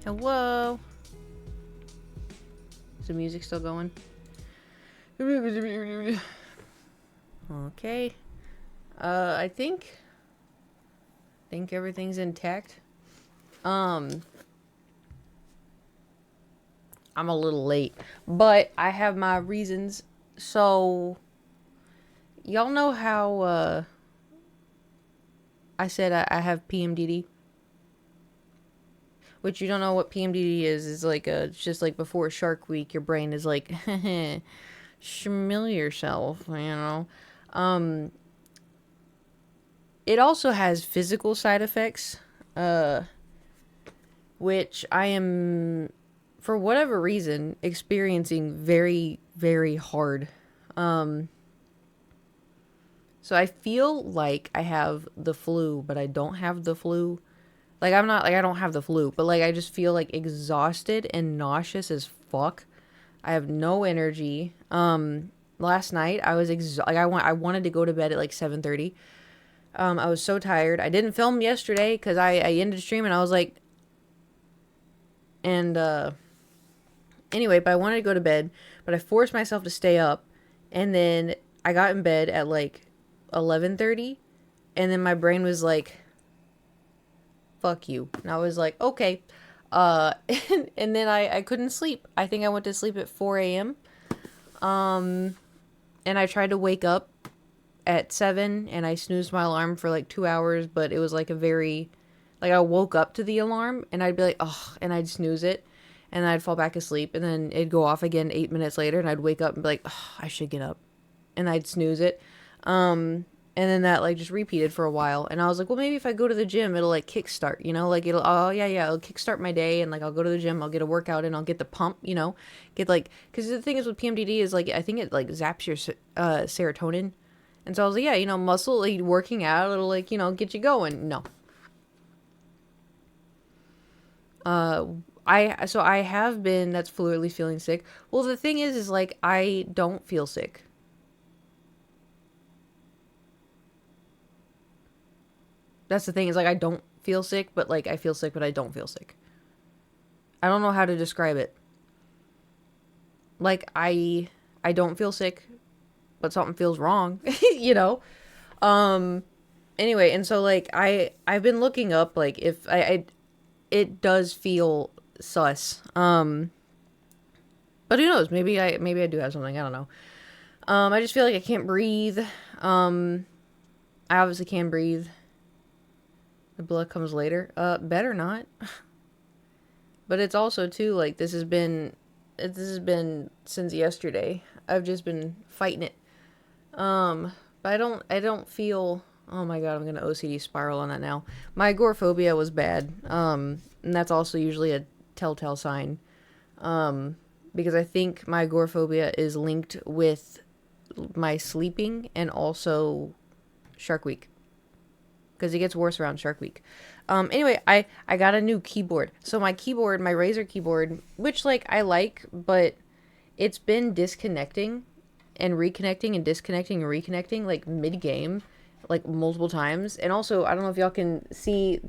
Hello? Is the music still going? Okay. I think everything's intact. I'm a little late, but I have my reasons. So, y'all know how I said I have PMDD? Which you don't know what PMDD is like it's just like before Shark Week, your brain is like, shmill yourself, you know? Um, it also has physical side effects, uh, which I am, for whatever reason, experiencing very, very hard. Um, so I feel like I have the flu, but I don't have the flu. Like, I'm not, like, I don't have the flu, but, like, I just feel, like, exhausted and nauseous as fuck. I have no energy. Last night, I was like, I wanted to go to bed at, like, 7:30. I was so tired. I didn't film yesterday, because I ended the stream, and I was like, and, anyway, but I wanted to go to bed, but I forced myself to stay up, and then I got in bed at, like, 11:30, and then my brain was like, fuck you. And I was like, okay. And then I couldn't sleep. I think I went to sleep at 4 a.m. And I tried to wake up at 7 and I snoozed my alarm for like 2 hours, but it was like a very, like I woke up to the alarm and I'd be like, oh, and I'd snooze it and I'd fall back asleep and then it'd go off again 8 minutes later and I'd wake up and be like, oh, I should get up. And I'd snooze it. And then that like just repeated for a while. And I was like, well, maybe if I go to the gym, it'll like kickstart, you know, like it'll, oh yeah, it'll kickstart my day. And like, I'll go to the gym, I'll get a workout and I'll get the pump, you know, get like, cause the thing is with PMDD is like, I think it like zaps your, serotonin. And so I was like, yeah, you know, muscle, like working out, it'll like, you know, get you going. No. I have been, that's fluidly feeling sick. Well, the thing is like, I don't feel sick. That's the thing is like I don't feel sick, but like I feel sick, but I don't feel sick. I don't know how to describe it. Like I don't feel sick, but something feels wrong, you know. Um anyway, and so like I've been looking up like if I it does feel sus. But who knows? Maybe I do have something. I don't know. I just feel like I can't breathe. Um I obviously can't breathe. The blood comes later. Better not. But it's also too like this has been since yesterday. I've just been fighting it. But I don't feel, oh my god, I'm gonna OCD spiral on that now. My agoraphobia was bad. And that's also usually a telltale sign. Because I think my agoraphobia is linked with my sleeping and also Shark Week. Because it gets worse around Shark Week. Anyway, I got a new keyboard. So my keyboard, my Razer keyboard, which like I like, but it's been disconnecting and reconnecting and disconnecting and reconnecting like mid game, like multiple times. And also, I don't know if y'all can see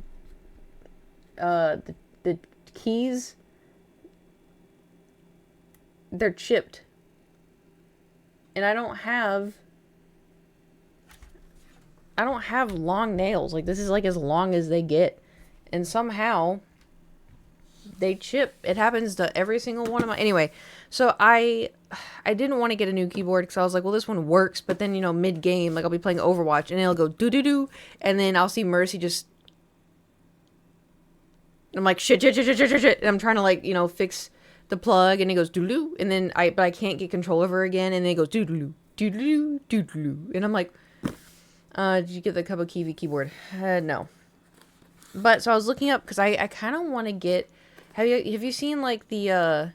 the keys. They're chipped, and I don't have long nails. Like this is like as long as they get, and somehow they chip. It happens to every single one of my. Anyway, so I didn't want to get a new keyboard because I was like, well, this one works. But then mid game, like I'll be playing Overwatch and it'll go doo doo doo, and then I'll see Mercy just. I'm like shit shit shit shit shit shit, shit. And I'm trying to like fix the plug, and it goes doo doo, and then I can't get control of her again, and then it goes doo doo doo doo doo doo, and I'm like, did you get the Cup of Kiwi keyboard? No. But so I was looking up because I kind of want to get. Have you seen like the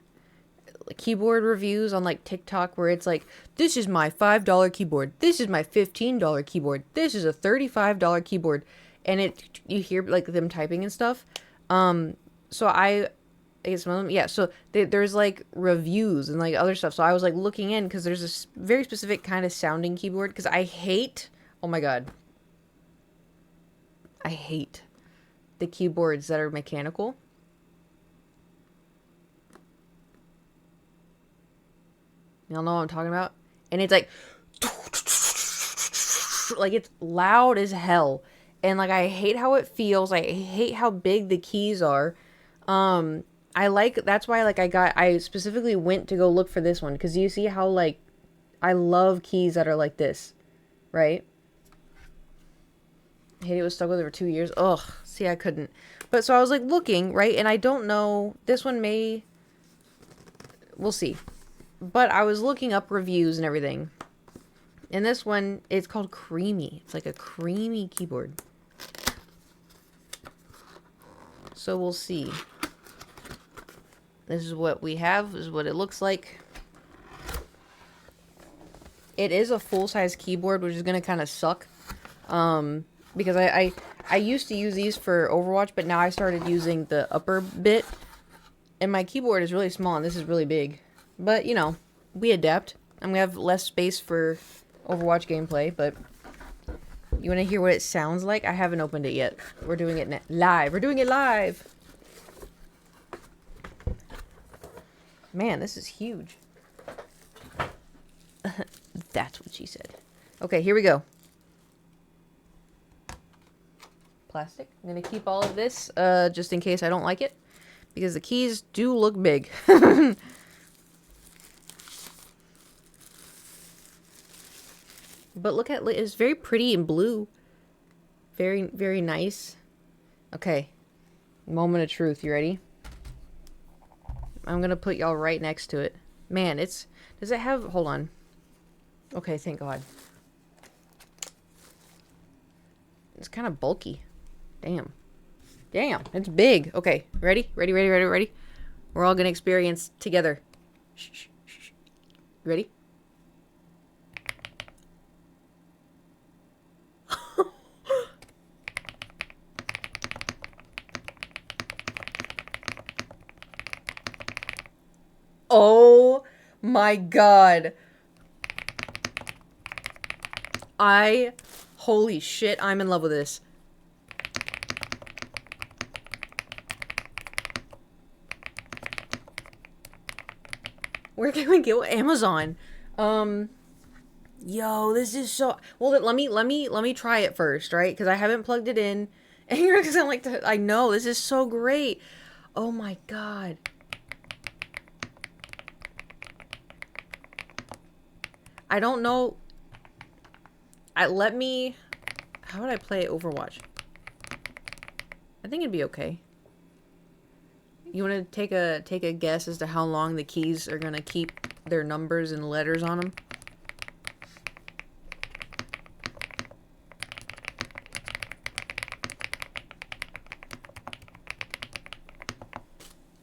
keyboard reviews on like TikTok where it's like, this is my $5 keyboard, this is my $15 keyboard, this is a $35 keyboard, and you hear like them typing and stuff. So I guess some of them, yeah. So there's like reviews and like other stuff. So I was like looking in because there's this very specific kind of sounding keyboard because I hate. Oh my god, I hate the keyboards that are mechanical. Y'all know what I'm talking about? And it's like it's loud as hell. And like I hate how it feels. I hate how big the keys are. That's why like I specifically went to go look for this one, because you see how like I love keys that are like this, right? Hate it was stuck with it for 2 years. Ugh, see I couldn't. But so I was like looking, right? And I don't know, this one we'll see. But I was looking up reviews and everything. And this one, it's called Creamy. It's like a creamy keyboard. So we'll see. This is what we have. This is what it looks like. It is a full-size keyboard, which is going to kind of suck. Because I used to use these for Overwatch, but now I started using the upper bit. And my keyboard is really small, and this is really big. But, you know, we adapt. I'm going to have less space for Overwatch gameplay, but you want to hear what it sounds like? I haven't opened it yet. We're doing it live. We're doing it live! Man, this is huge. That's what she said. Okay, here we go. Plastic. I'm going to keep all of this, just in case I don't like it. Because the keys do look big. But look at, it's very pretty and blue. Very, very nice. Okay. Moment of truth. You ready? I'm going to put y'all right next to it. Man, does it have, hold on. Okay, thank God. It's kind of bulky. Damn. Damn, it's big. Okay, ready? Ready, ready, ready, ready? We're all going to experience together. Shh, shh, shh. Ready? Oh my God. Holy shit, I'm in love with this. Where can we get Amazon? Yo, this is so, well, let me try it first, right? Because I haven't plugged it in. And you're gonna sound like, I know, this is so great. Oh my God. I don't know. How would I play Overwatch? I think it'd be okay. You want to take a guess as to how long the keys are gonna keep their numbers and letters on them?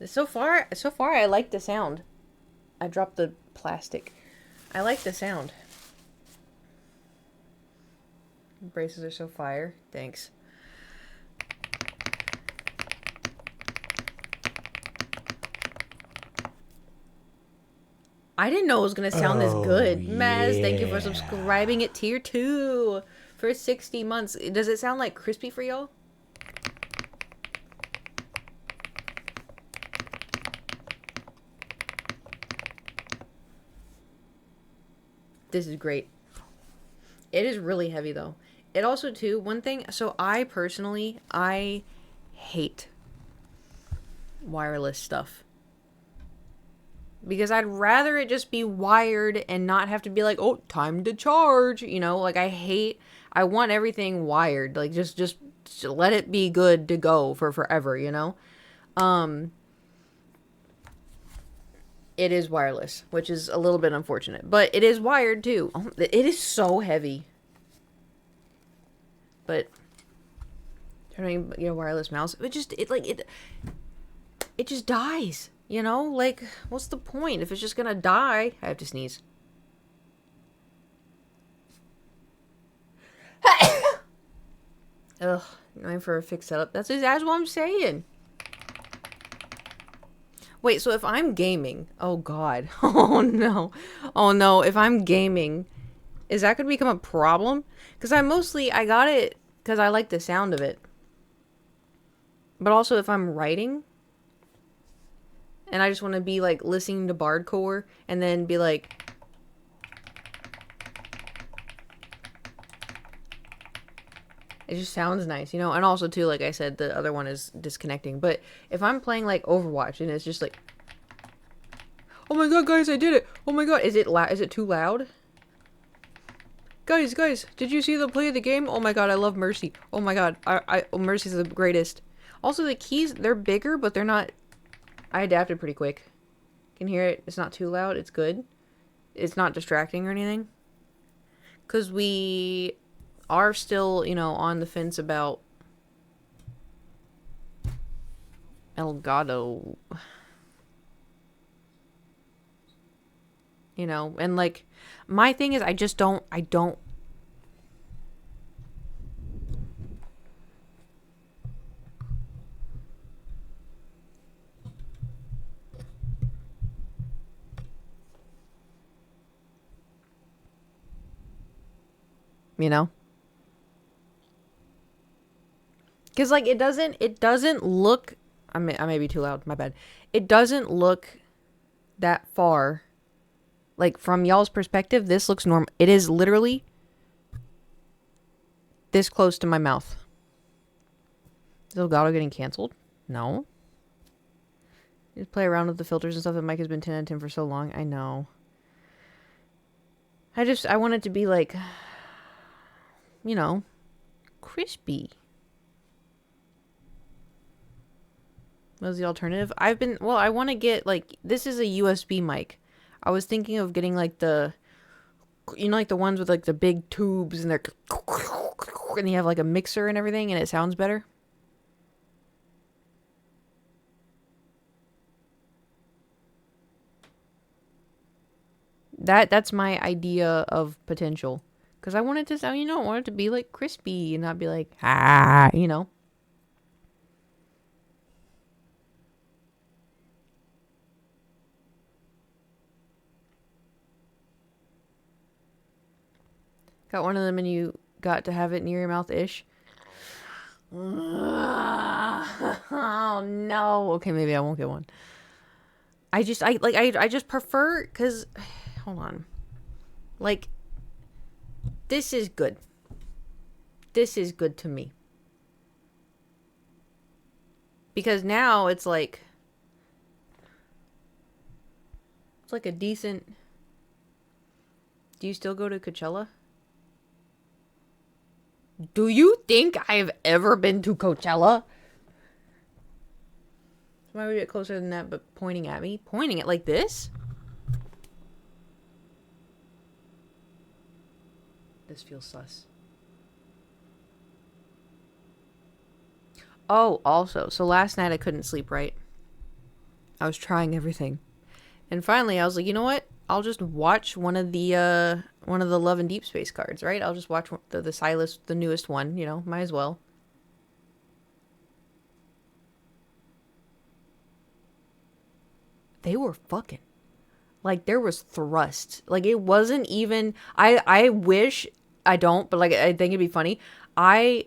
So far, I like the sound. I dropped the plastic. I like the sound. Braces are so fire. Thanks. I didn't know it was going to sound this good. Maz, thank you for subscribing at tier 2 for 60 months. Does it sound like crispy for y'all? This is great. It is really heavy though. It also too, one thing, so I personally hate wireless stuff. Because I'd rather it just be wired and not have to be like, oh, time to charge. You know, like I want everything wired. Like just let it be good to go for forever, you know? It is wireless, which is a little bit unfortunate. But it is wired too. Oh, it is so heavy. But turning a wireless mouse, it just dies. You know, like, what's the point? If it's just gonna die, I have to sneeze. Ugh, going for a fixed setup. That's what I'm saying. Wait, so if I'm gaming, oh God, oh no, if I'm gaming, is that gonna become a problem? Because I got it because I like the sound of it. But also if I'm writing, and I just want to be like listening to Bardcore and then be like, It just sounds nice, you know? And also, too, like I said, the other one is disconnecting. But if I'm playing, like, Overwatch and it's just like, oh my god, guys, I did it! Oh my god, is it loud? Is it too loud? Guys, did you see the play of the game? Oh my god, I love Mercy. Oh my god, Mercy's the greatest. Also, the keys, they're bigger, but they're not... I adapted pretty quick. Can hear it. It's not too loud. It's good. It's not distracting or anything. Because we are still, you know, on the fence about Elgato. You know, and like, my thing is I don't. You know? Because, like, it doesn't look, I may be too loud, my bad. It doesn't look that far. Like, from y'all's perspective, this looks normal. It is literally this close to my mouth. Is Elgato getting canceled? No. Just play around with the filters and stuff. The mic has been 10 out of 10 for so long. I know. I want it to be like, you know, crispy. What was the alternative? I want to get, like, this is a USB mic. I was thinking of getting, like, the, you know, like the ones with, like, the big tubes and they're, and you have, like, a mixer and everything and it sounds better. That's my idea of potential. Because I want it to sound, you know, I want it to be, like, crispy and not be like, you know. Got one of them and you got to have it near your mouth-ish. Oh, no. Okay, maybe I won't get one. I just prefer, because, hold on. Like, this is good. This is good to me. Because now it's like a decent... Do you still go to Coachella? Do you think I've ever been to Coachella? Why would we get closer than that, but pointing at me? Pointing it like this? This feels sus. Oh, also, so last night I couldn't sleep right. I was trying everything. And finally I was like, you know what? I'll just watch one of the Love and Deep Space cards, right? I'll just watch the Silas, the newest one, you know, might as well. They were fucking. Like, there was thrust. Like, it wasn't even... I wish... I don't, but, like, I think it'd be funny. I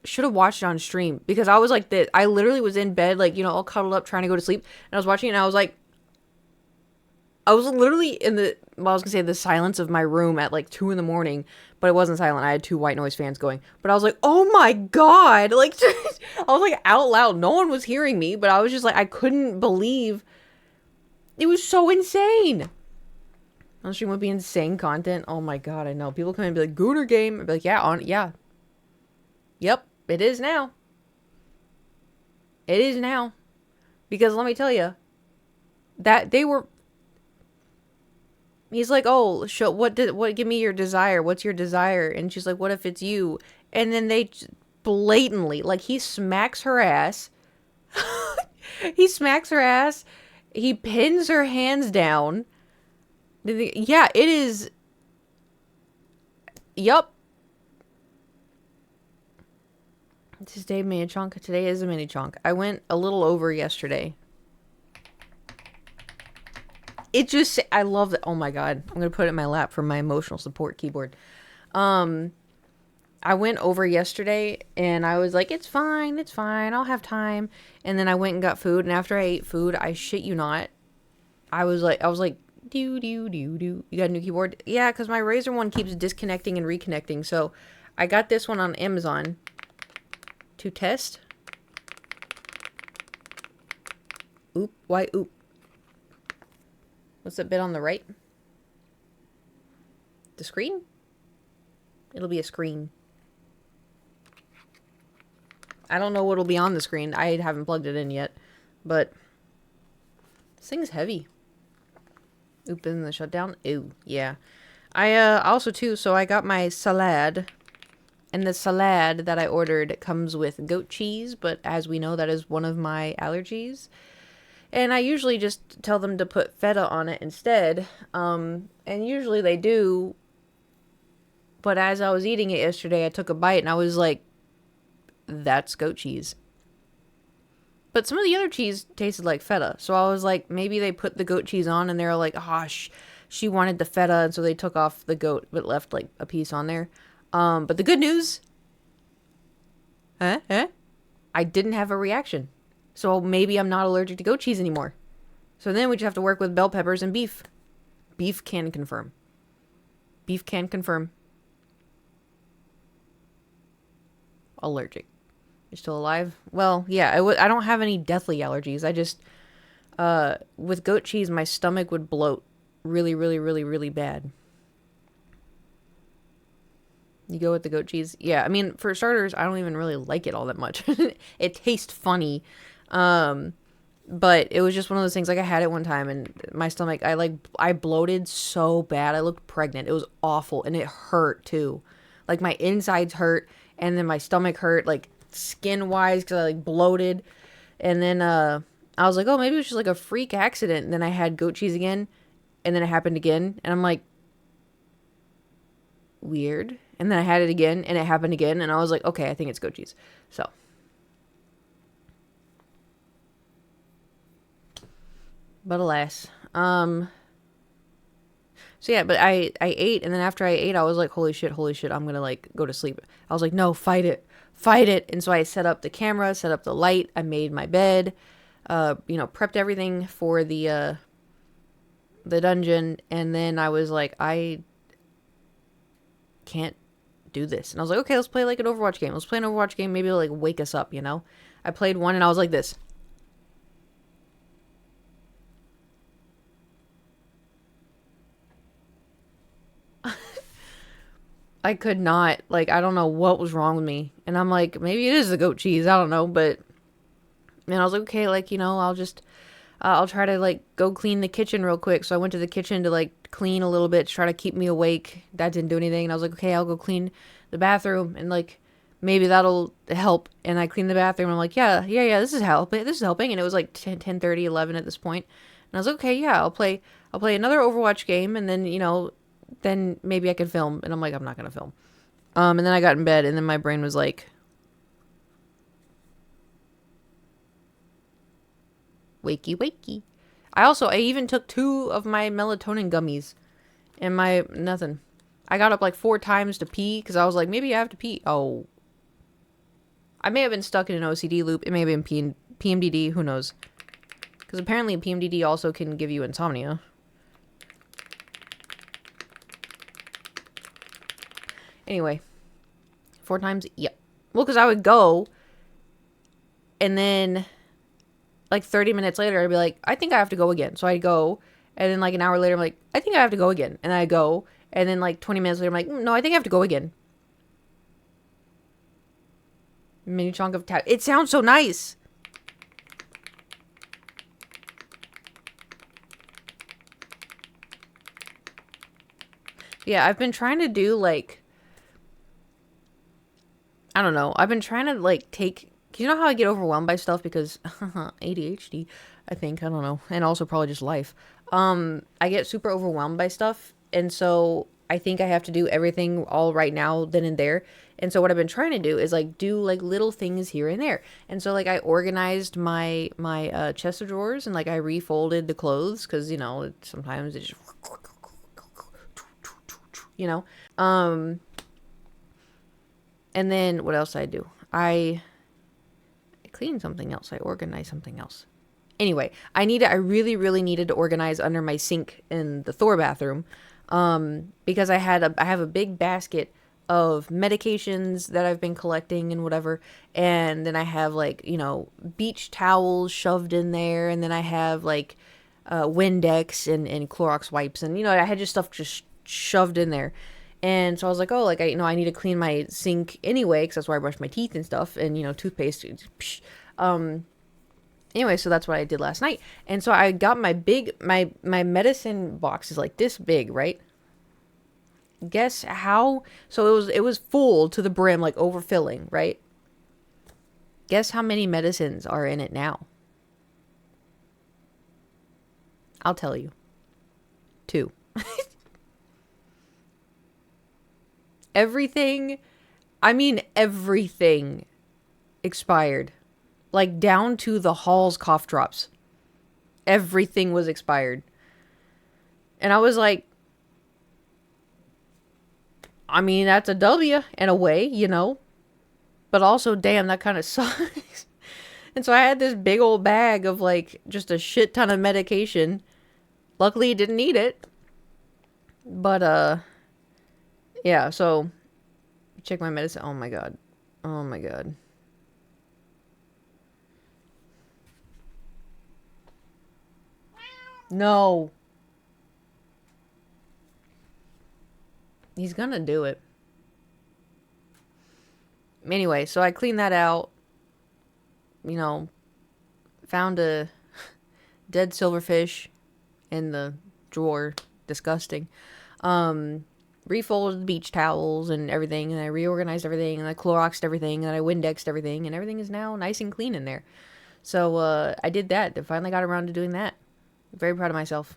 should have watched it on stream. Because I was like... I literally was in bed, like, you know, all cuddled up, trying to go to sleep. And I was watching it, and I was like... I was literally in the... Well, I was gonna say the silence of my room at, like, 2 in the morning. But it wasn't silent. I had 2 white noise fans going. But I was like, oh my god! Like, I was, like, out loud. No one was hearing me. But I was just like... I couldn't believe... It was so insane. On stream would be insane content. Oh my god, I know. People come in and be like, Gooner game. I'd be like, yeah. Yep, it is now. It is now. Because let me tell you, that they were... He's like, oh, give me your desire. What's your desire? And she's like, what if it's you? And then they blatantly, like, he smacks her ass. He smacks her ass. He pins her hands down. Yeah, it is. Yup. This is Dave mini chunk. Today is a mini chunk. I went a little over yesterday. It just, I love it. Oh my god. I'm going to put it in my lap for my emotional support keyboard. I went over yesterday and I was like, it's fine. I'll have time. And then I went and got food. And after I ate food, I shit you not, I was like, do. You got a new keyboard? Yeah, because my Razer one keeps disconnecting and reconnecting. So I got this one on Amazon. to test. Oop, why oop? What's that bit on the right? The screen? It'll be a screen. I don't know what'll be on the screen. I haven't plugged it in yet. But this thing's heavy. Open the shutdown. Ew, yeah. I also too, so I got my salad. And the salad that I ordered comes with goat cheese, but as we know, that is one of my allergies. And I usually just tell them to put feta on it instead. And usually they do. But as I was eating it yesterday, I took a bite and I was like, that's goat cheese. But some of the other cheese tasted like feta. So I was like, maybe they put the goat cheese on and they were like, she wanted the feta. And so they took off the goat but left like a piece on there. But the good news, I didn't have a reaction. So maybe I'm not allergic to goat cheese anymore. So then we just have to work with bell peppers and beef. Beef can confirm. Beef can confirm. Allergic. You're still alive? Well, yeah, I don't have any deathly allergies. I just, with goat cheese, my stomach would bloat really, really, really, really bad. You go with the goat cheese? Yeah, I mean, for starters, I don't even really like it all that much. It tastes funny. But it was just one of those things, like I had it one time and my stomach, I bloated so bad. I looked pregnant. It was awful and it hurt too. Like my insides hurt and then my stomach hurt, like skin wise, because I like bloated. And then, I was like, oh, maybe it was just like a freak accident. And then I had goat cheese again and then it happened again. And I'm like, weird. And then I had it again and it happened again. And I was like, okay, I think it's goat cheese. So. But alas. So yeah, but I ate, and then after I ate, I was like, holy shit, I'm gonna like go to sleep. I was like, no, fight it. And so I set up the camera, set up the light, I made my bed, prepped everything for the dungeon, and then I was like, I can't do this. And I was like, okay, let's play like an Overwatch game. Let's play an Overwatch game, maybe it'll like wake us up, I played one and I was like this. I could not, like, I don't know what was wrong with me. And I'm like, maybe it is the goat cheese. I don't know. But, and I was like, okay, like, I'll try to, like, go clean the kitchen real quick. So I went to the kitchen to, like, clean a little bit to try to keep me awake. That didn't do anything. And I was like, okay, I'll go clean the bathroom. And, like, maybe that'll help. And I cleaned the bathroom. I'm like, yeah, this is helping. And it was, like, 10:30, 11 at this point. And I was like, okay, yeah, I'll play another Overwatch game. And then, then maybe I could film. And I'm like, I'm not going to film. And then I got in bed and then my brain was like, wakey. I even took 2 of my melatonin gummies and nothing. I got up like 4 times to pee because I was like, maybe I have to pee. Oh. I may have been stuck in an OCD loop. It may have been PMDD. Who knows? Because apparently PMDD also can give you insomnia. Anyway, 4 times, yep. Well, because I would go, and then, like, 30 minutes later, I'd be like, I think I have to go again. So I'd go, and then, like, an hour later, I'm like, I think I have to go again. And I go, and then, like, 20 minutes later, I'm like, no, I think I have to go again. Mini chunk of tap. It sounds so nice. Yeah, I've been trying to do, like, I don't know. I've been trying to, like, you know how I get overwhelmed by stuff because ADHD, I think. I don't know. And also probably just life. I get super overwhelmed by stuff. And so I think I have to do everything all right now, then and there. And so what I've been trying to do is, like, do, like, little things here and there. And so, like, I organized my chest of drawers and, like, I refolded the clothes because, sometimes it just, and then what else did I do? I cleaned something else. I organized something else. Anyway, I really, really needed to organize under my sink in the Thor bathroom. Because I have a big basket of medications that I've been collecting and whatever. And then I have like, beach towels shoved in there. And then I have like Windex and Clorox wipes. And, I had just stuff just shoved in there. And so I was like, oh, like, I need to clean my sink anyway, because that's where I brush my teeth and stuff. And, toothpaste. Psh. Anyway, so that's what I did last night. And so I got my medicine box is like this big, right? Guess how? So it was full to the brim, like overfilling, right? Guess how many medicines are in it now? I'll tell you. 2. Everything expired. Like down to the Hall's cough drops. Everything was expired. And I was like, that's a W in a way, But also, damn, that kind of sucks. And so I had this big old bag of like just a shit ton of medication. Luckily, didn't need it. But, yeah, so check my medicine. Oh my God. Oh my God. No. He's gonna do it. Anyway, so I cleaned that out. Found a dead silverfish in the drawer. Disgusting. Refolded the beach towels and everything, and I reorganized everything, and I Cloroxed everything, and I Windexed everything, and everything is now nice and clean in there. So, I did that. I finally got around to doing that. I'm very proud of myself.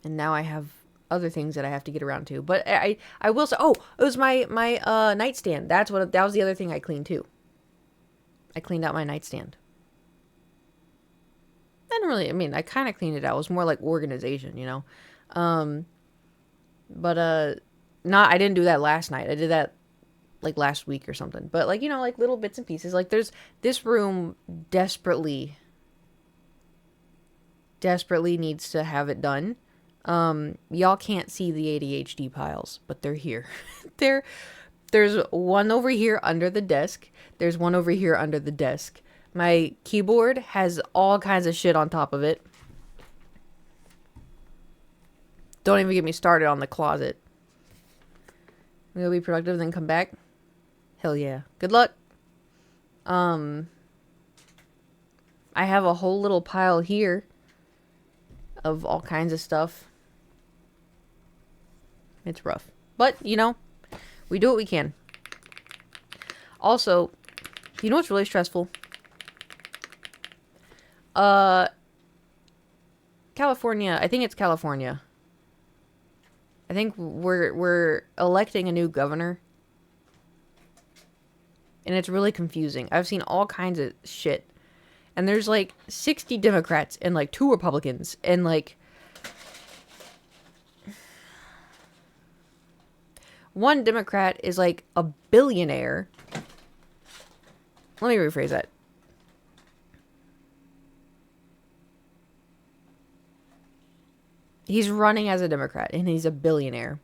And now I have other things that I have to get around to. But I will say, it was my nightstand. That was the other thing I cleaned too. I cleaned out my nightstand. I didn't really, I kind of cleaned it out. It was more like organization, But I didn't do that last night. I did that like last week or something. But like, like little bits and pieces. Like there's this room desperately needs to have it done. Y'all can't see the ADHD piles, but they're here. There's one over here under the desk. There's one over here under the desk. My keyboard has all kinds of shit on top of it. Don't even get me started on the closet. We'll be productive, then come back. Hell yeah. Good luck. I have a whole little pile here of all kinds of stuff. It's rough. But, we do what we can. Also, you know what's really stressful? California. I think it's California. I think we're electing a new governor. And it's really confusing. I've seen all kinds of shit. And there's like 60 Democrats and like 2 Republicans. And like one Democrat is like a billionaire. Let me rephrase that. He's running as a Democrat and he's a billionaire.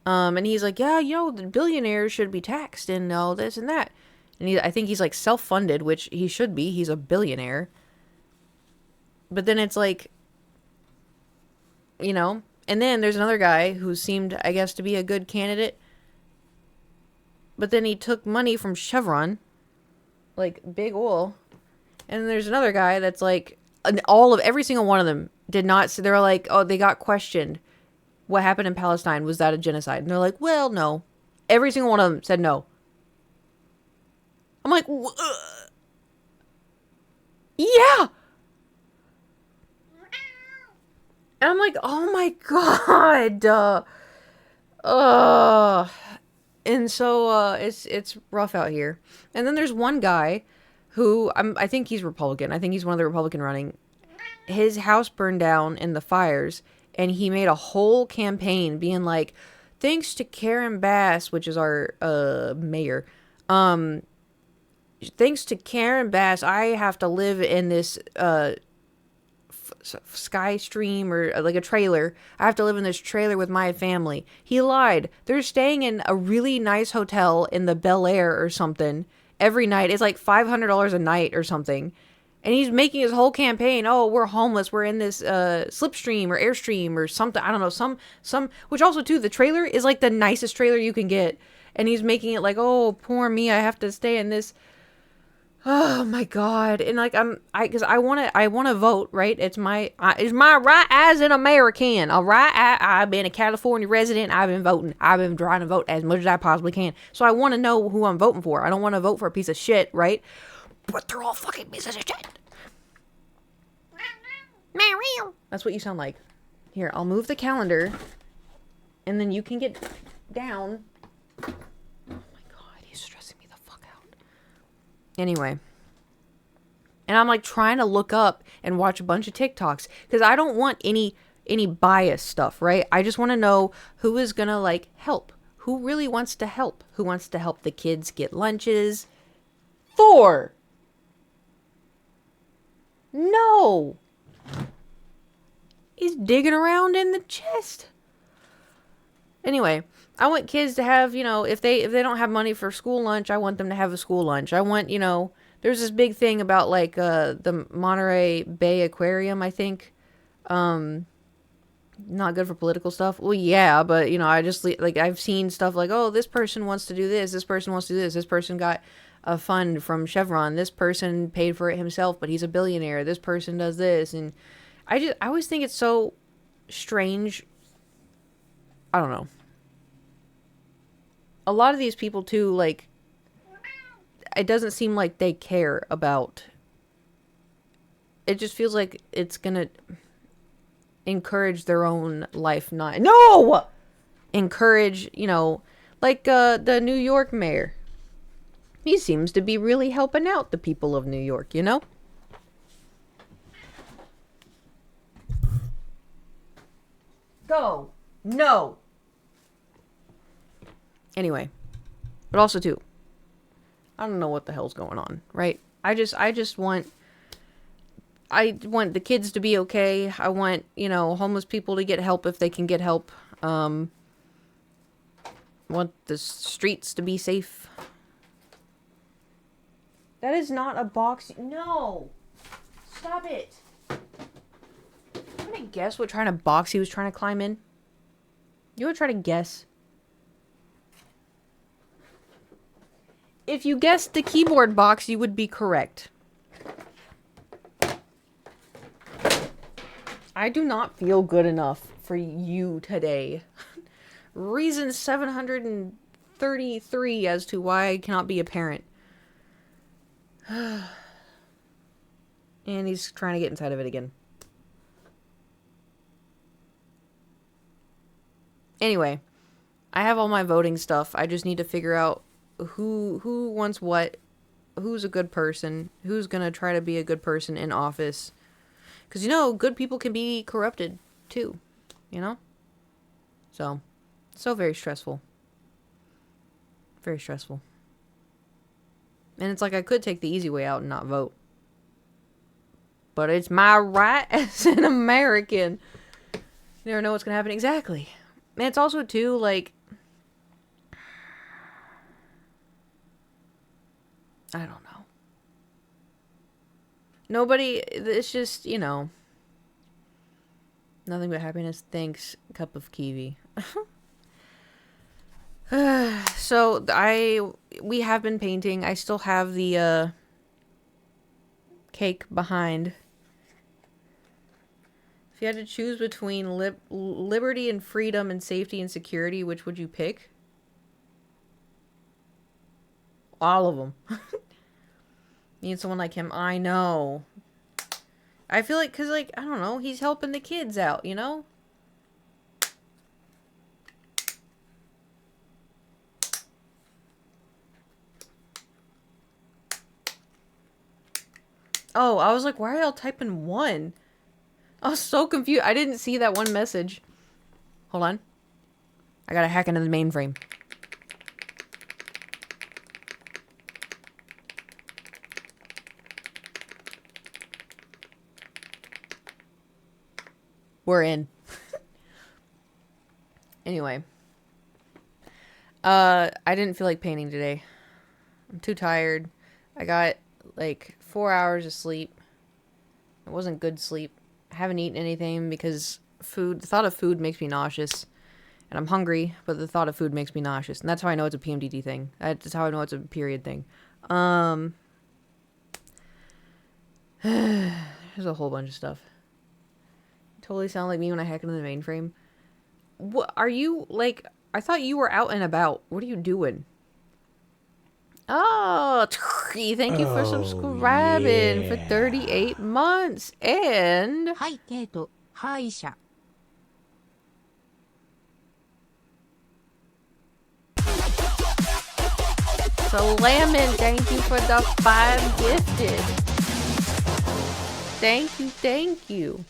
And he's like, yeah, the billionaires should be taxed and all this and that. And I think he's like self-funded, which he should be. He's a billionaire. But then it's like, and then there's another guy who seemed, I guess, to be a good candidate. But then he took money from Chevron, like big oil. And there's another guy that's like, every single one of them did not. So they're like, oh, they got questioned. What happened in Palestine? Was that a genocide? And they're like, well, no. Every single one of them said no. I'm like, yeah. And I'm like, oh my God. And so, it's rough out here. And then there's one guy who, I think he's Republican. I think he's one of the Republican running. His house burned down in the fires, and he made a whole campaign being like, thanks to Karen Bass, which is our, mayor, thanks to Karen Bass, I have to live in this, Skystream or like a trailer. I have to live in this trailer with my family. He lied. They're staying in a really nice hotel in the Bel Air or something every night. It's like $500 a night or something. And he's making his whole campaign. Oh, we're homeless. We're in this Slipstream or Airstream or something. I don't know. Some. Which also too, the trailer is like the nicest trailer you can get. And he's making it like, oh, poor me. I have to stay in this. Oh my God. And like, because I want to vote, right? It's my right as an American. All right. I've been a California resident. I've been voting. I've been trying to vote as much as I possibly can. So I want to know who I'm voting for. I don't want to vote for a piece of shit, right? But they're all fucking pieces of shit. That's what you sound like. Here, I'll move the calendar. And then you can get down. Oh my God, he's stressing me the fuck out. Anyway. And I'm like trying to look up and watch a bunch of TikToks. Because I don't want any bias stuff, right? I just want to know who is gonna like help. Who really wants to help? Who wants to help the kids get lunches? No. He's digging around in the chest. Anyway, I want kids to have, if they don't have money for school lunch, I want them to have a school lunch. I want, there's this big thing about like the Monterey Bay Aquarium, I think. Not good for political stuff. Well, yeah, but I just like I've seen stuff like, oh, this person wants to do this, this person wants to do this, this person got a fund from Chevron, this person paid for it himself, but he's a billionaire, this person does this, and I always think it's so strange. I don't know. A lot of these people too, like, it doesn't seem like they care about. It just feels like it's gonna encourage their own life, not encourage, like the New York mayor. He seems to be really helping out the people of New York, Go. No. Anyway. But also too, I don't know what the hell's going on, right? I just want the kids to be okay. I want, homeless people to get help if they can get help. Want the streets to be safe. That is not a box. No. Stop it. I'm gonna guess what kind of box he was trying to climb in. You wanna try to guess? If you guessed the keyboard box, you would be correct. I do not feel good enough for you today. Reason 733 as to why I cannot be a parent. And he's trying to get inside of it again. Anyway, I have all my voting stuff. I just need to figure out who wants what, who's a good person, who's gonna try to be a good person in office. Because, good people can be corrupted, too. So very stressful. Very stressful. And it's like I could take the easy way out and not vote. But it's my right as an American. You never know what's going to happen. Exactly. And it's also, too, like, I don't know. Nobody, it's just, nothing but happiness. Thanks, cup of kiwi. So, we have been painting. I still have the, cake behind. If you had to choose between liberty and freedom and safety and security, which would you pick? All of them. Need someone like him. I know. I feel like, because, like, I don't know, he's helping the kids out, Oh, I was like, why are y'all typing 1? I was so confused. I didn't see that one message. Hold on. I gotta hack into the mainframe. We're in. Anyway. I didn't feel like painting today. I'm too tired. I got like 4 hours of sleep. It wasn't good sleep. I haven't eaten anything because the thought of food makes me nauseous. And I'm hungry, but the thought of food makes me nauseous. And that's how I know it's a PMDD thing. That's how I know it's a period thing. There's a whole bunch of stuff. Totally sound like me when I hack into the mainframe. What are you like? I thought you were out and about. What are you doing? Oh, thank you for subscribing for 38 months. And Hi, Kato. Hi, Sha. Salamin, thank you for the 5 gifted. Thank you, thank you.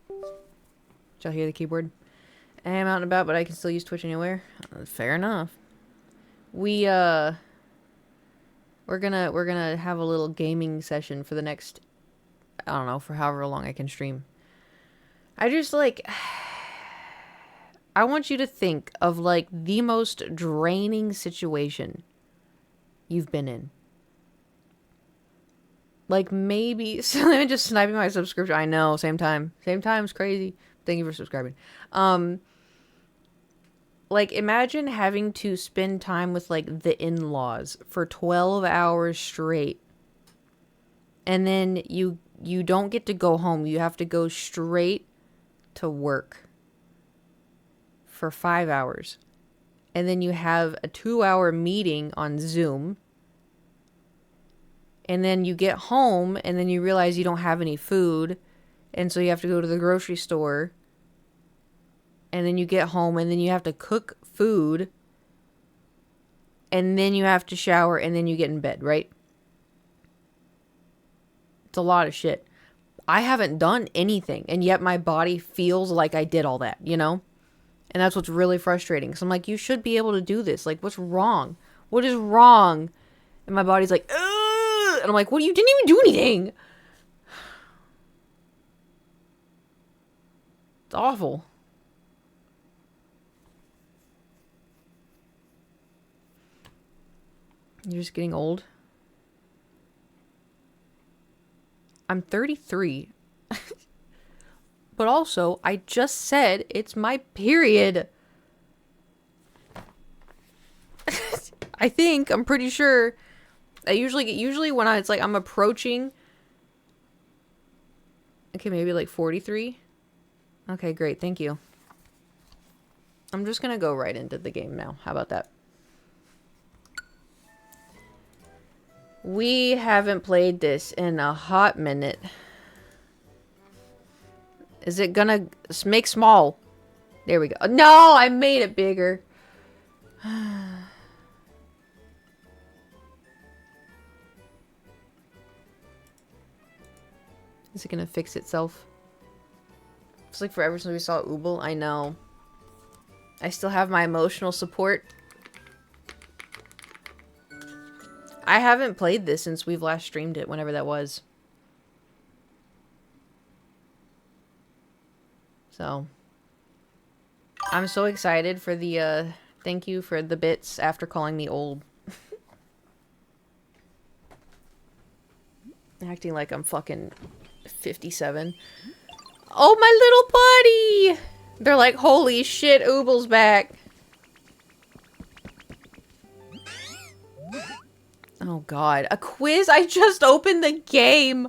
Did y'all hear the keyboard? I am out and about, but I can still use Twitch anywhere. Fair enough. We're gonna have a little gaming session for the next, I don't know, for however long I can stream. I just like, I want you to think of like the most draining situation you've been in. Like maybe, so I'm just sniping my subscription. I know, same time is crazy. Thank you for subscribing. Like imagine having to spend time with like the in-laws for 12 hours straight. And then you don't get to go home. You have to go straight to work for 5 hours. And then you have a 2-hour meeting on Zoom. And then you get home and then you realize you don't have any food. And so you have to go to the grocery store. And then you get home and then you have to cook food. And then you have to shower and then you get in bed, right? It's a lot of shit. I haven't done anything. And yet my body feels like I did all that, you know? And that's what's really frustrating. Because I'm like, you should be able to do this. Like, what's wrong? What is wrong? And my body's like, ugh! And I'm like, what? You didn't even do anything. It's awful. You're just getting old. I'm 33. But also, I just said it's my period. I'm pretty sure. Usually when it's like I'm approaching. Okay, maybe like 43. Okay, great. Thank you. I'm just gonna go right into the game now. How about that? We haven't played this in a hot minute. Is it gonna make small? There we go. No, I made it bigger. Is it gonna fix itself? It's like forever since we saw Ooble. I know. I still have my emotional support. I haven't played this since we've last streamed it, whenever that was. So. I'm so excited for the, thank you for the bits after calling me old. Acting like I'm fucking 57. Oh, my little buddy! They're like, holy shit, Ooble's back. Oh god, a quiz? I just opened the game!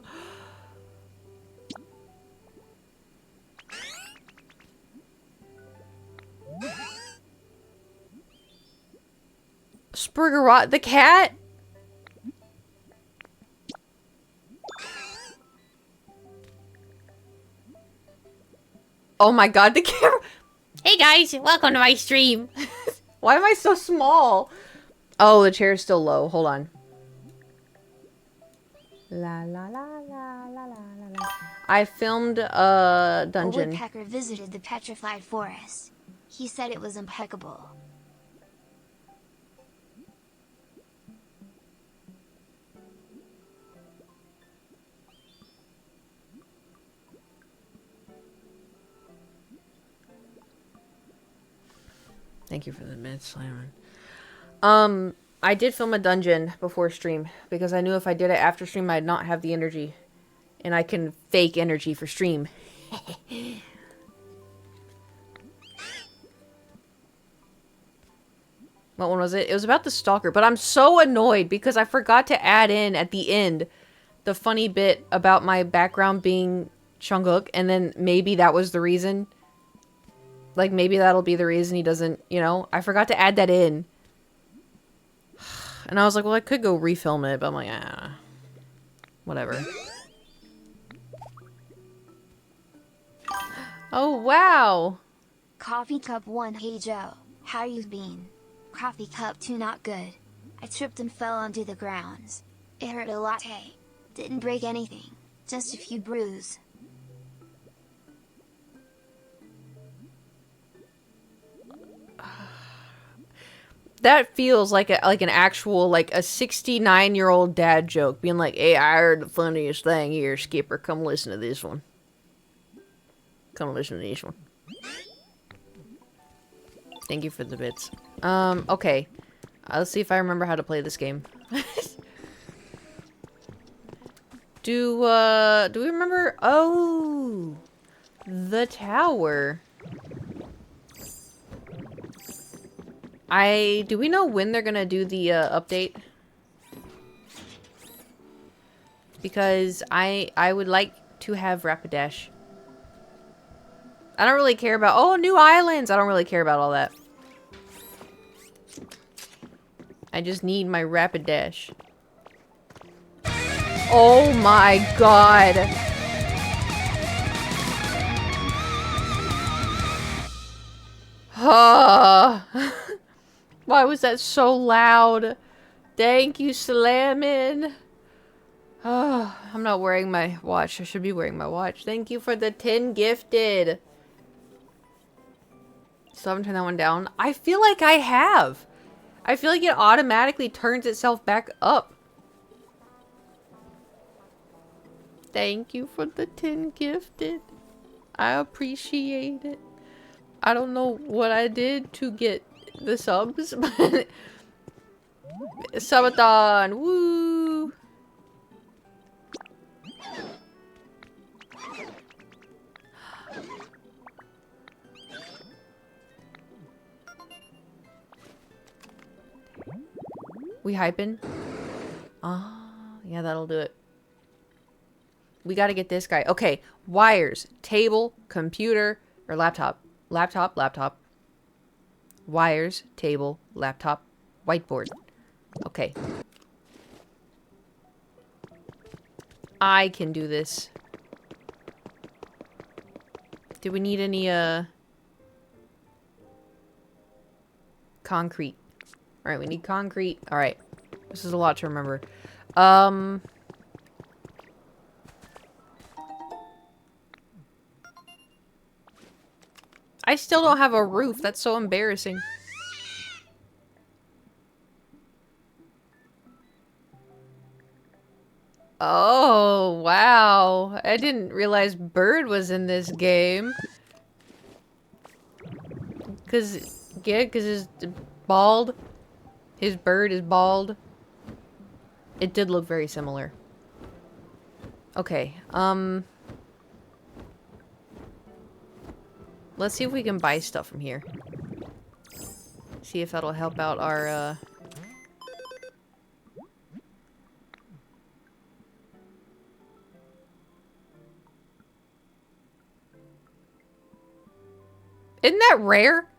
Spurgerot, the cat? Oh my god, the camera! Hey guys, welcome to my stream! Why am I so small? Oh, the chair's still low. Hold on. La la la la la la la. I filmed a dungeon. A woodpecker visited the petrified forest. He said it was impeccable. Thank you for the mid slamming. I did film a dungeon before stream because I knew if I did it after stream, I'd not have the energy. And I can fake energy for stream. What one was it? It was about the stalker, but I'm so annoyed because I forgot to add in at the end the funny bit about my background being Jungkook, and then maybe that was the reason. Like, maybe that'll be the reason he doesn't, you know? I forgot to add that in. And I was like, well, I could go refilm it, but I'm like, ah. Whatever. Oh, wow. Coffee Cup 1. Hey Joe, how you been? Coffee Cup 2. Not good. I tripped and fell onto the grounds. It hurt a lot. Hey, didn't break anything. Just a few bruises. That feels like an actual, like a 69-year-old dad joke, being like, hey, I heard the funniest thing here, Skipper. Come listen to this one. Come listen to this one. Thank you for the bits. Okay. Let's see if I remember how to play this game. Do we remember? Oh, the tower. Do we know when they're gonna do the, update? Because I would like to have Rapidash. I don't really care about, oh, new islands! I don't really care about all that. I just need my Rapidash. Oh my god! Why was that so loud? Thank you, Slammin'. I'm not wearing my watch. I should be wearing my watch. Thank you for the 10 gifted. Still haven't turned that one down. I feel like I have. I feel like it automatically turns itself back up. Thank you for the 10 gifted. I appreciate it. I don't know what I did to get the subs, but subathon, woo! We hyping? Ah, yeah, that'll do it. We gotta get this guy. Okay, wires, table, computer, or laptop. Laptop. Wires, table, laptop, whiteboard. Okay. I can do this. Do we need any, concrete? Alright, we need concrete. Alright. This is a lot to remember. I still don't have a roof. That's so embarrassing. Oh, wow. I didn't realize Bird was in this game. Yeah, cause his bald. His bird is bald. It did look very similar. Okay, let's see if we can buy stuff from here. See if that'll help out our, Isn't that rare?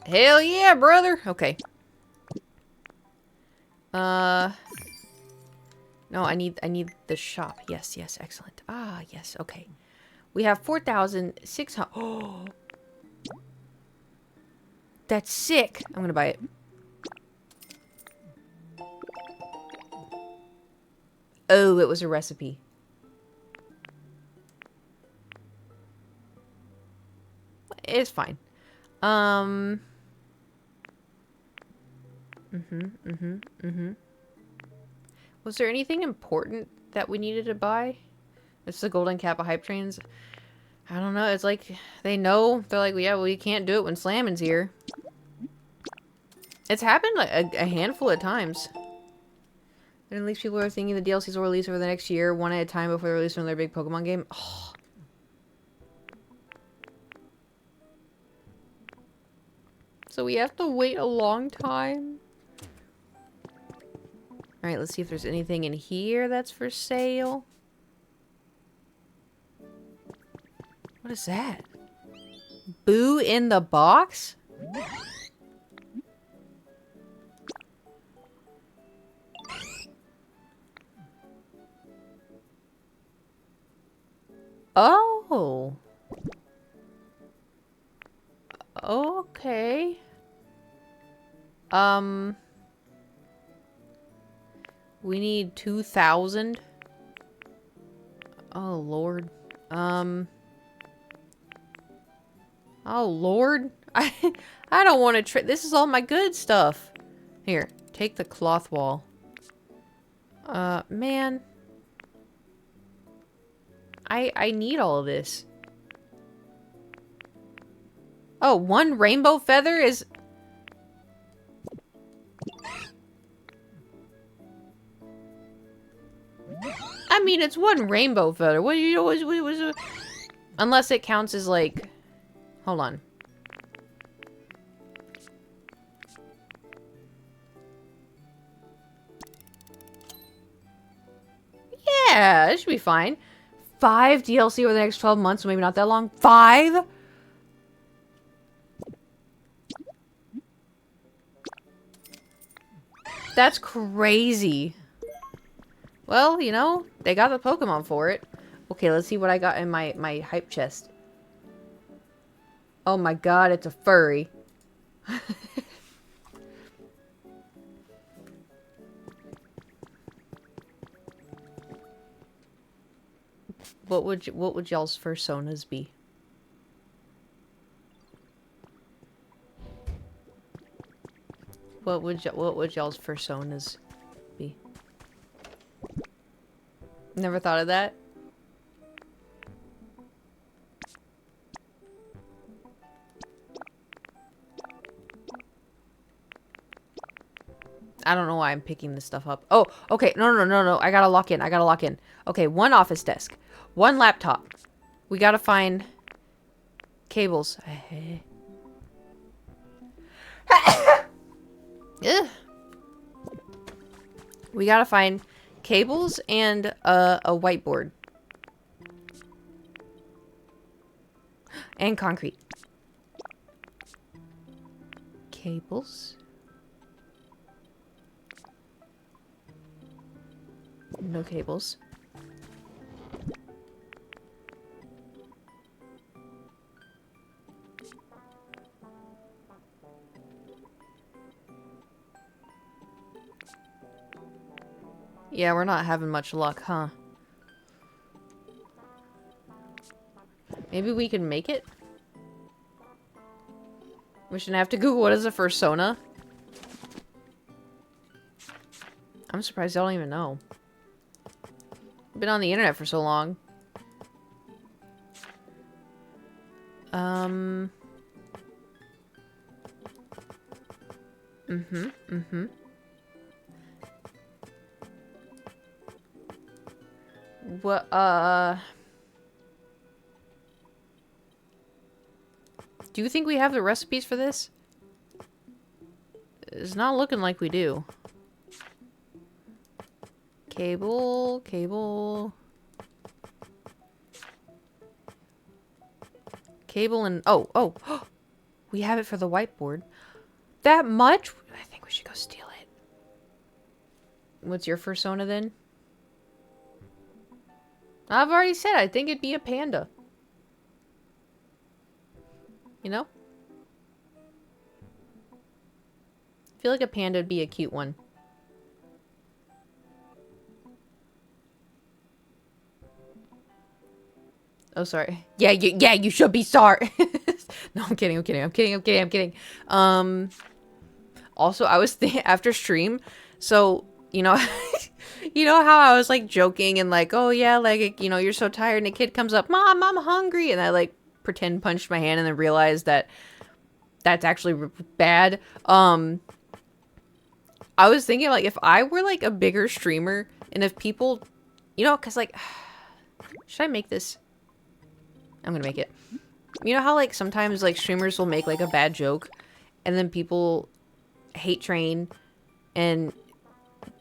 Hell yeah, brother! Okay. No, I need the shop. Yes, excellent. Ah, yes, okay. We have 4,600. Oh! That's sick! I'm gonna buy it. Oh, it was a recipe. It's fine. Was there anything important that we needed to buy? It's the Golden Kappa hype trains. I don't know. It's like they know. They're like, yeah, well, we can't do it when Slammin's here. It's happened like a handful of times. And at least people are thinking the DLCs will release over the next year, one at a time before they release another big Pokemon game. Oh. So we have to wait a long time. Alright, let's see if there's anything in here that's for sale. What is that? Boo in the box? Oh. Okay. We need 2,000. Oh, Lord. Oh, Lord. I don't want to trade. This is all my good stuff. Here, take the cloth wall. Man. I need all of this. Oh, one rainbow feather is... I mean, it's one rainbow feather. What do you know? Unless it counts as like... Hold on. Yeah, it should be fine. 5 DLC over the next 12 months, so maybe not that long. 5? That's crazy. Well, you know, they got the Pokemon for it. Okay, let's see what I got in my hype chest. Oh my god, it's a furry. What would y'all's personas be? What would y'all's personas be? Never thought of that. I don't know why I'm picking this stuff up. Oh, okay. No. I gotta lock in. Okay, one office desk. One laptop. We gotta find cables. Ugh. We gotta find cables and a whiteboard. And concrete. Cables. No cables. Yeah, we're not having much luck, huh? Maybe we can make it? We shouldn't have to Google what is a fursona. I'm surprised y'all don't even know. I've been on the internet for so long. What, do you think we have the recipes for this? It's not looking like we do. Cable. Cable and... Oh. We have it for the whiteboard. That much? I think we should go steal it. What's your fursona then? I've already said I think it'd be a panda. You know? I feel like a panda would be a cute one. Oh, sorry. Yeah, you should be sorry. No, I'm kidding. Also, I was thinking after stream, so, you know, You know how I was like joking and like, oh yeah, like, you know, you're so tired, and a kid comes up, Mom, I'm hungry, and I like pretend punched my hand and then realized that that's actually bad. I was thinking like if I were like a bigger streamer and if people, you know, cause like, should I make this? I'm gonna make it. You know how like sometimes like streamers will make like a bad joke and then people hate train and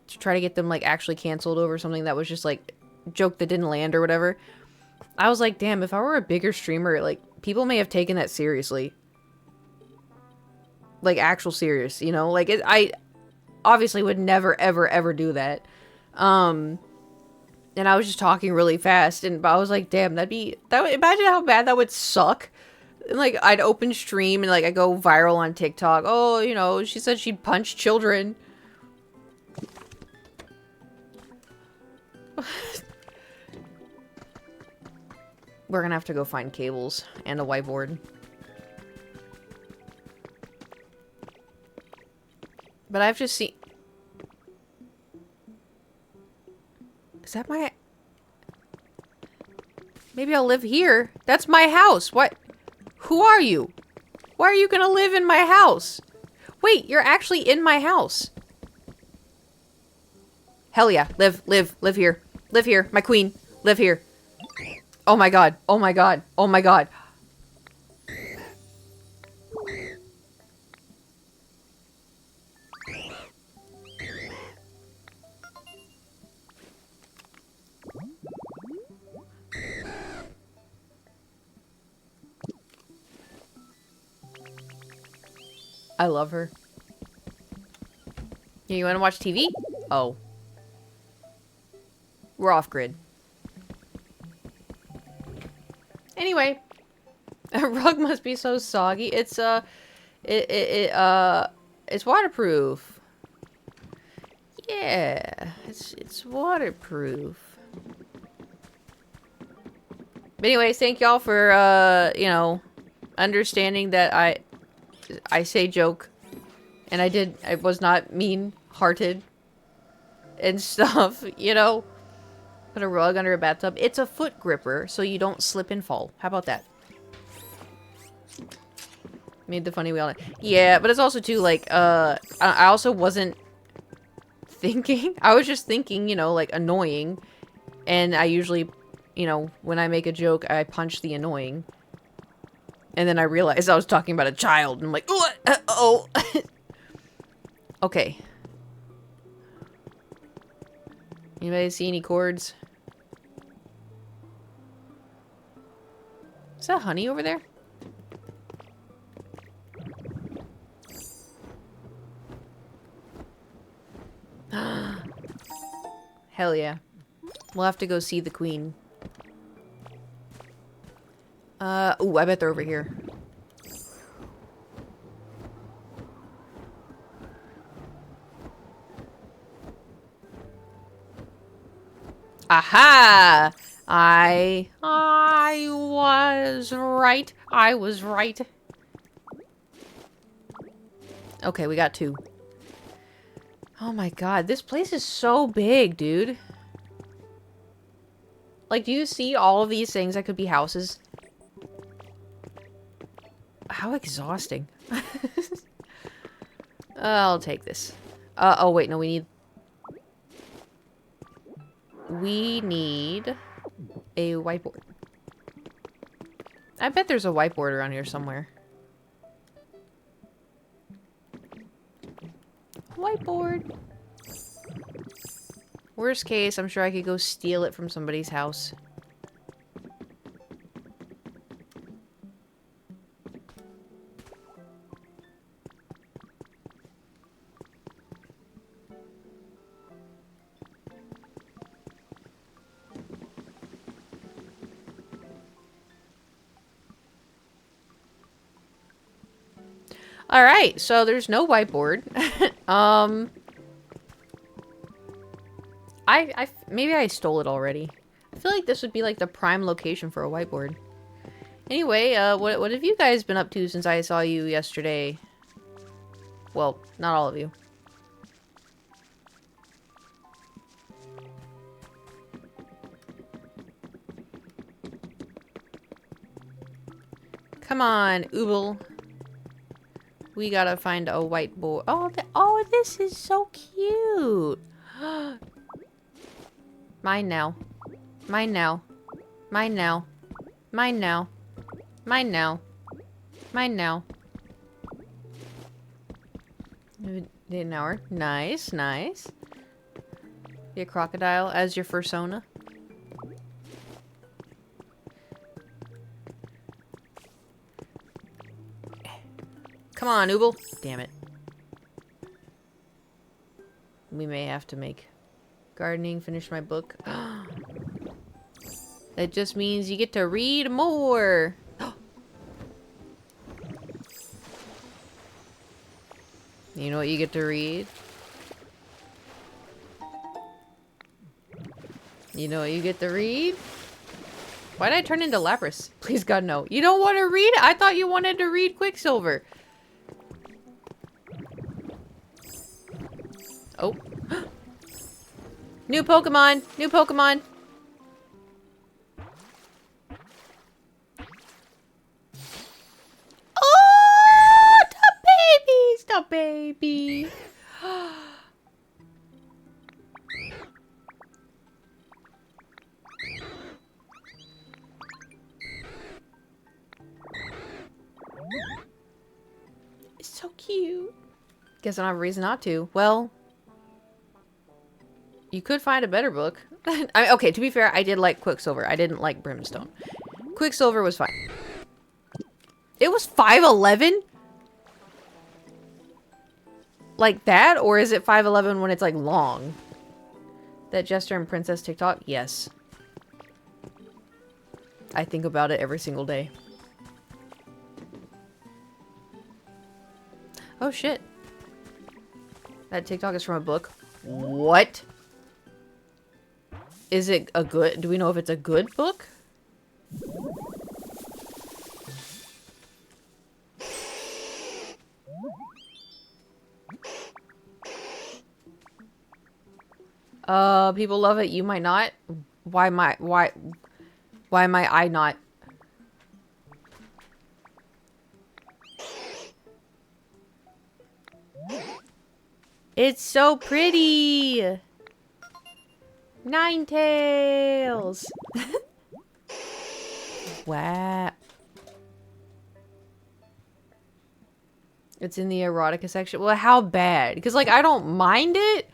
to try to get them like actually canceled over something that was just like a joke that didn't land or whatever. I was like, damn, if I were a bigger streamer, like people may have taken that seriously. Like actual serious, you know? Like I obviously would never ever ever do that. And I was just talking really fast, and I was like, damn, imagine how bad that would suck. And like I'd open stream and like I go viral on TikTok. Oh, you know, she said she'd punch children. We're gonna have to go find cables and a whiteboard. But I've just seen... Is that my... Maybe I'll live here. That's my house. What? Who are you? Why are you gonna live in my house? Wait, you're actually in my house. Hell yeah. Live here. Live here. My queen. Live here. Oh my god. Oh my god. Oh my god. I love her. Yeah, you want to watch TV? Oh. We're off grid. Anyway. A rug must be so soggy. It's, it's waterproof. Yeah. It's waterproof. But anyways, thank y'all for, you know, understanding that I say joke, and I was not mean-hearted and stuff, you know? Put a rug under a bathtub. It's a foot gripper, so you don't slip and fall. How about that? Made the funny wheel. Yeah, but it's also too, like, I also wasn't thinking. I was just thinking, you know, like, annoying. And I usually, you know, when I make a joke, I punch the annoying. And then I realized I was talking about a child. And I'm like, oh. Okay. Anybody see any cords? Is that honey over there? Hell yeah. We'll have to go see the queen. Ooh, I bet they're over here. Aha! I was right. I was right. Okay, we got two. Oh my god, this place is so big, dude. Like, do you see all of these things that could be houses? How exhausting. I'll take this. Oh wait, no, we need a whiteboard. I bet there's a whiteboard around here somewhere. Whiteboard. Worst case, I'm sure I could go steal it from somebody's house. Alright, so there's no whiteboard. Maybe I stole it already. I feel like this would be like the prime location for a whiteboard. Anyway, what have you guys been up to since I saw you yesterday? Well, not all of you. Come on, Ooble. We gotta find a whiteboard. Oh, this is so cute. Mine now. Mine now. Mine now. Mine now. Mine now. Mine now. An hour. Nice, nice. Be a crocodile as your fursona. Come on, Ooble. Damn it. We may have to make gardening, finish my book. That just means you get to read more. You know what you get to read? You know what you get to read? Why did I turn into Lapras? Please God, no. You don't want to read it? I thought you wanted to read Quicksilver. Oh. New Pokemon! New Pokemon! Oh! The baby! It's so cute. Guess I don't have a reason not to. Well, you could find a better book. I mean, okay, to be fair, I did like Quicksilver. I didn't like Brimstone. Quicksilver was fine. It was 5'11"? Like that? Or is it 5'11" when it's like long? That Jester and Princess TikTok? Yes. I think about it every single day. Oh shit. That TikTok is from a book? What? Is it a good... Do we know if it's a good book? People love it. You might not. Why might I not? It's so pretty. Ninetales. Wow. It's in the erotica section. Well, how bad? Because, like, I don't mind it.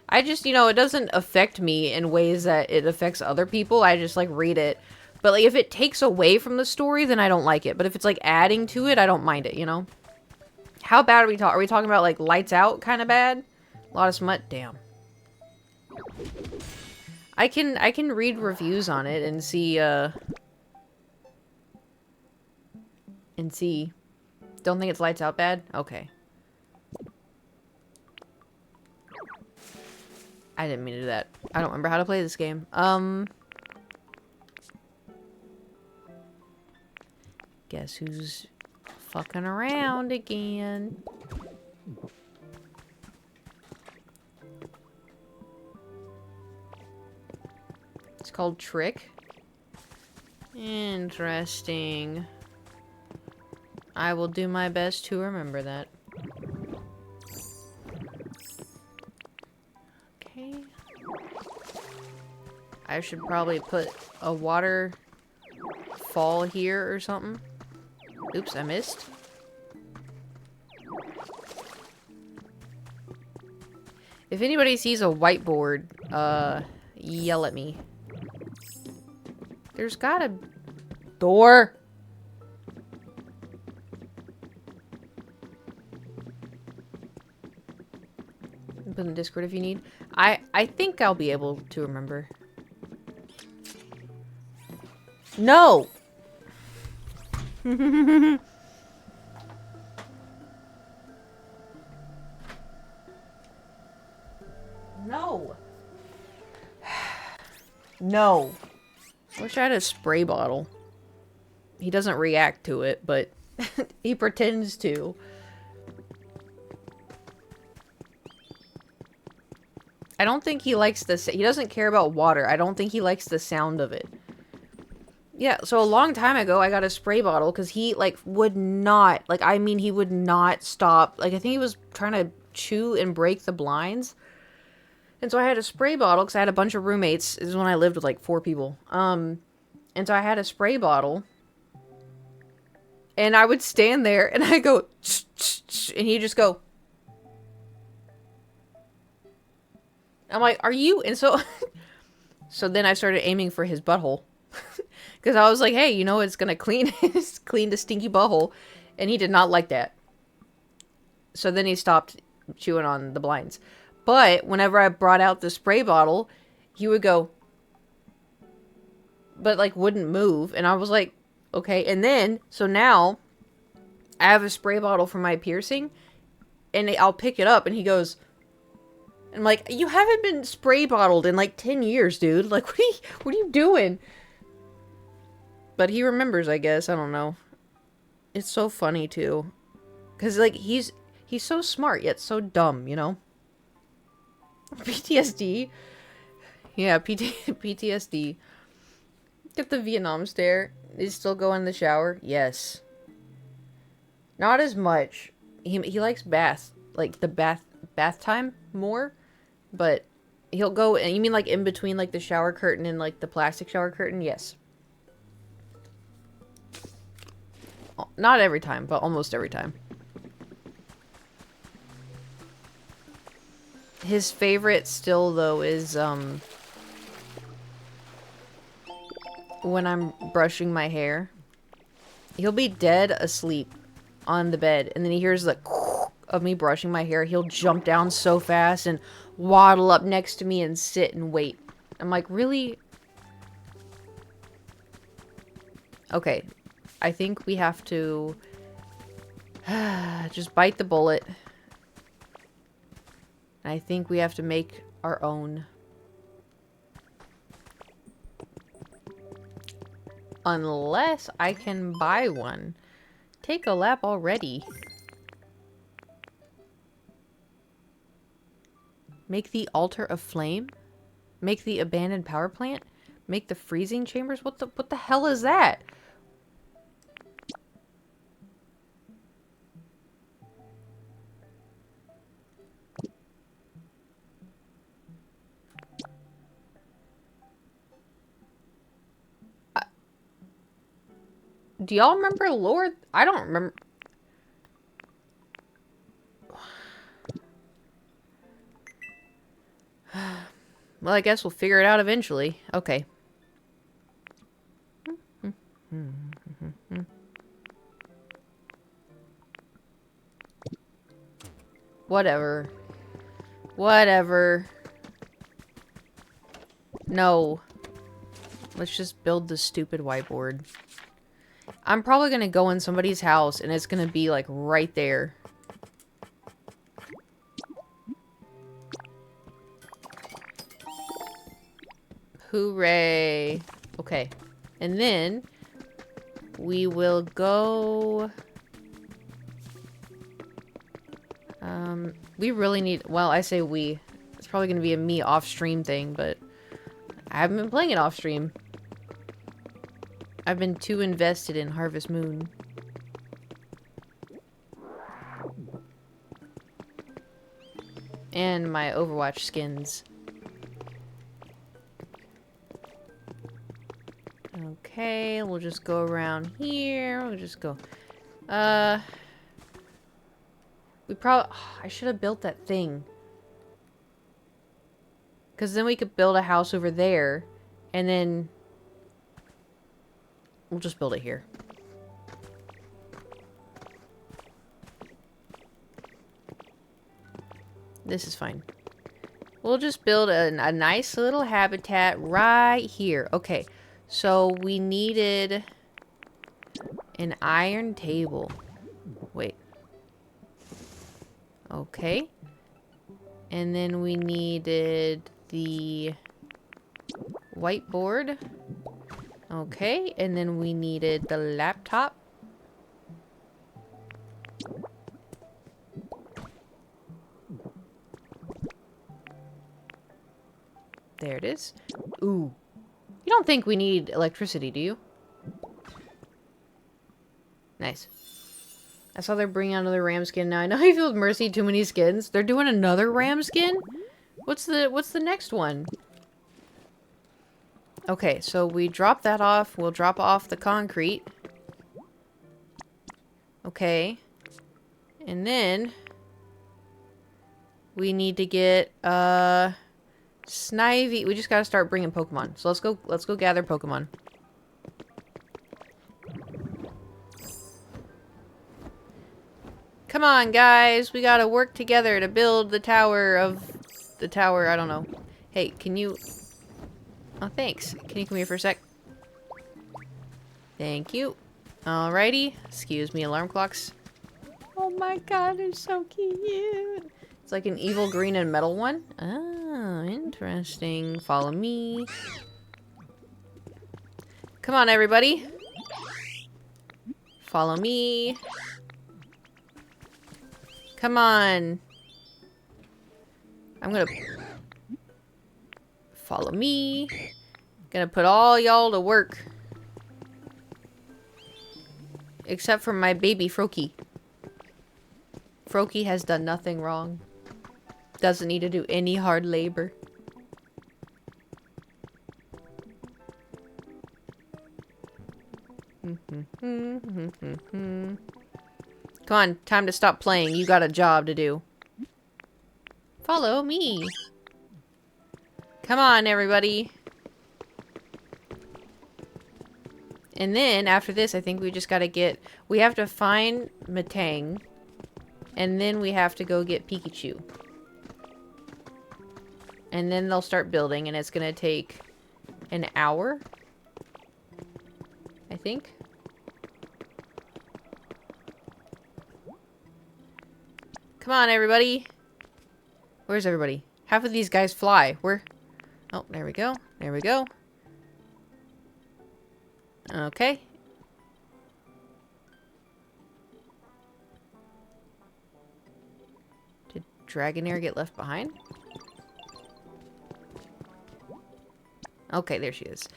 I just, you know, it doesn't affect me in ways that it affects other people. I just, like, read it. But, like, if it takes away from the story, then I don't like it. But if it's, like, adding to it, I don't mind it, you know? How bad are we talking? Are we talking about, like, lights out kind of bad? A lot of smut? Damn. I can read reviews on it and see, Don't think it's lights out bad? Okay. I didn't mean to do that. I don't remember how to play this game. Guess who's fucking around again? It's called Trick. Interesting. I will do my best to remember that. Okay. I should probably put a waterfall here or something. Oops, I missed. If anybody sees a whiteboard, yell at me. There's got a door. Put in the Discord if you need. I think I'll be able to remember. No. No. No. I wish I had a spray bottle. He doesn't react to it, but he pretends to. I don't think he likes the... He doesn't care about water. I don't think he likes the sound of it. Yeah, so a long time ago, I got a spray bottle because he, like, would not, like, I mean, he would not stop. Like, I think he was trying to chew and break the blinds. And so I had a spray bottle because I had a bunch of roommates. This is when I lived with, like, 4 people. And so I had a spray bottle. And I would stand there and I go, "Tsh, tsh, tsh," and he'd just go. I'm like, are you? And so, so then I started aiming for his butthole. Because I was like, hey, you know, it's going to clean the stinky butthole. And he did not like that. So then he stopped chewing on the blinds. But whenever I brought out the spray bottle, he would go, but like wouldn't move. And I was like, okay. And then, so now I have a spray bottle for my piercing. And I'll pick it up and he goes, I'm like, you haven't been spray bottled in like 10 years, dude. Like, what are you doing? But he remembers, I guess. I don't know. It's so funny, too. Because, like, he's so smart, yet so dumb, you know? PTSD. Yeah, PTSD. Get the Vietnam stare. Is still go in the shower? Yes. Not as much. He likes bath. Like, the bath time more. But he'll go... And you mean, like, in between, like, the shower curtain and, like, the plastic shower curtain? Yes. Not every time, but almost every time. His favorite still, though, is, when I'm brushing my hair. He'll be dead asleep on the bed, and then he hears the of me brushing my hair. He'll jump down so fast and waddle up next to me and sit and wait. I'm like, really? Okay. I think we have to just bite the bullet. I think we have to make our own. Unless I can buy one. Take a lap already. Make the altar of flame? Make the abandoned power plant? Make the freezing chambers? What the hell is that? Do y'all remember lore? I don't remember. Well, I guess we'll figure it out eventually. Okay. Whatever. Whatever. No. Let's just build the stupid whiteboard. I'm probably gonna go in somebody's house and it's gonna be like right there. Hooray. Okay. And then we will go... we really need... Well, I say we. It's probably going to be a me off-stream thing, but I haven't been playing it off-stream. I've been too invested in Harvest Moon. And my Overwatch skins. Okay, we'll just go around here. We'll just go... We probably... I should have built that thing. Because then we could build a house over there. And then... We'll just build it here. This is fine. We'll just build a nice little habitat right here. Okay. So we needed an iron table. Wait. Okay. And then we needed the whiteboard. Okay. And then we needed the laptop. There it is. Ooh. You don't think we need electricity, do you? Nice. I saw they're bringing out another ram skin now. I know I feel Mercy too many skins. They're doing another ram skin? What's the next one? Okay, so we drop that off. We'll drop off the concrete. Okay. And then we need to get Snivy. We just gotta start bringing Pokemon. So let's go gather Pokemon. Come on, guys. We gotta work together to build the tower I don't know. Hey, can you... Oh, thanks. Can you come here for a sec? Thank you. Alrighty. Excuse me, alarm clocks. Oh my god, they're so cute. It's like an evil green and metal one. Oh, interesting. Follow me. Come on, everybody. Follow me. Come on. I'm gonna... Follow me. Gonna put all y'all to work. Except for my baby Froakie. Froakie has done nothing wrong. Doesn't need to do any hard labor. Come on, time to stop playing. You got a job to do. Follow me. Come on, everybody. And then, after this, I think we just gotta get... We have to find Metang. And then we have to go get Pikachu. And then they'll start building, and it's gonna take an hour. I think. Come on, everybody. Where's everybody? Half of these guys fly. Where? Oh, there we go. There we go. Okay. Did Dragonair get left behind? Okay, there she is.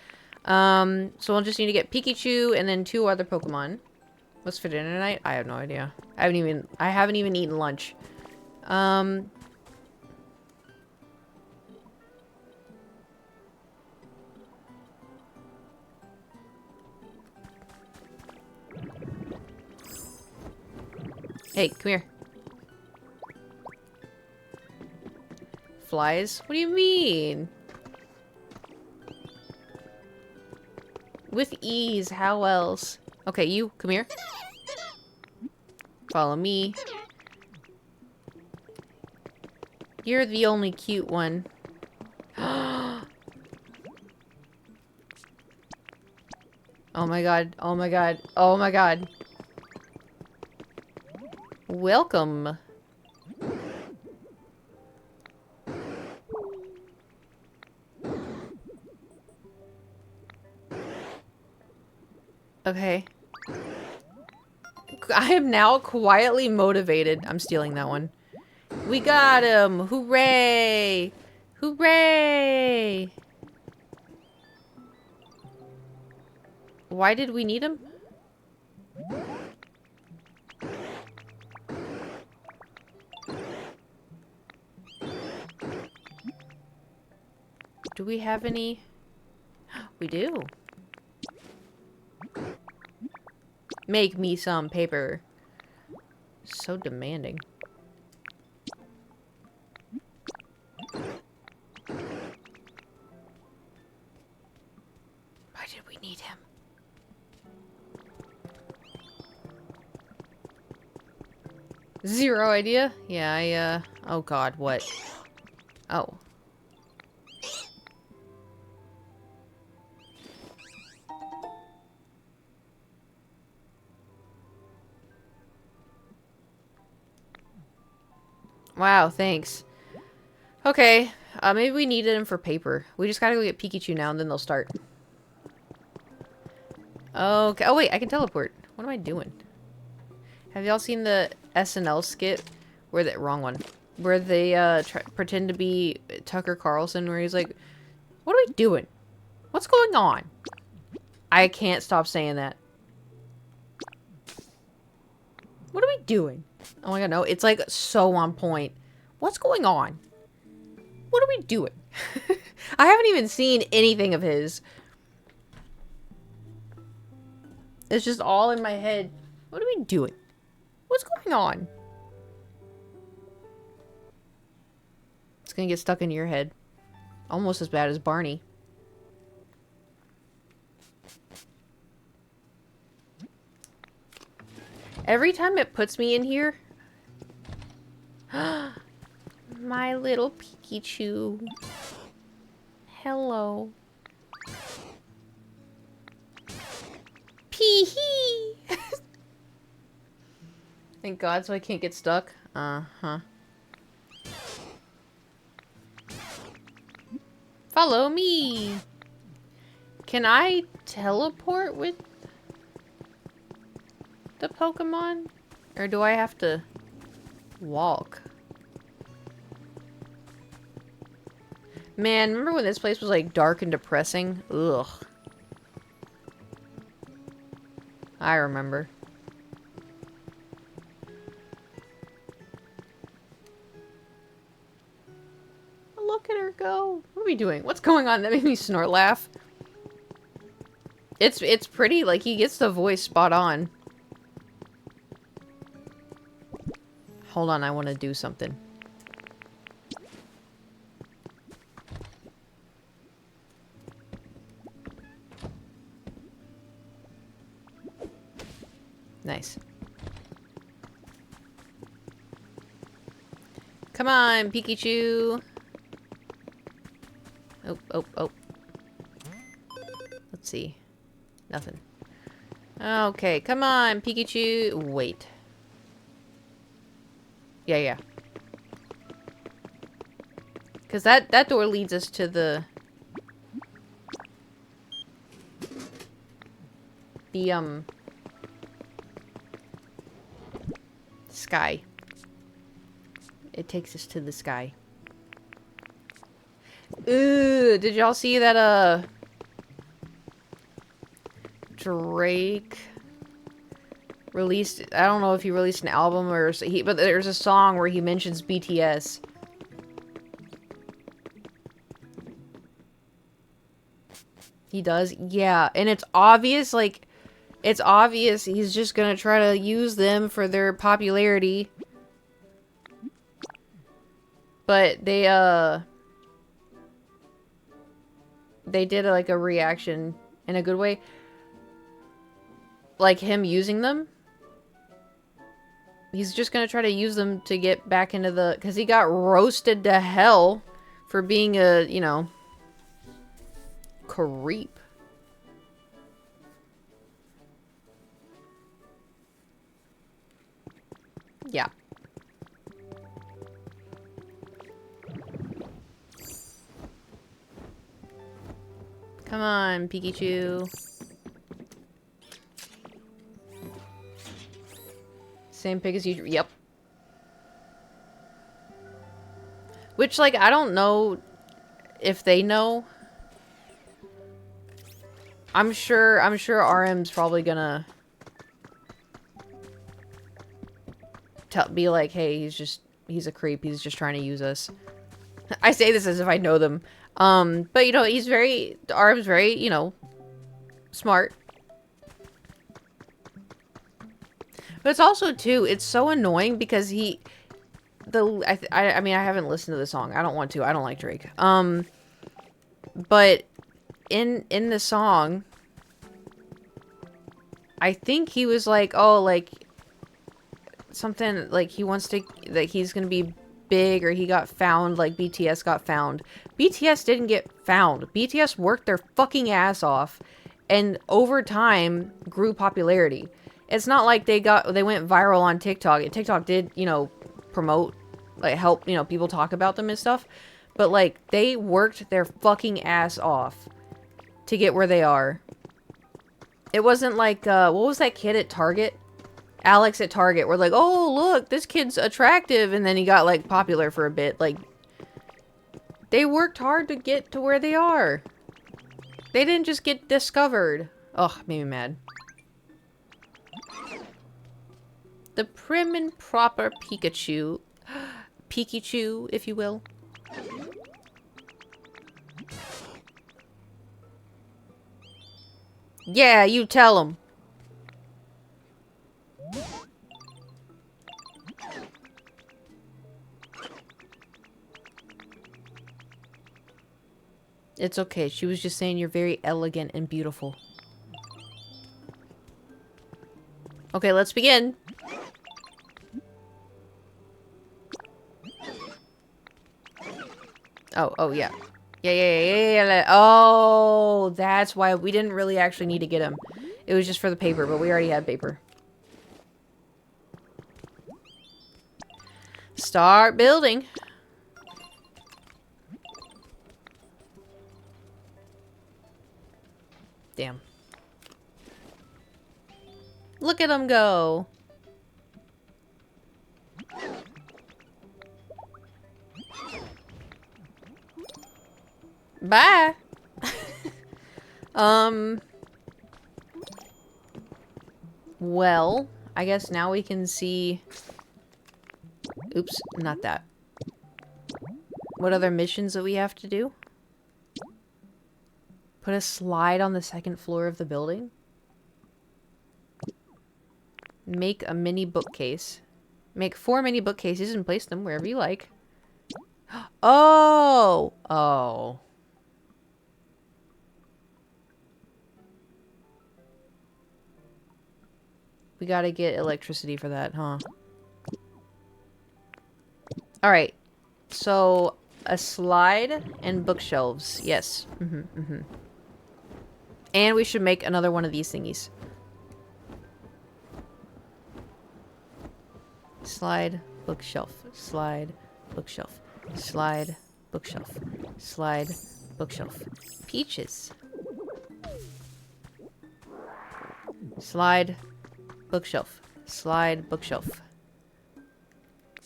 So we'll just need to get Pikachu and then 2 other Pokemon. What's for dinner tonight? I have no idea. I haven't even eaten lunch. Hey, come here. Flies? What do you mean? With ease, how else? Okay, you, come here. Follow me. You're the only cute one. Oh my god, oh my god, oh my god. Welcome. Okay. I am now quietly motivated. I'm stealing that one. We got him! Hooray! Hooray! Why did we need him? Do we have any? We do. Make me some paper. So demanding. Why did we need him? Zero idea? Yeah, oh god, what? Oh. Wow, thanks. Okay, maybe we needed him for paper. We just gotta go get Pikachu now and then they'll start. Okay, oh wait, I can teleport. What am I doing? Have y'all seen the SNL skit? Where the wrong one. Where they pretend to be Tucker Carlson, where he's like, what are we doing? What's going on? I can't stop saying that. What are we doing? Oh my god, no. It's like so on point. What's going on? What are we doing? I haven't even seen anything of his. It's just all in my head. What are we doing? What's going on? It's gonna get stuck in your head. Almost as bad as Barney. Every time it puts me in here... My little Pikachu. Hello. Pee-hee! Thank God, so I can't get stuck. Uh-huh. Follow me! Can I teleport with the Pokemon? Or do I have to walk? Man, remember when this place was like dark and depressing? Ugh. I remember. Look at her go. What are we doing? What's going on? That made me snort laugh. It's pretty, like he gets the voice spot on. Hold on, I want to do something. Nice. Come on, Pikachu. Oh, oh, oh. Let's see. Nothing. Okay, come on, Pikachu. Wait. Yeah. Because that door leads us to the sky. It takes us to the sky. Ooh, did y'all see that, Drake released, I don't know if he released an album or but there's a song where he mentions BTS. He does? Yeah, and it's obvious, like, it's obvious he's just gonna try to use them for their popularity. But they did like a reaction in a good way. Like him using them. He's just gonna try to use them to get back into the... Because he got roasted to hell for being a, you know, creep. Yeah. Come on, Pikachu. Same pig as usual. Yep. Which, like, I don't know if they know. I'm sure RM's probably gonna be like, hey, he's a creep. He's just trying to use us. I say this as if I know them. But, you know, RM's very, you know, smart. But it's also, too, it's so annoying because I mean, I haven't listened to the song. I don't want to. I don't like Drake. But in the song, I think he was like, oh, like, something, like, he wants to, like, he's gonna be big, or he got found, like BTS got found. BTS didn't get found. BTS worked their fucking ass off, and over time, grew popularity. It's not like they went viral on TikTok. TikTok did, you know, promote, like, help, you know, people talk about them and stuff. But, like, they worked their fucking ass off to get where they are. It wasn't like, what was that kid at Target? Alex at Target, where, like, oh, look, this kid's attractive, and then he got, like, popular for a bit. Like, they worked hard to get to where they are. They didn't just get discovered. Ugh, made me mad. The prim and proper Pikachu. Pikachu, if you will. Yeah, you tell him. It's okay. She was just saying you're very elegant and beautiful. Okay, let's begin. Oh, yeah. Yeah. Oh, that's why we didn't really actually need to get him. It was just for the paper, but we already had paper. Start building. Damn. Look at him go. Bye. Well, I guess now we can see... Oops, not that. What other missions that we have to do? Put a slide on the second floor of the building. Make a mini bookcase. Make 4 mini bookcases and place them wherever you like. Oh! Oh. We gotta get electricity for that, huh? Alright. So, a slide and bookshelves. Yes. And we should make another one of these thingies. Slide, bookshelf. Slide, bookshelf. Slide, bookshelf. Slide, bookshelf. Peaches. Slide, bookshelf. Slide, bookshelf.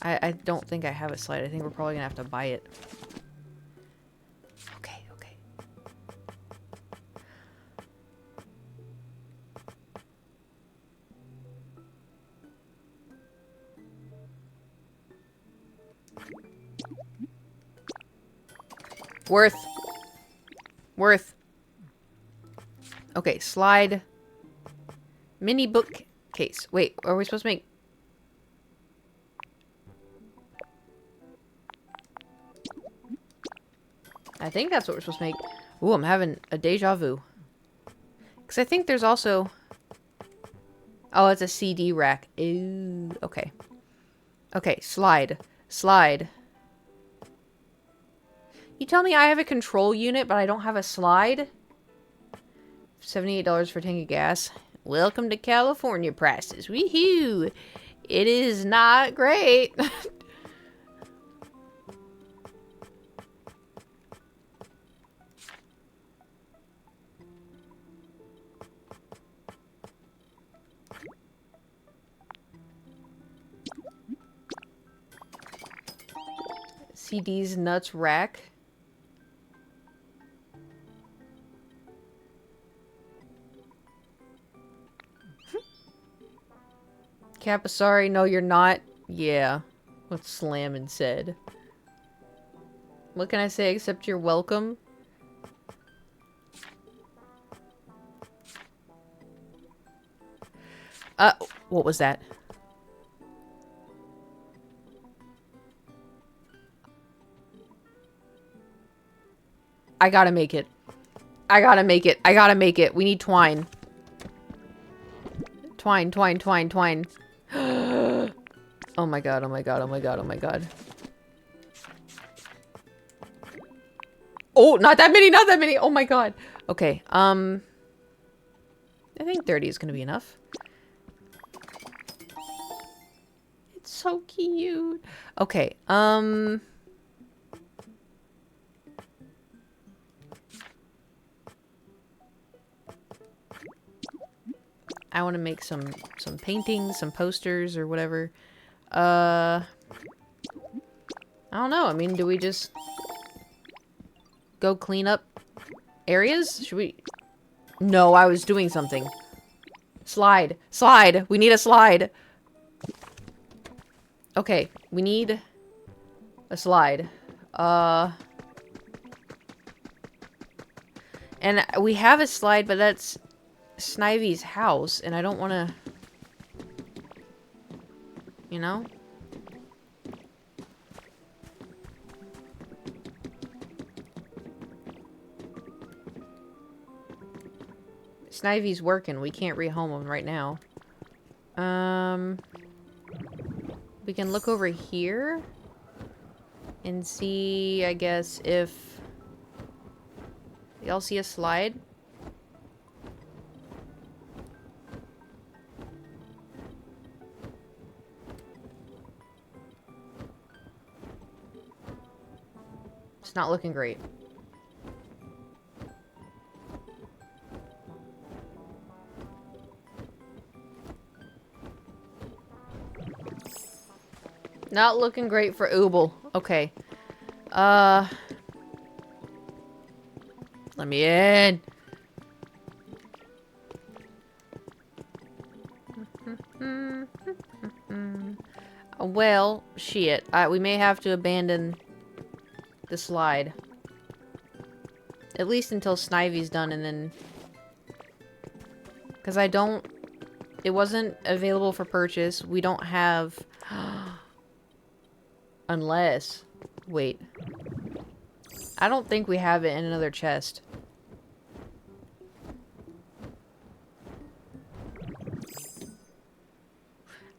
I don't think I have a slide. I think we're probably gonna have to buy it. Okay. Worth. Okay, slide. Mini bookcase. Wait, are we supposed to make... I think that's what we're supposed to make. Ooh, I'm having a deja vu. Because I think there's also... Oh, it's a CD rack. Ooh, okay. Okay, slide. Slide. You tell me I have a control unit, but I don't have a slide? $78 for a tank of gas. Welcome to California prices. Woohoo! It is not great. CD's nuts rack. Kappa, sorry, no you're not. Yeah, what Slammin' said. What can I say except you're welcome? What was that? I gotta make it. I gotta make it. I gotta make it. We need twine. Twine. Oh my god, oh my god, oh my god, oh my god. Oh, not that many, not that many! Oh my god. Okay, I think 30 is gonna be enough. It's so cute. Okay, I want to make some paintings, some posters, or whatever. I don't know. I mean, do we just go clean up areas? Should we? No, I was doing something. Slide. Slide. We need a slide. Okay, we need a slide. And we have a slide, but that's Snivy's house, and I don't want to... You know? Snivy's working. We can't rehome him right now. We can look over here and see, I guess, if y'all see a slide. It's not looking great. Not looking great for Ooble. Okay. Let me in. Well, shit. We may have to abandon the slide. At least until Snivy's done, and then... Because I don't... It wasn't available for purchase. We don't have... Unless... Wait. I don't think we have it in another chest.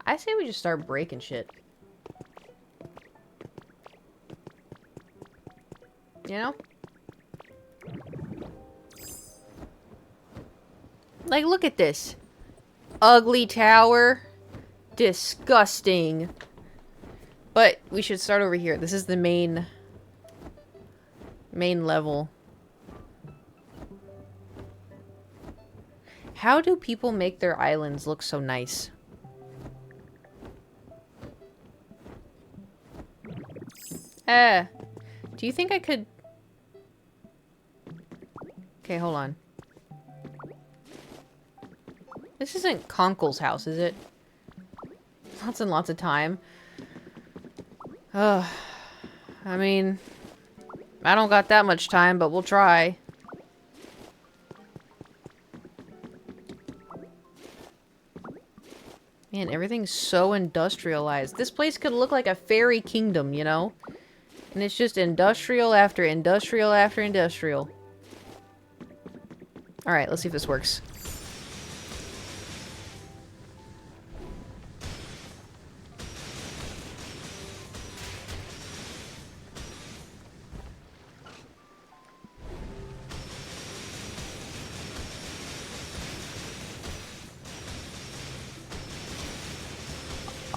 I say we just start breaking shit. You know? Like, look at this. Ugly tower. Disgusting. But we should start over here. This is the main level. How do people make their islands look so nice? Do you think I could... Okay, hold on. This isn't Conkle's house, is it? Lots and lots of time. Ugh. I mean... I don't got that much time, but we'll try. Man, everything's so industrialized. This place could look like a fairy kingdom, you know? And it's just industrial after industrial after industrial. Alright, let's see if this works.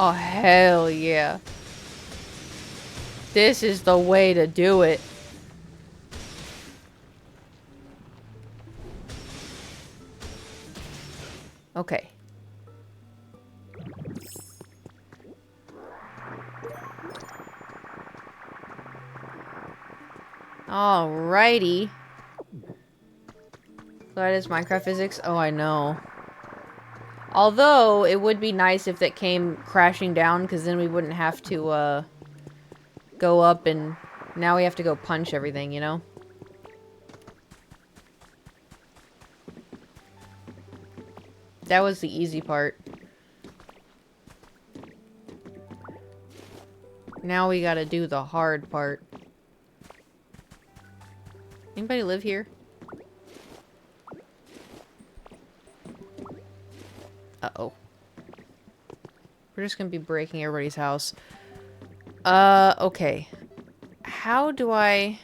Oh, hell yeah. This is the way to do it. Okay. Alrighty. So that is Minecraft physics? Oh, I know. Although, it would be nice if that came crashing down, because then we wouldn't have to, go up and... Now we have to go punch everything, you know? That was the easy part. Now we gotta do the hard part. Anybody live here? Uh-oh. We're just gonna be breaking everybody's house. Okay. How do I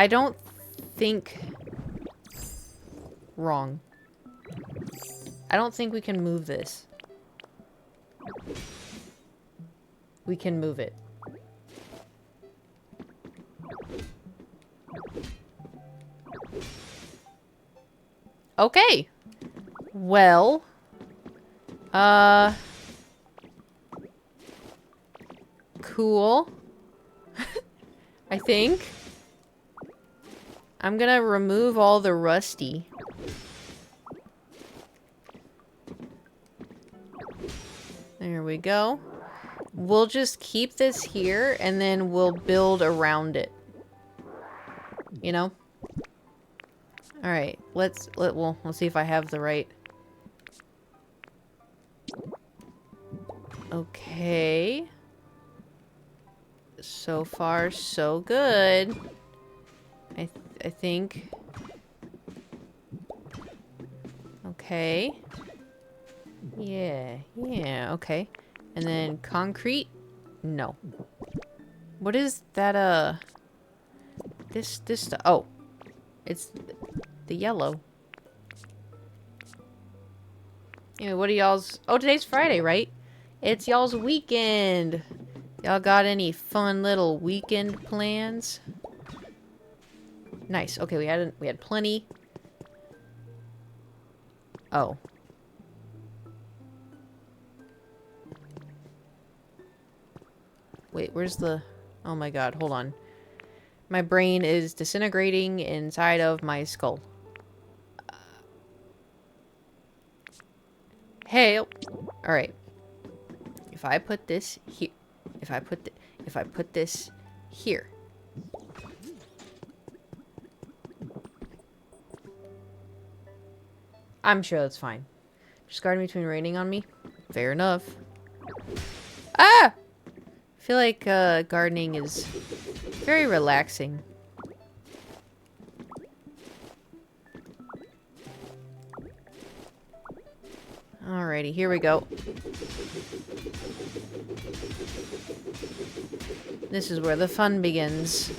don't think... Wrong. I don't think we can move this. We can move it. Okay. Well. Cool. I think. I'm gonna remove all the rusty. There we go. we'll just keep this here and then we'll build around it. You know? Alright, let's see if I have the right. Okay. So far, so good. I think. Okay. Yeah, okay. And then concrete? No. What is that, this stuff? Oh. It's the yellow. Anyway, what are y'all's... Oh, today's Friday, right? It's y'all's weekend. Y'all got any fun little weekend plans? Nice. Okay, we had plenty. Oh. Wait, where's the... Oh my god, hold on. My brain is disintegrating inside of my skull. Hey. Alright. If I put this here... If I put this here... I'm sure that's fine. Just guarding between raining on me? Fair enough. Ah! I feel like gardening is very relaxing. Alrighty, here we go. This is where the fun begins.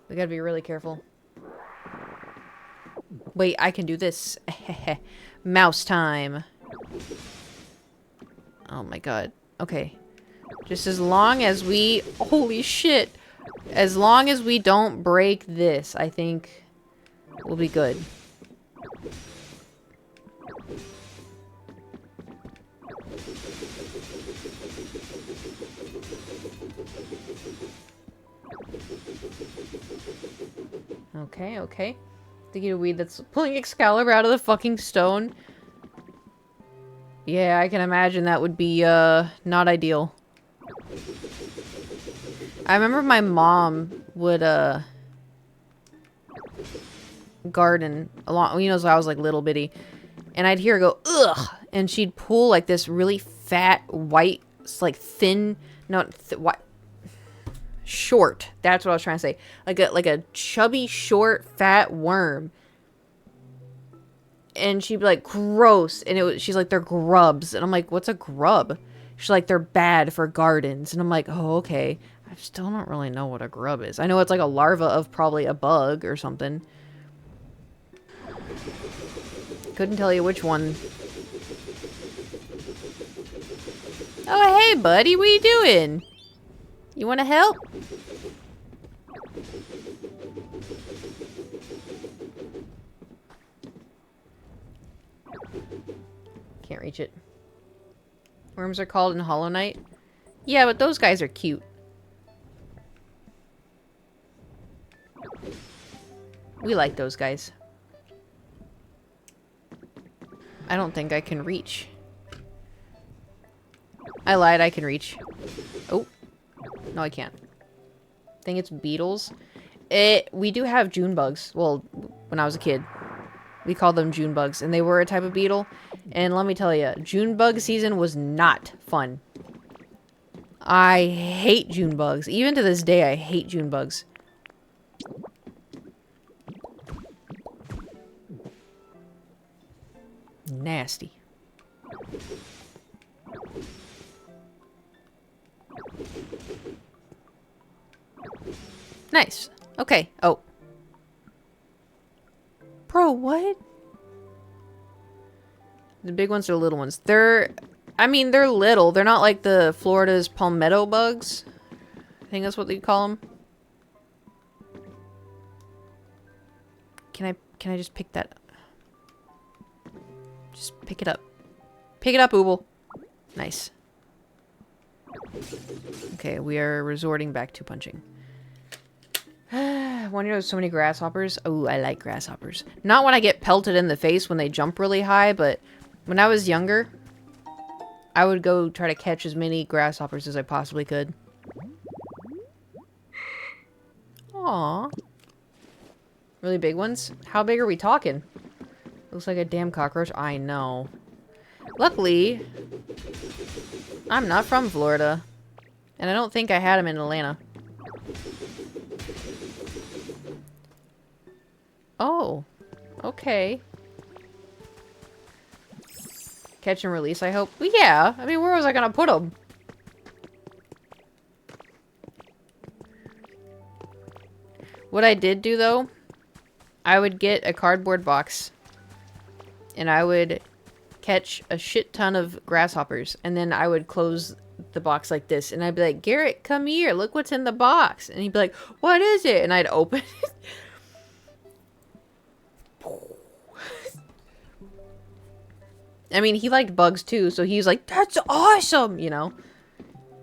We gotta be really careful. Wait, I can do this. Mouse time. Oh my god. Okay. Just as long as we... Holy shit! As long as we don't break this, I think we'll be good. Okay, okay. Thinking of weed that's pulling Excalibur out of the fucking stone. Yeah, I can imagine that would be, not ideal. I remember my mom would, garden a lot, you know, so I was, like, little bitty. And I'd hear her go, ugh! And she'd pull, like, this really fat, white, like, thin, no, what? Short. That's what I was trying to say. Like a chubby, short, fat worm. And she'd be like, gross. And she's like, they're grubs. And I'm like, what's a grub? She's like, they're bad for gardens. And I'm like, oh, okay. I still don't really know what a grub is. I know it's like a larva of probably a bug or something. Couldn't tell you which one. Oh, hey, buddy. What are you doing? You want to help? Can't reach it. Worms are called in Hollow Knight? Yeah, but those guys are cute. We like those guys. I don't think I can reach. I lied, I can reach. Oh. No, I can't. I think it's beetles. We do have June bugs. Well, when I was a kid. We called them June bugs. And they were a type of beetle. And let me tell you, June bug season was not fun. I hate June bugs. Even to this day, I hate June bugs. Nasty. Nice. Okay. Oh. Bro, what? The big ones are the little ones. I mean, they're little. They're not like the Florida's palmetto bugs. I think that's what they call them. Can I just pick that? Just pick it up. Pick it up, Ooble. Nice. Okay, we are resorting back to punching. When there's so many grasshoppers. Oh, I like grasshoppers. Not when I get pelted in the face when they jump really high, but when I was younger, I would go try to catch as many grasshoppers as I possibly could. Aww. Really big ones? How big are we talking? Looks like a damn cockroach. I know. Luckily, I'm not from Florida. And I don't think I had them in Atlanta. Oh. Okay. Catch and release, I hope. Well, yeah. I mean, where was I gonna put them? What I did do, though, I would get a cardboard box. And I would catch a shit ton of grasshoppers. And then I would close the box like this. And I'd be like, Garrett, come here. Look what's in the box. And he'd be like, what is it? And I'd open it. I mean, he liked bugs too, so he was like, that's awesome, you know?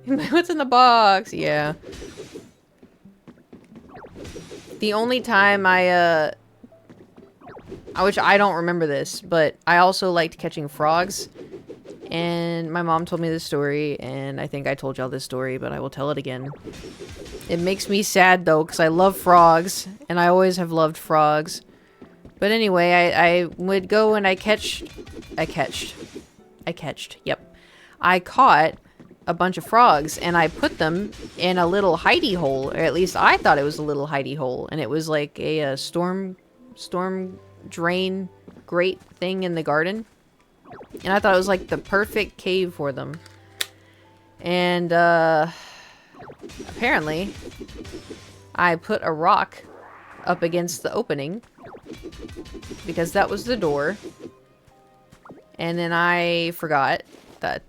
What's in the box? Yeah. The only time which I don't remember this, but I also liked catching frogs. And my mom told me this story, and I think I told y'all this story, but I will tell it again. It makes me sad, though, because I love frogs, and I always have loved frogs. But anyway, I would go and I caught a bunch of frogs, and I put them in a little hidey hole, or at least I thought it was a little hidey hole, and it was like a storm drain grate thing in the garden. And I thought it was like the perfect cave for them. And apparently I put a rock up against the opening because that was the door. And then I forgot that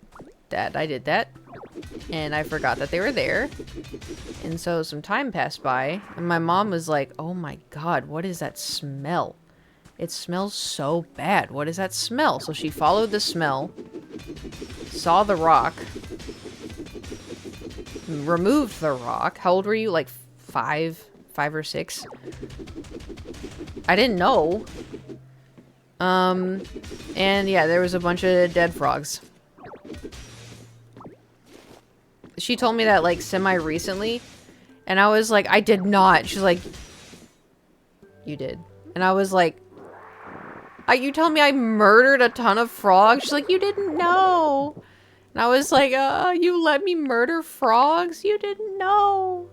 I did that. And I forgot that they were there. And so some time passed by, and my mom was like, oh my god, what is that smell? It smells so bad. What is that smell? So she followed the smell, saw the rock, removed the rock. How old were you? Like 5 or 6? I didn't know. And yeah, there was a bunch of dead frogs. She told me that like semi-recently, and I was like, I did not. She's like, you did. And I was like, you tell me I murdered a ton of frogs? She's like, you didn't know. And I was like, you let me murder frogs? You didn't know.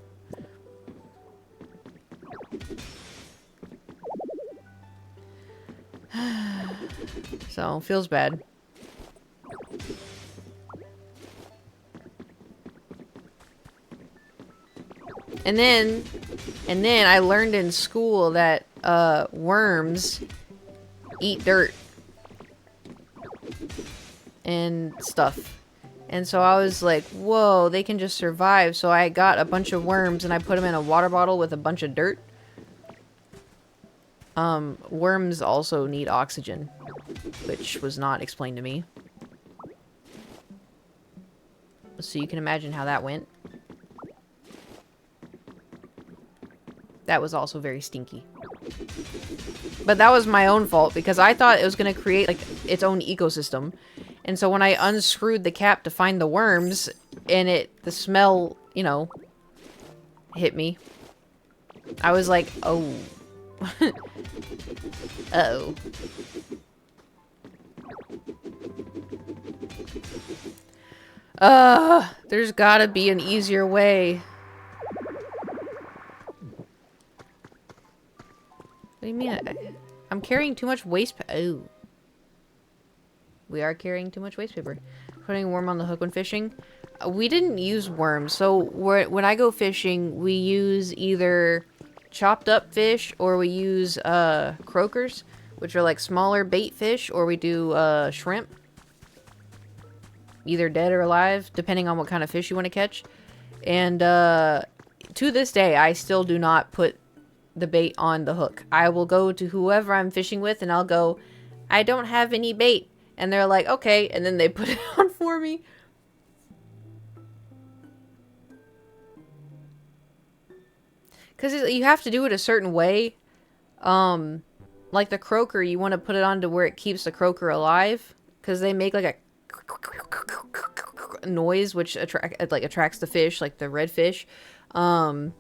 So, feels bad. And then I learned in school that worms eat dirt and stuff. And so I was like, whoa, they can just survive. So I got a bunch of worms and I put them in a water bottle with a bunch of dirt. Worms also need oxygen, which was not explained to me. So you can imagine how that went. That was also very stinky. But that was my own fault because I thought it was going to create like its own ecosystem. And so when I unscrewed the cap to find the worms and the smell, you know, hit me. I was like, oh. Uh-oh. There's gotta be an easier way. What do you mean? I'm carrying too much waste oh. We are carrying too much waste paper. Putting a worm on the hook when fishing. We didn't use worms. So when I go fishing, we use either chopped up fish or we use croakers, which are like smaller bait fish, or we do shrimp. Either dead or alive, depending on what kind of fish you want to catch. And to this day, I still do not put the bait on the hook. I will go to whoever I'm fishing with and I'll go, I don't have any bait. And they're like, okay. And then they put it on for me. Because you have to do it a certain way. Like the croaker, you want to put it on to where it keeps the croaker alive. Because they make like a noise which attracts the fish, like the red fish. Like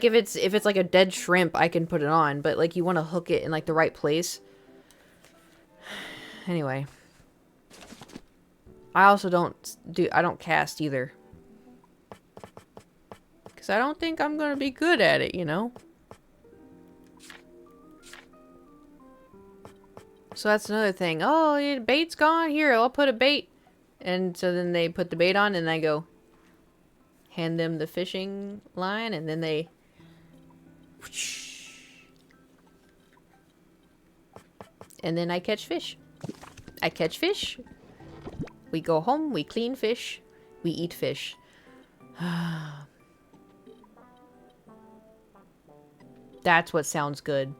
if it's like a dead shrimp, I can put it on, but like you want to hook it in like the right place. Anyway, I don't cast either. Cuz I don't think I'm going to be good at it, you know? So that's another thing. Oh, your bait's gone. Here, I'll put a bait. And so then they put the bait on and I go hand them the fishing line and then they and then I catch fish. I catch fish. We go home, we clean fish, we eat fish. That's what sounds good.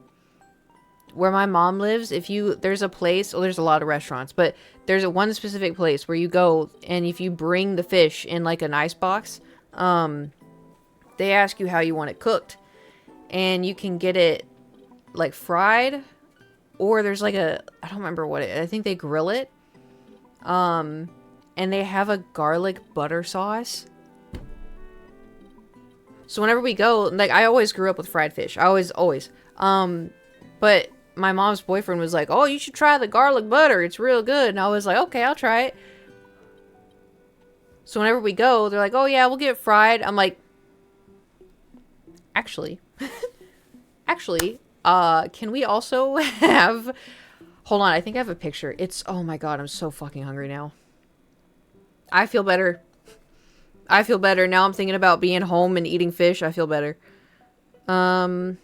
Where my mom lives, there's a place, there's a lot of restaurants, but there's one specific place where you go and if you bring the fish in like an ice box, they ask you how you want it cooked. And you can get it like fried or there's like I don't remember I think they grill it. And they have a garlic butter sauce. So whenever we go, like I always grew up with fried fish. Always. But my mom's boyfriend was like, "Oh, you should try the garlic butter. It's real good." And I was like, "Okay, I'll try it." So whenever we go, they're like, "Oh yeah, we'll get it fried." I'm like, Actually, can we also have... Hold on, I think I have a picture. Oh my god, I'm so fucking hungry now. I feel better. I feel better. Now I'm thinking about being home and eating fish. I feel better. I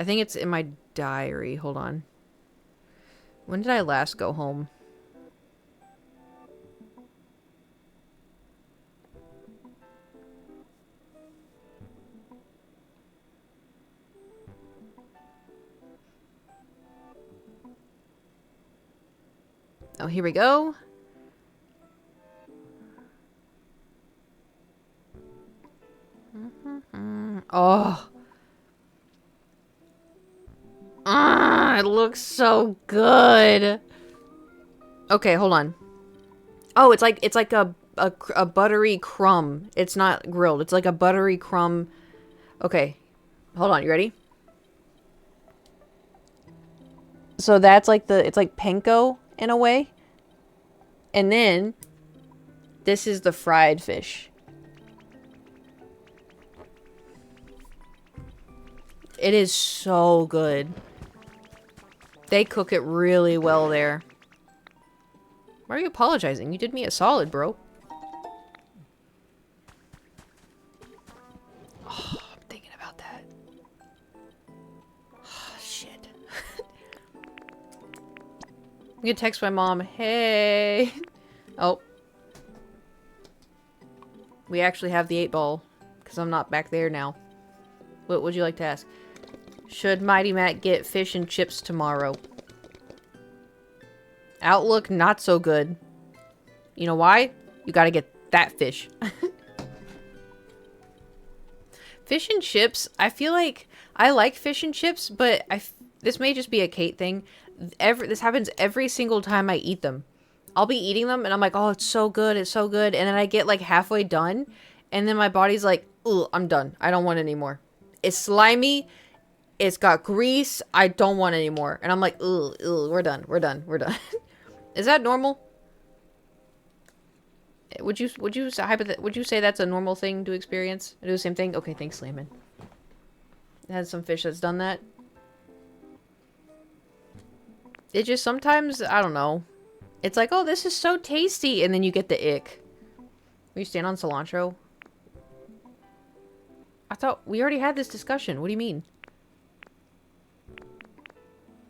think it's in my diary. Hold on. When did I last go home? Oh, here we go. Oh. It looks so good. Okay, hold on. Oh, it's like a buttery crumb. It's not grilled. It's like a buttery crumb. Okay. Hold on, you ready? So that's like it's like panko in a way. And then this is the fried fish. It is so good. They cook it really well there. Why are you apologizing? You did me a solid, bro. Oh, I'm thinking about that. Oh, shit. I'm gonna text my mom. Hey. Oh. We actually have the 8-ball. Because I'm not back there now. What would you like to ask? Should Mighty Matt get fish and chips tomorrow? Outlook, not so good. You know why? You gotta get that fish. Fish and chips, I feel like... I like fish and chips, but this may just be a Kate thing. This happens every single time I eat them. I'll be eating them, and I'm like, oh, it's so good, it's so good. And then I get, like, halfway done, and then my body's like, ugh, I'm done. I don't want it anymore. It's slimy. It's got grease. I don't want any more. And I'm like, ugh, we're done. We're done. We're done. Is that normal? Would you say that's a normal thing to experience? I do the same thing? Okay, thanks, Slayman. I had some fish that's done that. It just sometimes, I don't know. It's like, oh, this is so tasty. And then you get the ick. Will you stand on cilantro? I thought we already had this discussion. What do you mean?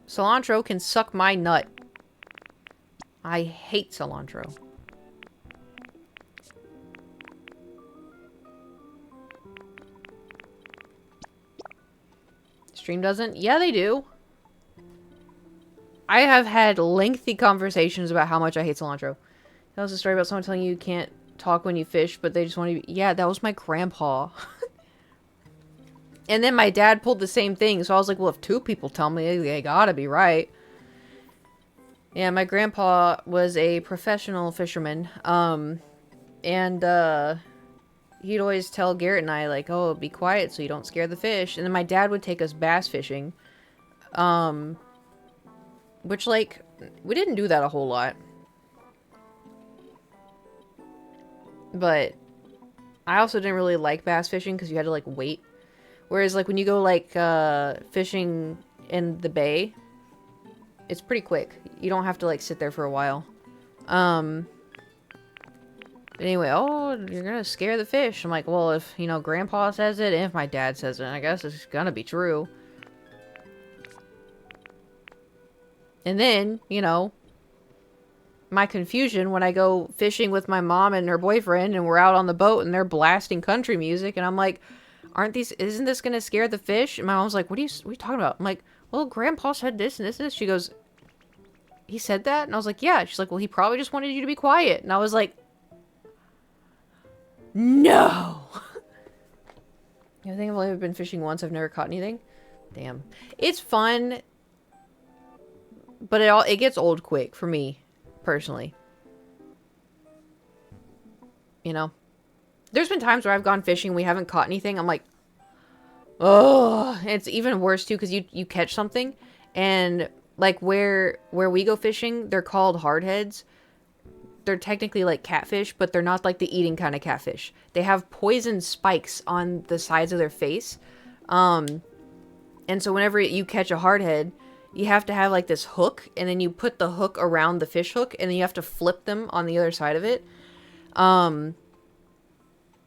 Cilantro can suck my nut. I hate cilantro. Stream doesn't? Yeah, they do. I have had lengthy conversations about how much I hate cilantro. That was a story about someone telling you can't talk when you fish, but they just want to be... Yeah, that was my grandpa. And then my dad pulled the same thing, so I was like, well, if 2 people tell me, they gotta be right. Yeah, my grandpa was a professional fisherman. And he'd always tell Garrett and I, like, oh, be quiet so you don't scare the fish. And then my dad would take us bass fishing. Which, like, we didn't do that a whole lot. But I also didn't really like bass fishing because you had to, like, wait. Whereas, like, when you go, like, fishing in the bay, it's pretty quick. You don't have to, like, sit there for a while. Anyway, oh, you're gonna scare the fish. I'm like, well, if, you know, Grandpa says it, and if my dad says it, I guess it's gonna be true. And then, you know, my confusion when I go fishing with my mom and her boyfriend, and we're out on the boat, and they're blasting country music, and I'm like, isn't this gonna scare the fish? And my mom's like, what are you talking about? I'm like, well, Grandpa said this and this and this. She goes, he said that? And I was like, yeah. She's like, well, he probably just wanted you to be quiet. And I was like, no. I think I've only been fishing once. I've never caught anything. Damn. It's fun, but it gets old quick for me, personally. You know? There's been times where I've gone fishing, we haven't caught anything. I'm like, oh, it's even worse too, because you catch something, and like where we go fishing, they're called hardheads. They're technically like catfish, but they're not like the eating kind of catfish. They have poison spikes on the sides of their face. And so whenever you catch a hardhead, you have to have like this hook, and then you put the hook around the fish hook, and then you have to flip them on the other side of it.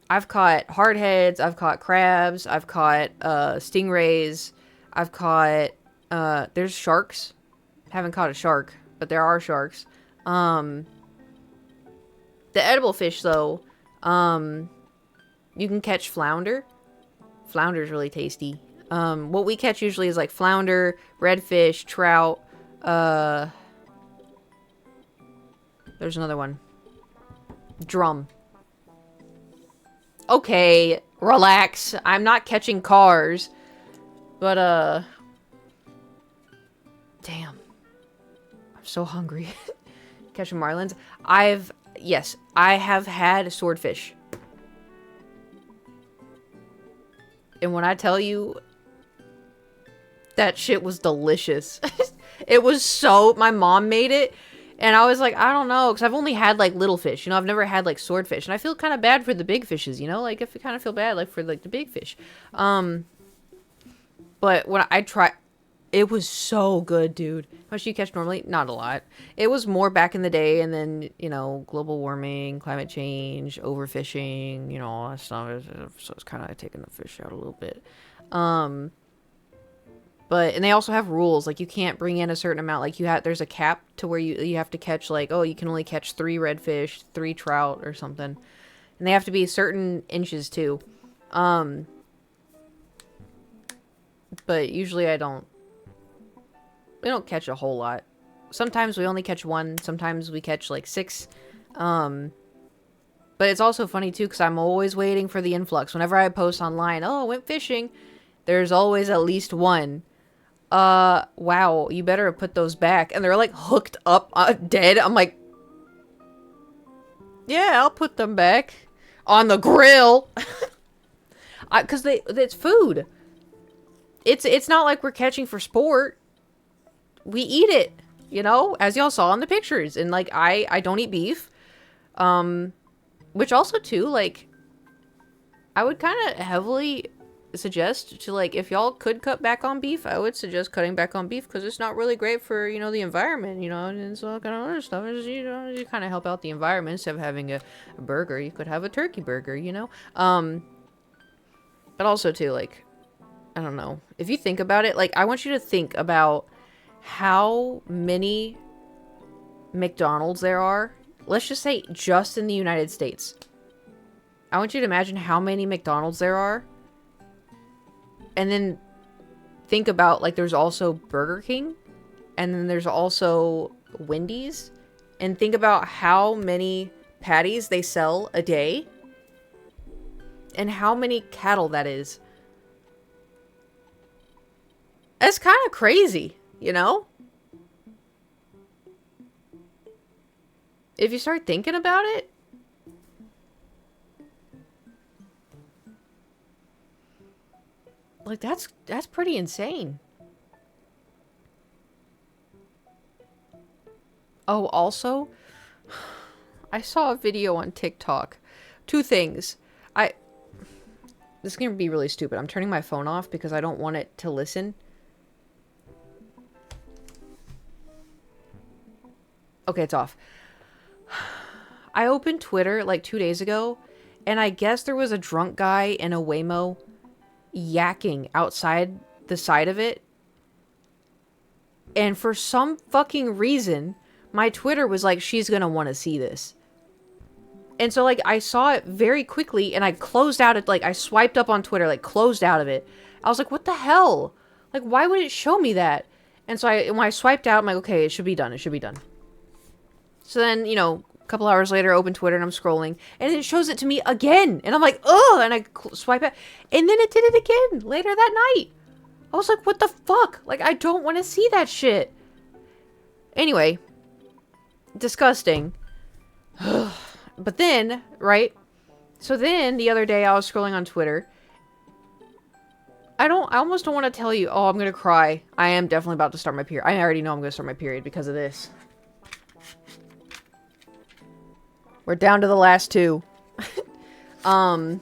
I've caught hardheads, I've caught crabs, I've caught stingrays, I've caught there's sharks. Haven't caught a shark, but there are sharks. The edible fish though, you can catch flounder. Flounder's really tasty. What we catch usually is like flounder, redfish, trout, there's another one. Drum. Okay, relax. I'm not catching cars. But, damn. I'm so hungry. Catching marlins. Yes, I have had swordfish. And when I tell you, that shit was delicious. It was so... My mom made it. And I was like, I don't know, because I've only had, like, little fish. You know, I've never had, like, swordfish. And I feel kind of bad for the big fishes, you know? Like, I kind of feel bad, like, for, like, the big fish. But when I tried... It was so good, dude. How much do you catch normally? Not a lot. It was more back in the day, and then, you know, global warming, climate change, overfishing, you know, all that stuff. So it's kind of taking the fish out a little bit. But, and they also have rules, like, you can't bring in a certain amount, like, there's a cap to where you have to catch, like, oh, you can only catch 3 redfish, 3 trout, or something. And they have to be certain inches, too. But usually we don't catch a whole lot. Sometimes we only catch 1, sometimes we catch, like, 6. But it's also funny, too, because I'm always waiting for the influx. Whenever I post online, oh, I went fishing, there's always at least 1. Wow, you better put those back. And they're like hooked up, dead. I'm like, yeah, I'll put them back on the grill. Cause it's food. It's not like we're catching for sport. We eat it, you know, as y'all saw in the pictures. And like, I don't eat beef. Which also too, like, I would kind of heavily suggest to, like, if y'all could cut back on beef, I would suggest cutting back on beef, because it's not really great for, you know, the environment, you know, and all kind of other stuff. It's, you know, you kind of help out the environment. Instead of having a burger, you could have a turkey burger, you know. But also too, like, I don't know, if you think about it, like, I want you to think about how many McDonald's there are. Let's just say just in the United States. I want you to imagine how many McDonald's there are. And then think about, like, there's also Burger King. And then there's also Wendy's. And think about how many patties they sell a day and how many cattle that is. That's kind of crazy, you know? If you start thinking about it. Like, that's pretty insane. Oh, also, I saw a video on TikTok. Two things. This is going to be really stupid. I'm turning my phone off because I don't want it to listen. Okay, it's off. I opened Twitter like 2 days ago, and I guess there was a drunk guy in a Waymo yakking outside the side of it. And for some fucking reason, my Twitter was like, she's gonna want to see this. And so, like, I saw it very quickly, and I closed out it, like, I swiped up on Twitter, like, closed out of it. I was like, what the hell? Like, why would it show me that? And so when I swiped out, I'm like, okay, it should be done, it should be done. So then, you know, a couple hours later, I open Twitter, and I'm scrolling, and it shows it to me again. And I'm like, ugh, and I swipe out, and then it did it again, later that night. I was like, what the fuck? Like, I don't want to see that shit. Anyway, disgusting. But then, right? So then, the other day, I was scrolling on Twitter. I almost don't want to tell you, oh, I'm going to cry. I am definitely about to start my period. I already know I'm going to start my period because of this. We're down to the last two. And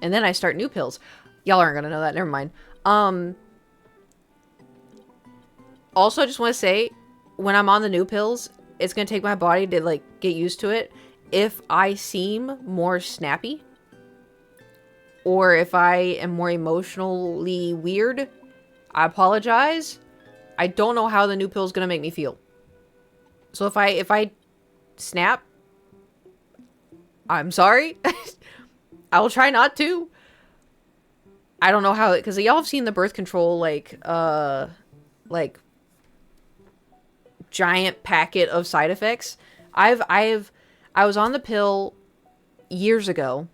then I start new pills. Y'all aren't going to know that. Never mind. Also, I just want to say, when I'm on the new pills, it's going to take my body to, like, get used to it. If I seem more snappy, or if I am more emotionally weird, I apologize. I don't know how the new pill is going to make me feel. So if I snap, I'm sorry. I will try not to. I don't know how, because y'all have seen the birth control, like giant packet of side effects. I was on the pill years ago,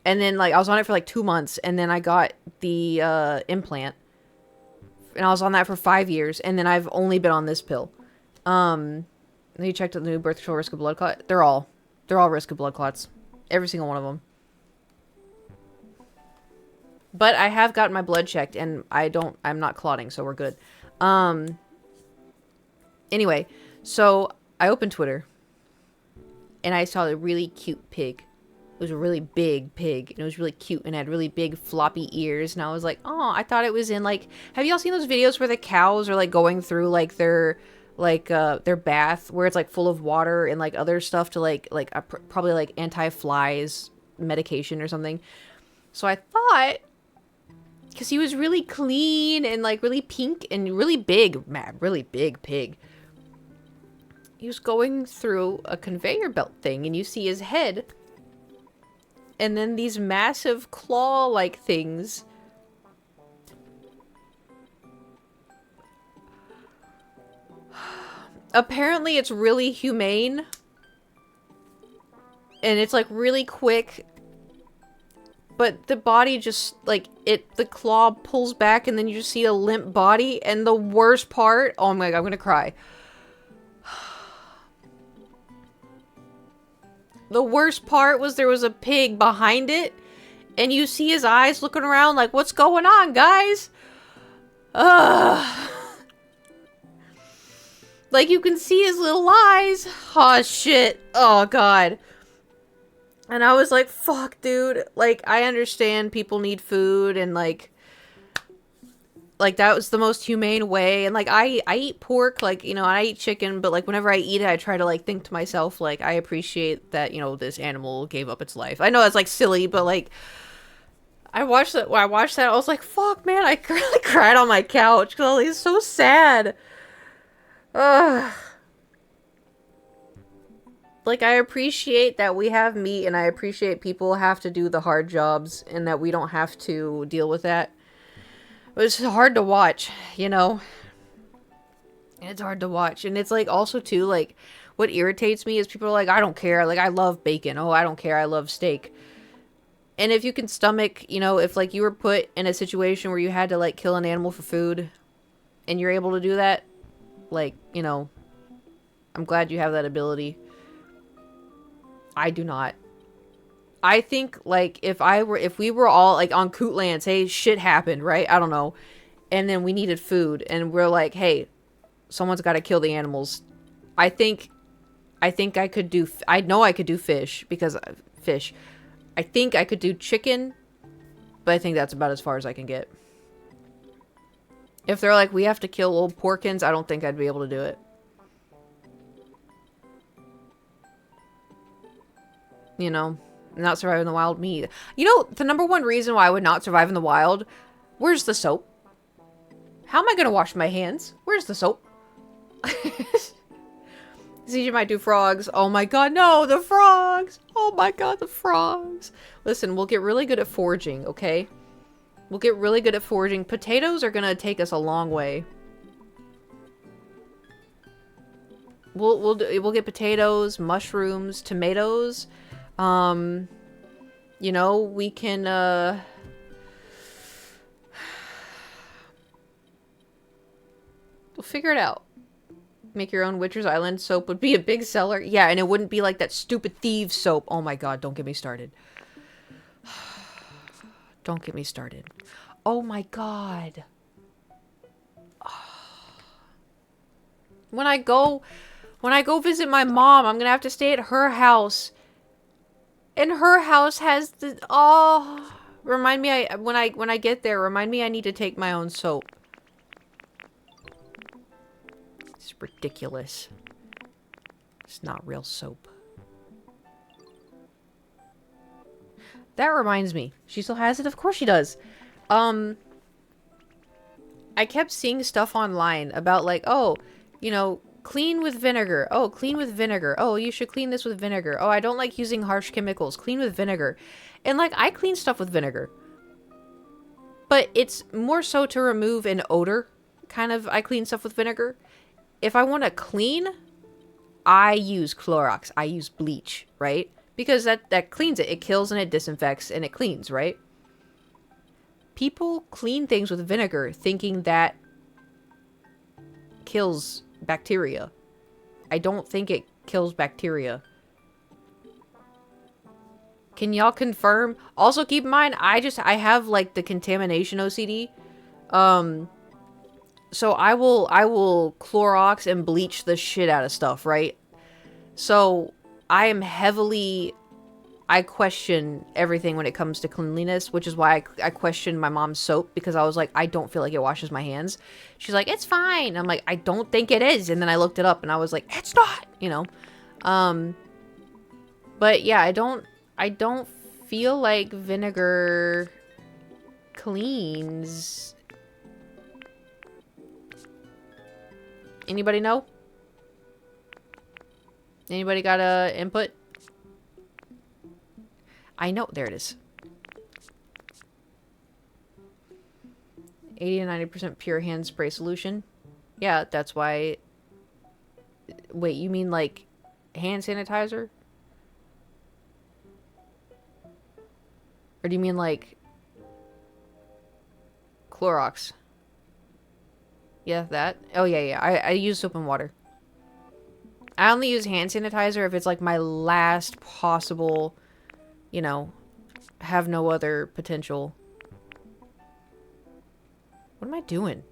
and then, like, I was on it for like 2 months, and then I got the implant, and I was on that for 5 years, and then I've only been on this pill. You checked out the new birth control risk of blood clot. They're all risk of blood clots, every single one of them. But I have gotten my blood checked, and I'm not clotting, so we're good. Anyway, so I opened Twitter, and I saw a really cute pig. It was a really big pig, and it was really cute, and had really big floppy ears, and I was like, oh, I thought it was in, like, have y'all seen those videos where the cows are, like, going through, like, their bath, where it's, like, full of water and, like, other stuff to, probably, like, anti-flies medication or something. So I thought, because he was really clean and, like, really pink and really big, man, really big pig. He was going through a conveyor belt thing, and you see his head, and then these massive claw-like things. Apparently, it's really humane, and it's, like, really quick, but the body just, like, the claw pulls back, and then you just see a limp body, and the worst part, oh my god, I'm gonna cry. The worst part was there was a pig behind it, and you see his eyes looking around like, what's going on, guys? Ugh. Like, you can see his little eyes. Oh, shit. Oh, God. And I was like, fuck, dude. Like, I understand people need food, and, like, that was the most humane way. And, like, I eat pork, like, you know, I eat chicken, but, like, whenever I eat it, I try to, like, think to myself, like, I appreciate that, you know, this animal gave up its life. I know it's, like, silly, but, like, when I watched that, I was like, fuck, man, I really cried on my couch, because it's so sad. Ugh. Like, I appreciate that we have meat, and I appreciate people have to do the hard jobs, and that we don't have to deal with that. But it's hard to watch, you know? It's hard to watch. And it's, like, also, too, like, what irritates me is people are like, I don't care. Like, I love bacon. Oh, I don't care. I love steak. And if you can stomach, you know, if like you were put in a situation where you had to like kill an animal for food and you're able to do that, like, you know, I'm glad you have that ability. I do not. I think like if we were all like on Cootland, say shit happened, right? I don't know. And then we needed food and we're like, hey, someone's got to kill the animals. I think I could do, I know I could do fish because fish. I think I could do chicken, but I think that's about as far as I can get. If they're like, we have to kill old porkins, I don't think I'd be able to do it. You know, not surviving the wild me. You know, the number one reason why I would not survive in the wild, where's the soap? How am I going to wash my hands? Where's the soap? CJ might do frogs. Oh my god, no, the frogs! Oh my god, the frogs. Listen, we'll get really good at foraging, okay? We'll get really good at foraging. Potatoes are gonna take us a long way. We'll get potatoes, mushrooms, tomatoes. You know, we can, we'll figure it out. Make your own Witcher's Island soap would be a big seller. Yeah, and it wouldn't be like that stupid thieves soap. Oh my god, don't get me started. Don't get me started. Oh my god. When I go visit my mom, I'm gonna have to stay at her house. And her house has the remind me when I get there, remind me I need to take my own soap. It's ridiculous. It's not real soap. That reminds me. She still has it? Of course she does. I kept seeing stuff online about like, oh, you know, clean with vinegar. Oh, clean with vinegar. Oh, you should clean this with vinegar. Oh, I don't like using harsh chemicals. Clean with vinegar. And like, I clean stuff with vinegar. But it's more so to remove an odor. Kind of, I clean stuff with vinegar. If I want to clean, I use Clorox. I use bleach, right? Because that cleans it. It kills and it disinfects and it cleans, right? People clean things with vinegar thinking that kills bacteria. I don't think it kills bacteria. Can y'all confirm? Also keep in mind, I have like the contamination OCD. So I will Clorox and bleach the shit out of stuff, right? So I am I question everything when it comes to cleanliness, which is why I questioned my mom's soap, because I was like, I don't feel like it washes my hands. She's like, it's fine. I'm like, I don't think it is. And then I looked it up and I was like, it's not, you know? But yeah, I don't feel like vinegar cleans. Anybody know? Anybody got a input? I know. There it is. 80 to 90% pure hand spray solution. Yeah, that's why. Wait, you mean like hand sanitizer? Or do you mean like Clorox? Yeah, that. Oh, yeah. I use soap and water. I only use hand sanitizer if it's like my last possible, you know, have no other potential. What am I doing?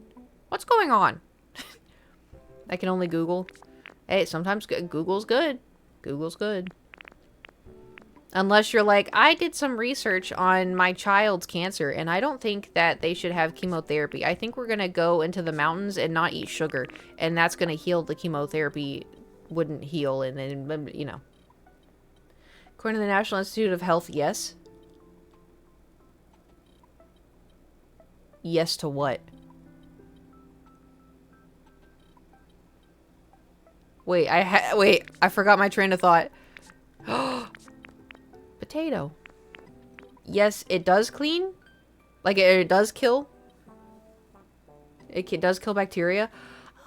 What's going on? I can only Google. Hey, sometimes Google's good. Google's good. Unless you're like, I did some research on my child's cancer, and I don't think that they should have chemotherapy. I think we're going to go into the mountains and not eat sugar, and that's going to heal the chemotherapy wouldn't heal, and then, you know. According to the National Institute of Health, yes. Yes to what? Wait, I forgot my train of thought. Potato. Yes, it does clean. Like, it does kill. It does kill bacteria.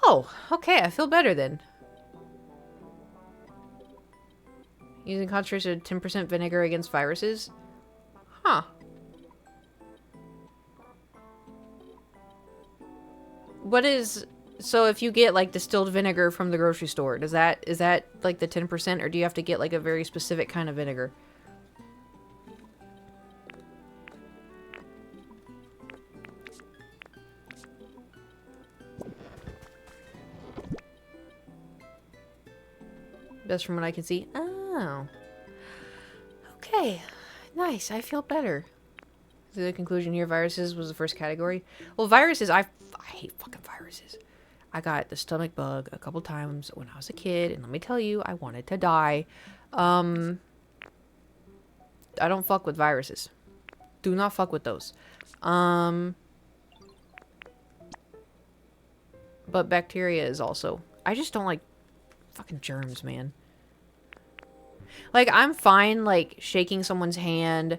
Oh, okay, I feel better then. Using concentration of 10% vinegar against viruses? Huh. What is... So if you get, like, distilled vinegar from the grocery store, is that, like, the 10%? Or do you have to get, like, a very specific kind of vinegar? That's from what I can see. Oh. Okay. Nice. I feel better. The conclusion here, viruses was the first category. Well, viruses, I hate fucking viruses. I got the stomach bug a couple times when I was a kid, and let me tell you, I wanted to die. I don't fuck with viruses. Do not fuck with those. But bacteria is also... I just don't like fucking germs, man. Like, I'm fine, like, shaking someone's hand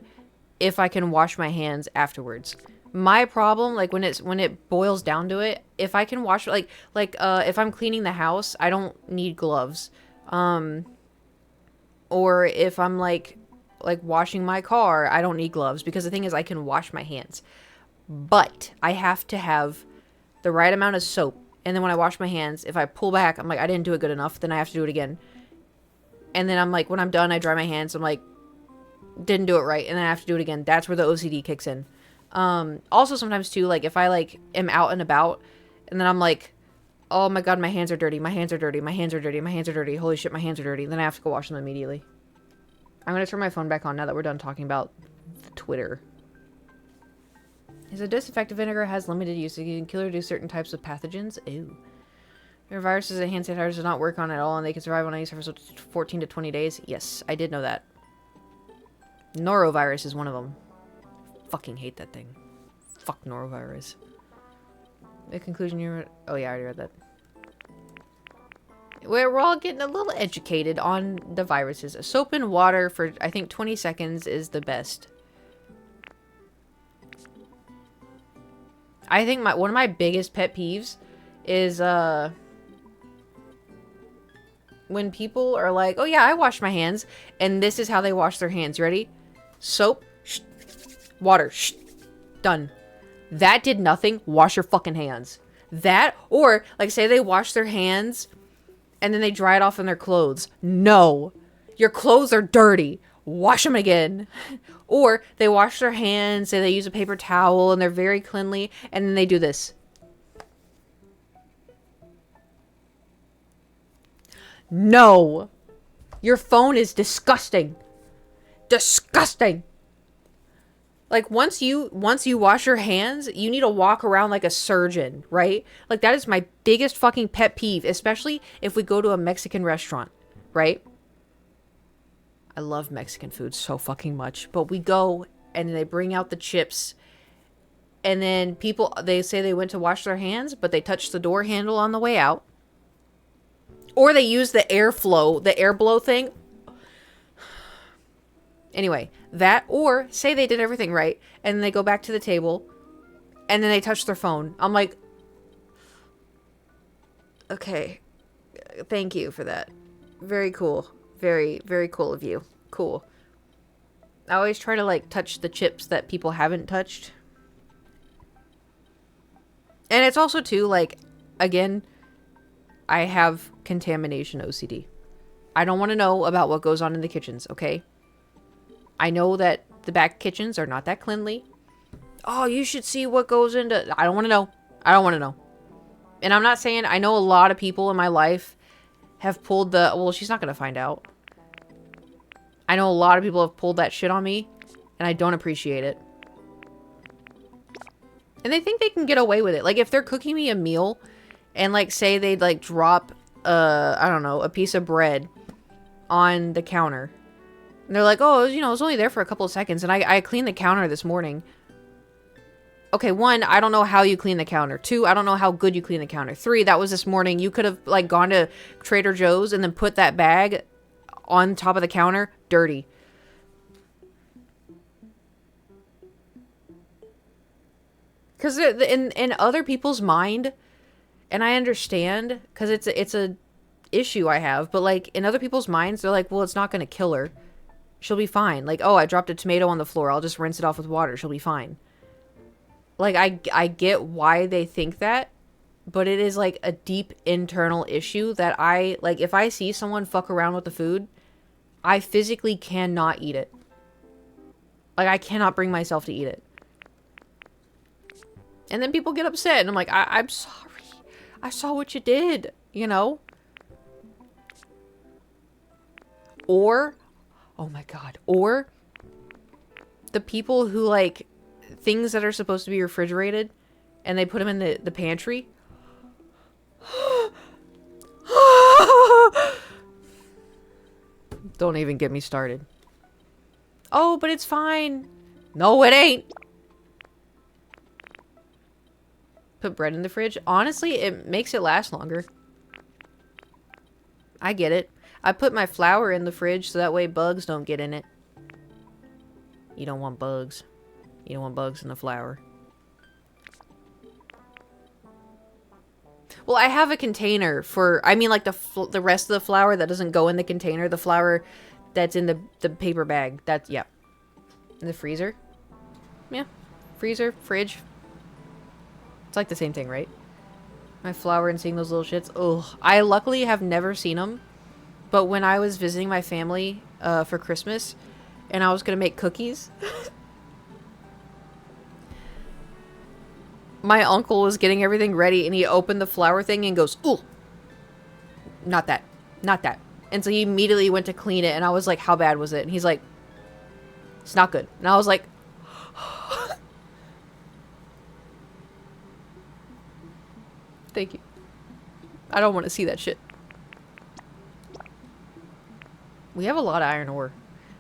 if I can wash my hands afterwards. My problem, like, when it boils down to it, if I can wash, if I'm cleaning the house, I don't need gloves. Or if I'm, like washing my car, I don't need gloves. Because the thing is, I can wash my hands. But I have to have the right amount of soap. And then when I wash my hands, if I pull back, I'm like, I didn't do it good enough. Then I have to do it again. And then I'm like, when I'm done, I dry my hands. I'm like, didn't do it right. And then I have to do it again. That's where the OCD kicks in. Also sometimes too, like if I like am out and about and then I'm like, oh my God, my hands are dirty. My hands are dirty. My hands are dirty. My hands are dirty. Holy shit, my hands are dirty. Then I have to go wash them immediately. I'm going to turn my phone back on now that we're done talking about Twitter. Is a disinfectant vinegar has limited use. It can kill or reduce certain types of pathogens. Ew. There are viruses that hand sanitizer does not work on at all, and they can survive on any surface for 14 to 20 days. Yes, I did know that. Norovirus is one of them. Fucking hate that thing. Fuck norovirus. The conclusion you're... Oh yeah, I already read that. We're all getting a little educated on the viruses. Soap and water for, I think, 20 seconds is the best. I think one of my biggest pet peeves is when people are like, oh yeah, I wash my hands, and this is how they wash their hands. You ready? Soap, water, done. That did nothing. Wash your fucking hands. That, or like say they wash their hands and then they dry it off in their clothes. No, your clothes are dirty. Wash them again. Or they wash their hands, say they use a paper towel and they're very cleanly, and then they do this. No. Your phone is disgusting. Disgusting. Like once you wash your hands, you need to walk around like a surgeon, right? Like that is my biggest fucking pet peeve, especially if we go to a Mexican restaurant, right? I love Mexican food so fucking much, but we go and they bring out the chips and then people, they say they went to wash their hands, but they touched the door handle on the way out. Or they use the airflow, the air blow thing. Anyway, that, or say they did everything right, and then they go back to the table, and then they touch their phone. I'm like, okay, thank you for that. Very cool. Very, very cool of you. Cool. I always try to, like, touch the chips that people haven't touched. And it's also, too, like, again, I have contamination OCD. I don't want to know about what goes on in the kitchens, okay? I know that the back kitchens are not that cleanly. Oh, you should see what goes into... I don't want to know. I don't want to know. And I'm not saying... I know a lot of people in my life have pulled the... Well, she's not going to find out. I know a lot of people have pulled that shit on me. And I don't appreciate it. And they think they can get away with it. Like, if they're cooking me a meal... And, like, say they'd, like, drop... I don't know, a piece of bread on the counter. And they're like, oh, you know, it was only there for a couple of seconds. And I cleaned the counter this morning. Okay, 1, I don't know how you clean the counter. 2, I don't know how good you clean the counter. 3, that was this morning. You could have, like, gone to Trader Joe's and then put that bag on top of the counter. Dirty. Because in other people's mind, and I understand, because it's issue I have, but like in other people's minds, they're like, well, it's not going to kill her. She'll be fine. Like, oh, I dropped a tomato on the floor. I'll just rinse it off with water. She'll be fine. Like, I get why they think that, but it is like a deep internal issue that I, like, if I see someone fuck around with the food, I physically cannot eat it. Like, I cannot bring myself to eat it. And then people get upset, and I'm like, I'm sorry. I saw what you did, you know? Or, oh my god, or the people who, like, things that are supposed to be refrigerated, and they put them in the pantry. Don't even get me started. Oh, but it's fine. No, it ain't. Put bread in the fridge. Honestly, it makes it last longer. I get it. I put my flour in the fridge so that way bugs don't get in it. You don't want bugs. You don't want bugs in the flour. Well, I have a container for, I mean, like the rest of the flour that doesn't go in the container. The flour that's in the paper bag. That's, yeah. In the freezer. Yeah. Freezer, fridge. It's like the same thing, right? My flour and seeing those little shits. Ugh. I luckily have never seen them. But when I was visiting my family for Christmas, and I was going to make cookies, my uncle was getting everything ready, and he opened the flour thing and goes, "Ooh, not that. Not that." And so he immediately went to clean it, and I was like, "How bad was it?" And he's like, "It's not good." And I was like, thank you. I don't want to see that shit. We have a lot of iron ore.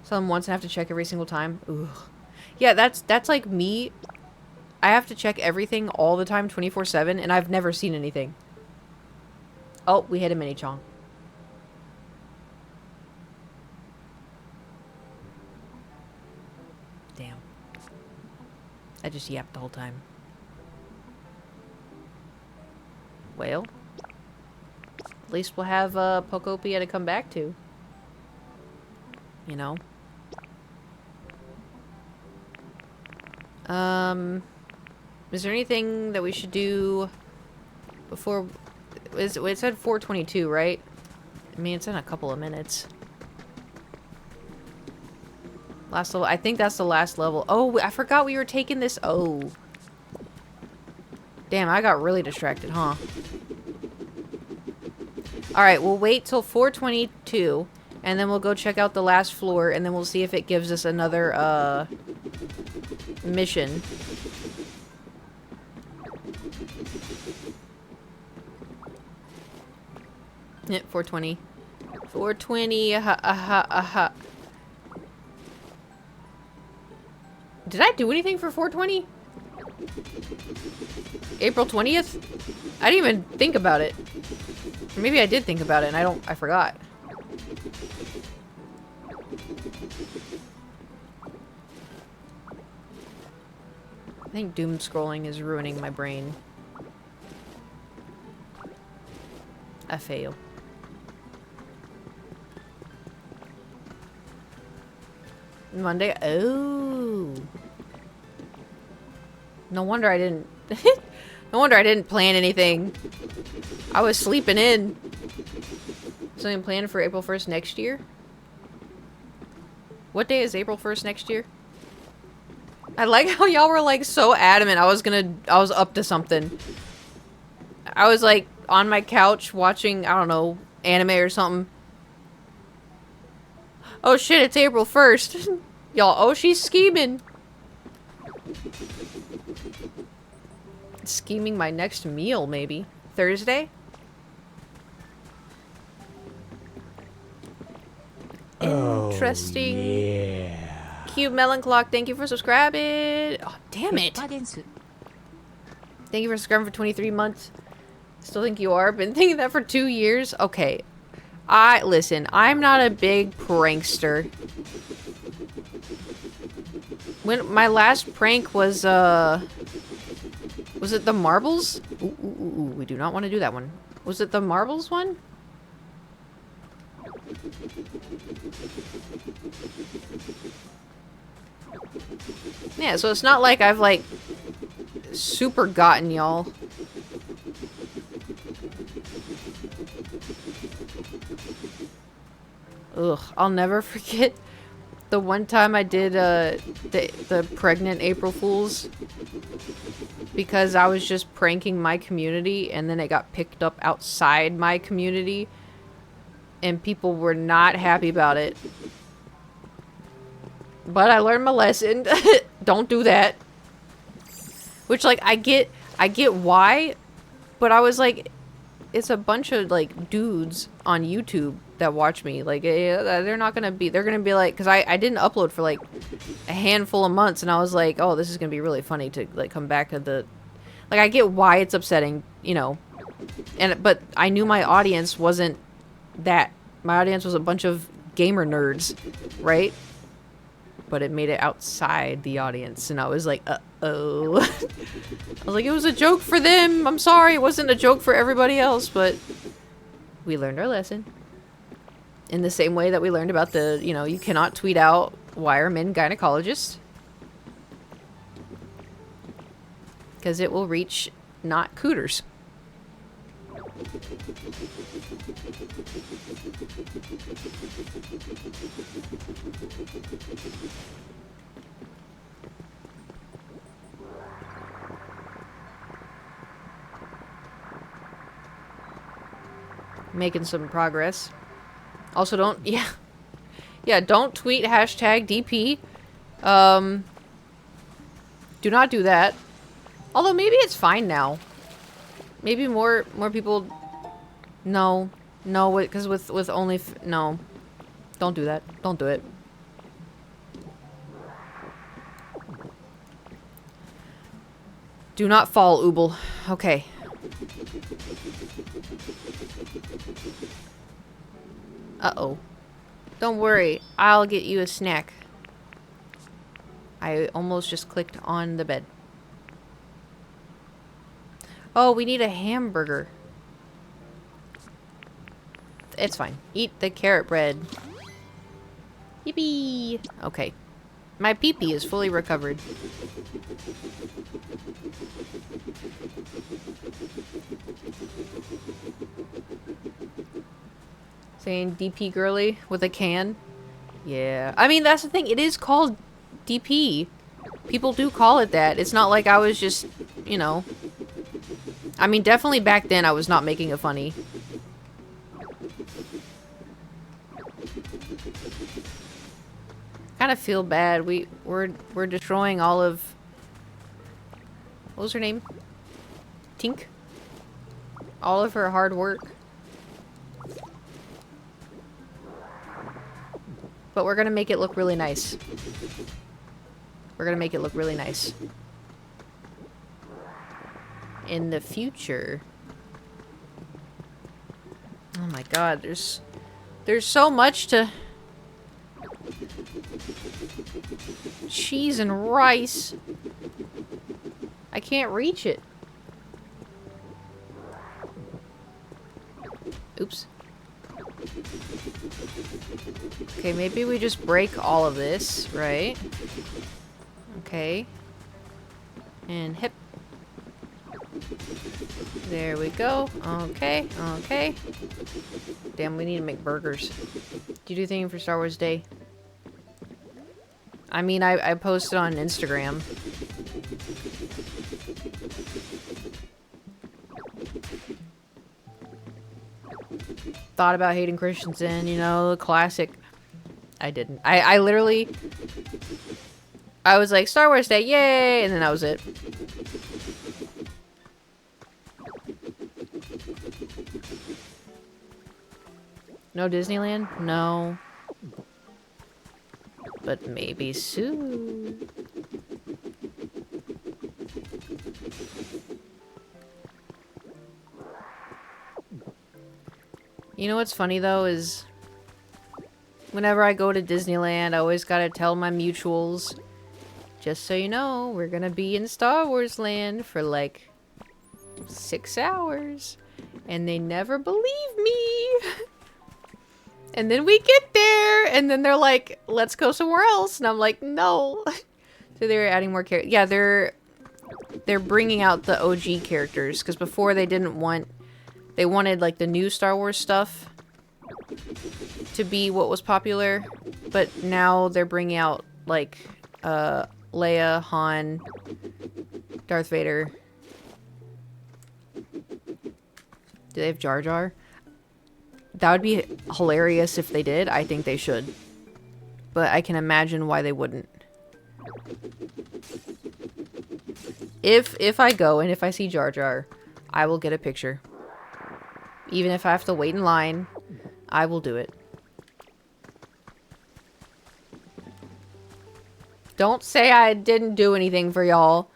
Some once I have to check every single time. Ugh. Yeah, that's like me. I have to check everything all the time, 24/7, and I've never seen anything. Oh, we hit a mini chong. Damn. I just yapped the whole time. Well, at least we'll have Pokopia to come back to. You know? Is there anything that we should do before... it said 4:22, right? I mean, it's in a couple of minutes. Last level. I think that's the last level. Oh, I forgot we were taking this. Oh. Damn, I got really distracted, huh? Alright, we'll wait till 4:22, and then we'll go check out the last floor, and then we'll see if it gives us another, mission. Yeah, 4:20. 4:20, aha. Did I do anything for 4:20? April 20th? I didn't even think about it. Maybe I did think about it and I forgot. I think doom scrolling is ruining my brain. I fail. Monday? Oh. No wonder I didn't... no wonder I didn't plan anything. I was sleeping in. Something planned for April 1st next year? What day is April 1st next year? I like how y'all were like so adamant I was up to something. I was like on my couch watching, I don't know, anime or something. Oh shit, it's April 1st. Y'all, oh, she's scheming. Scheming my next meal, maybe. Thursday? Interesting. Oh, yeah. Cube Melon Clock, thank you for subscribing. Oh, damn it. パデンス Thank you for subscribing for 23 months. Still think you are. Been thinking that for 2 years. Okay. Listen, I'm not a big prankster. When my last prank was it the marbles? Ooh, we do not want to do that one. Was it the marbles one? Yeah, so it's not like I've, like, super gotten y'all. Ugh, I'll never forget the one time I did the pregnant April Fools because I was just pranking my community and then it got picked up outside my community and people were not happy about it. But I learned my lesson. Don't do that. Which, like, I get why, but I was like, it's a bunch of, like, dudes on YouTube that watch me. Like, they're gonna be like, because I didn't upload for, like, a handful of months, and I was like, oh, this is gonna be really funny to, like, come back to the, like, I get why it's upsetting, you know, but I knew my audience wasn't that. My audience was a bunch of gamer nerds, right? But it made it outside the audience, and I was like, uh-oh. I was like, it was a joke for them. I'm sorry, it wasn't a joke for everybody else, but we learned our lesson. In the same way that we learned about the, you know, you cannot tweet out, why are men gynecologists? Because it will reach not cooters. Making some progress. Also don't, yeah, don't tweet hashtag DP. Do not do that. Although maybe it's fine now. Maybe more people, no, because with only, no. Don't do that. Don't do it. Do not fall, Ooble. Okay. Uh-oh. Don't worry. I'll get you a snack. I almost just clicked on the bed. Oh, we need a hamburger. It's fine. Eat the carrot bread. Yippee! Okay. My pee-pee is fully recovered. Saying DP girly with a can? Yeah. I mean, that's the thing. It is called DP. People do call it that. It's not like I was just, you know. I mean, definitely back then I was not making a funny. Kind of feel bad. We're destroying all of. What was her name? Tink? All of her hard work. But we're gonna make it look really nice. We're gonna make it look really nice. In the future. Oh my god, there's so much to... Cheese and rice. I can't reach it. Oops. Okay, maybe we just break all of this, right? Okay. And hip. There we go. Okay, okay. Damn, we need to make burgers. Do you do anything for Star Wars Day? I mean, I posted on Instagram. Thought about Hayden Christensen, you know, the classic. I didn't. I literally... I was like, Star Wars Day, yay! And then that was it. No Disneyland? No. But maybe soon. You know what's funny though is whenever I go to Disneyland, I always gotta tell my mutuals, just so you know, we're gonna be in Star Wars Land for like 6 hours. And they never believe me. And then we get there, and then they're like, let's go somewhere else. And I'm like, no. So they're adding more characters. Yeah, they're bringing out the OG characters because before they didn't want. They wanted like the new Star Wars stuff to be what was popular, but now they're bringing out like Leia, Han, Darth Vader. Do they have Jar Jar? That would be hilarious if they did. I think they should. But I can imagine why they wouldn't. If I go and if I see Jar Jar, I will get a picture. Even if I have to wait in line, I will do it. Don't say I didn't do anything for y'all.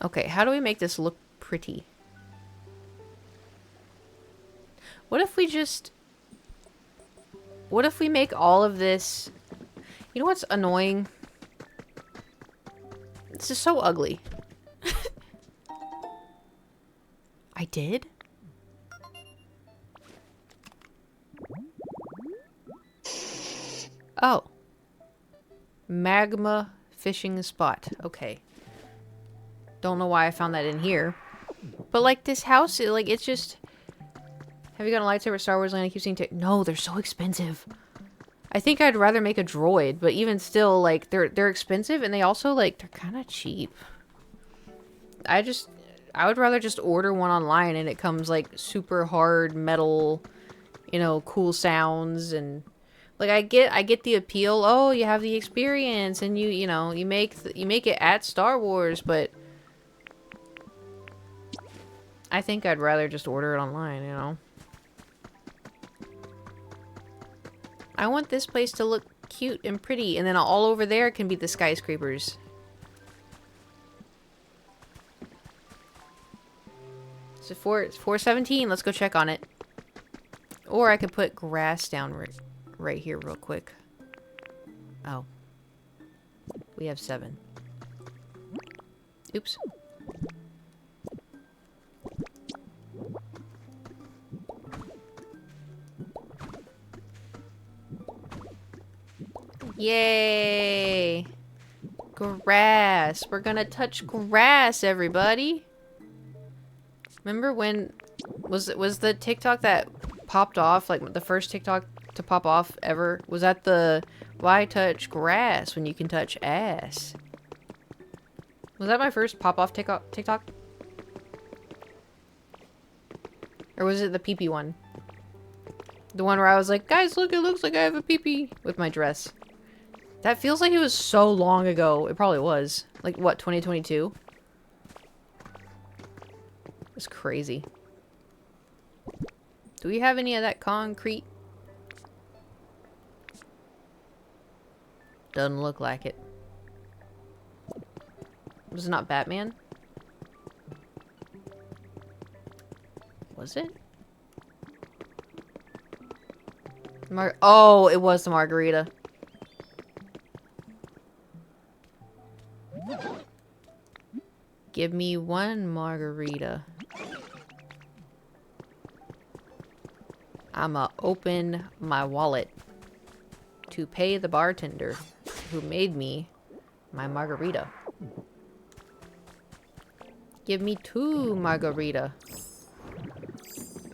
Okay, how do we make this look pretty? What if we just... What if we make all of this... You know what's annoying? This is so ugly. I did? Oh. Magma fishing spot. Okay. Don't know why I found that in here. But like this house, it's just... Have you got a lightsaber Star Wars Land? I keep seeing... No, they're so expensive. I think I'd rather make a droid, but even still, like, they're expensive and they also, like, they're kind of cheap. I would rather just order one online and it comes, like, super hard metal, you know, cool sounds and... Like, I get the appeal. Oh, you have the experience and you know, you make it at Star Wars, but... I think I'd rather just order it online, you know? I want this place to look cute and pretty, and then all over there can be the skyscrapers. So it's 417. Let's go check on it. Or I could put grass down right here real quick. Oh. We have 7. Oops. Yay! Grass. We're gonna touch grass, everybody. Remember when was the TikTok that popped off, like the first TikTok to pop off ever? Was that the why touch grass when you can touch ass? Was that my first pop off TikTok? Or was it the pee-pee one? The one where I was like, guys, look, it looks like I have a pee-pee with my dress. That feels like it was so long ago. It probably was. Like, what, 2022? It's crazy. Do we have any of that concrete? Doesn't look like it. Was it not Batman? Was it? Oh, it was the margarita. Give me 1 margarita. I'ma open my wallet to pay the bartender who made me my margarita. Give me 2 margarita.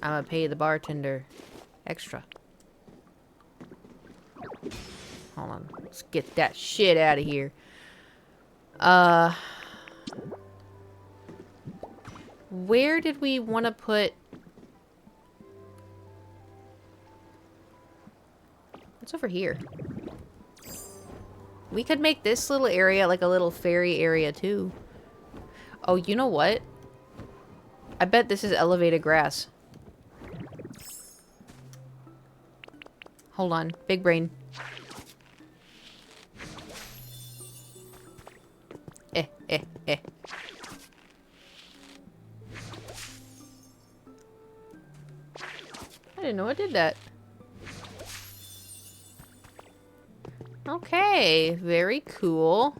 I'ma pay the bartender extra. Hold on. Let's get that shit out of here. Where did we want to put... What's over here? We could make this little area like a little fairy area too. Oh, you know what? I bet this is elevated grass. Hold on. Big brain. Eh. I didn't know I did that. Okay, very cool.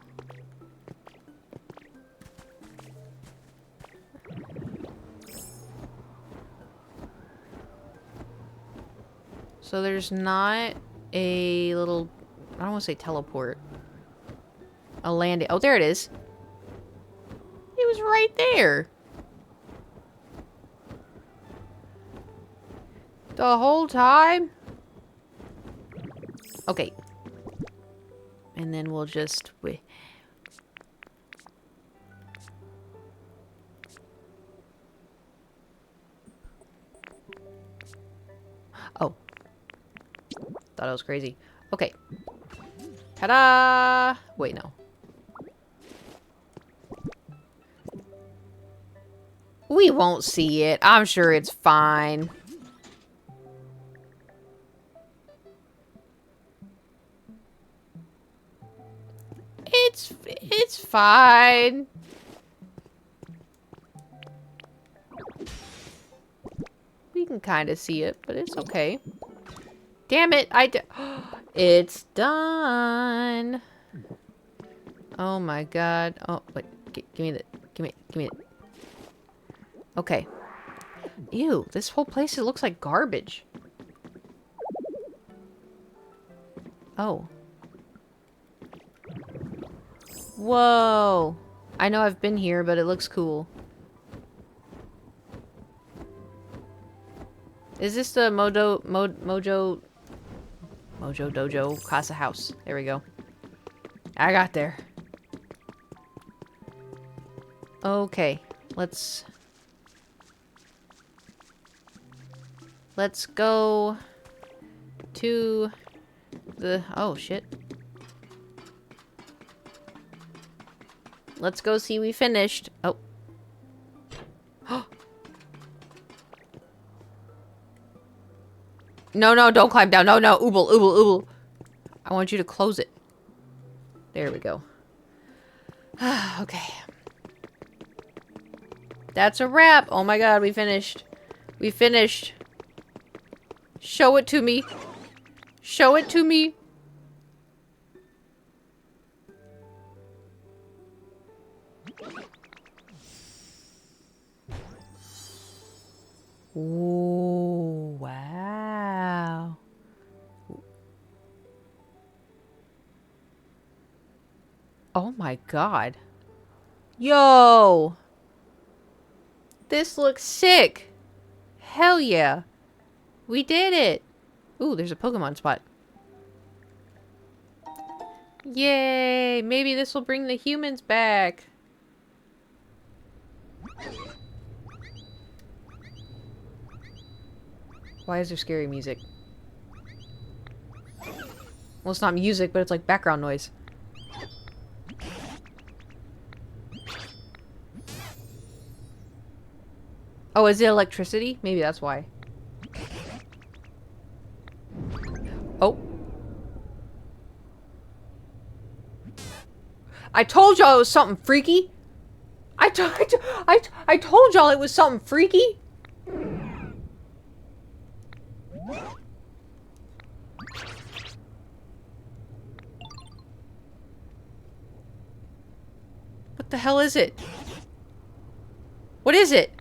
So there's not a little... I don't want to say teleport. A landing. Oh, there it is. It was right there. The whole time? Okay. And then we'll just... Oh. Thought I was crazy. Okay. Ta-da! Wait, no. We won't see it. I'm sure it's fine. It's fine. We can kind of see it, but it's okay. Damn it! It's done. Oh my god. Oh wait, give me the. Give me it. Okay. Ew! This whole place, it looks like garbage. Oh. Whoa! I know I've been here, but it looks cool. Is this the Mojo Dojo Casa House? There we go. I got there. Okay, let's go to the... Oh, shit. Let's go see we finished. Oh. No, no, don't climb down. No, no, Ooble, Ooble, Ooble. I want you to close it. There we go. Okay. That's a wrap. Oh my god, we finished. We finished. Show it to me. Show it to me. Ooh, wow. Oh my god. Yo! This looks sick. Hell yeah. We did it. Ooh, there's a Pokemon spot. Yay! Maybe this will bring the humans back. Why is there scary music? Well, it's not music, but it's like background noise. Oh, is it electricity? Maybe that's why. Oh. I told y'all it was something freaky. I told y'all it was something freaky. What the hell is it? What is it?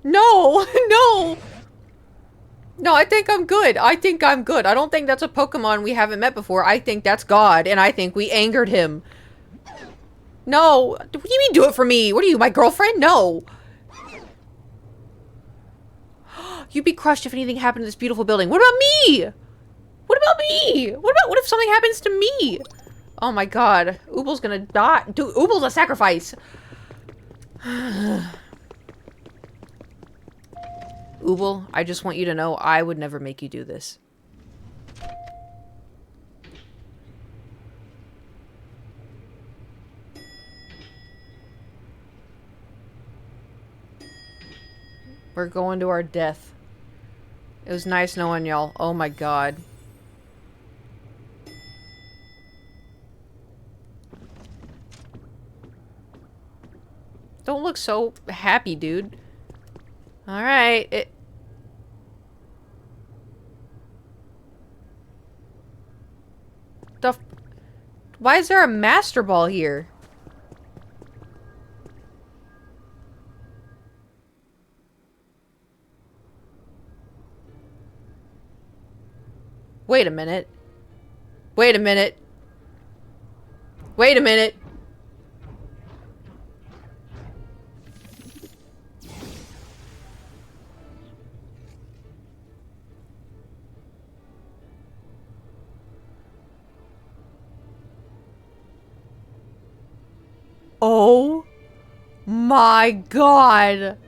No! No! No, I think I'm good. I think I'm good. I don't think that's a Pokemon we haven't met before. I think that's God, and I think we angered him. No! What do you mean do it for me? What are you, my girlfriend? No! You'd be crushed if anything happened to this beautiful building. What about me? What about me? What if something happens to me? Oh my god. Ooble's gonna die. Dude, Ooble's a sacrifice. Ooble, I just want you to know I would never make you do this. We're going to our death. It was nice knowing y'all. Oh my god. Don't look so happy, dude. Alright. Why is there a Master Ball here? Wait a minute. Wait a minute. Wait a minute. Oh my god.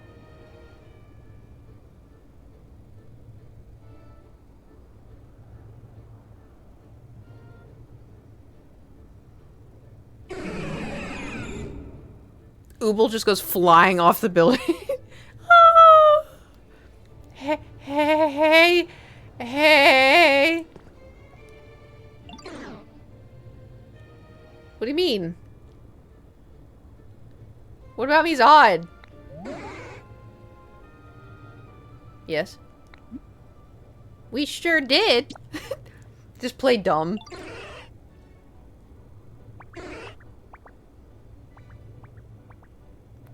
Ooble just goes flying off the building. Oh. Hey, hey, hey. What do you mean? What about me is odd? Yes. We sure did. Just play dumb.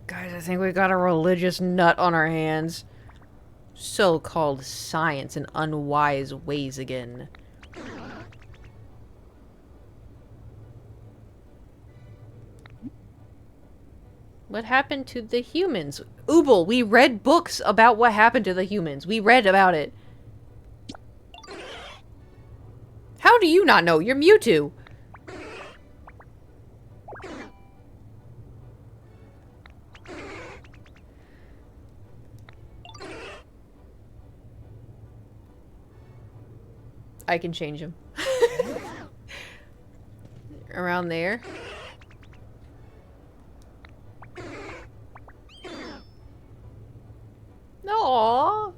Guys, I think we got a religious nut on our hands. So-called science and unwise ways again. What happened to the humans? Ooble, we read books about what happened to the humans. We read about it. How do you not know? You're Mewtwo. I can change him. Around there. Aww.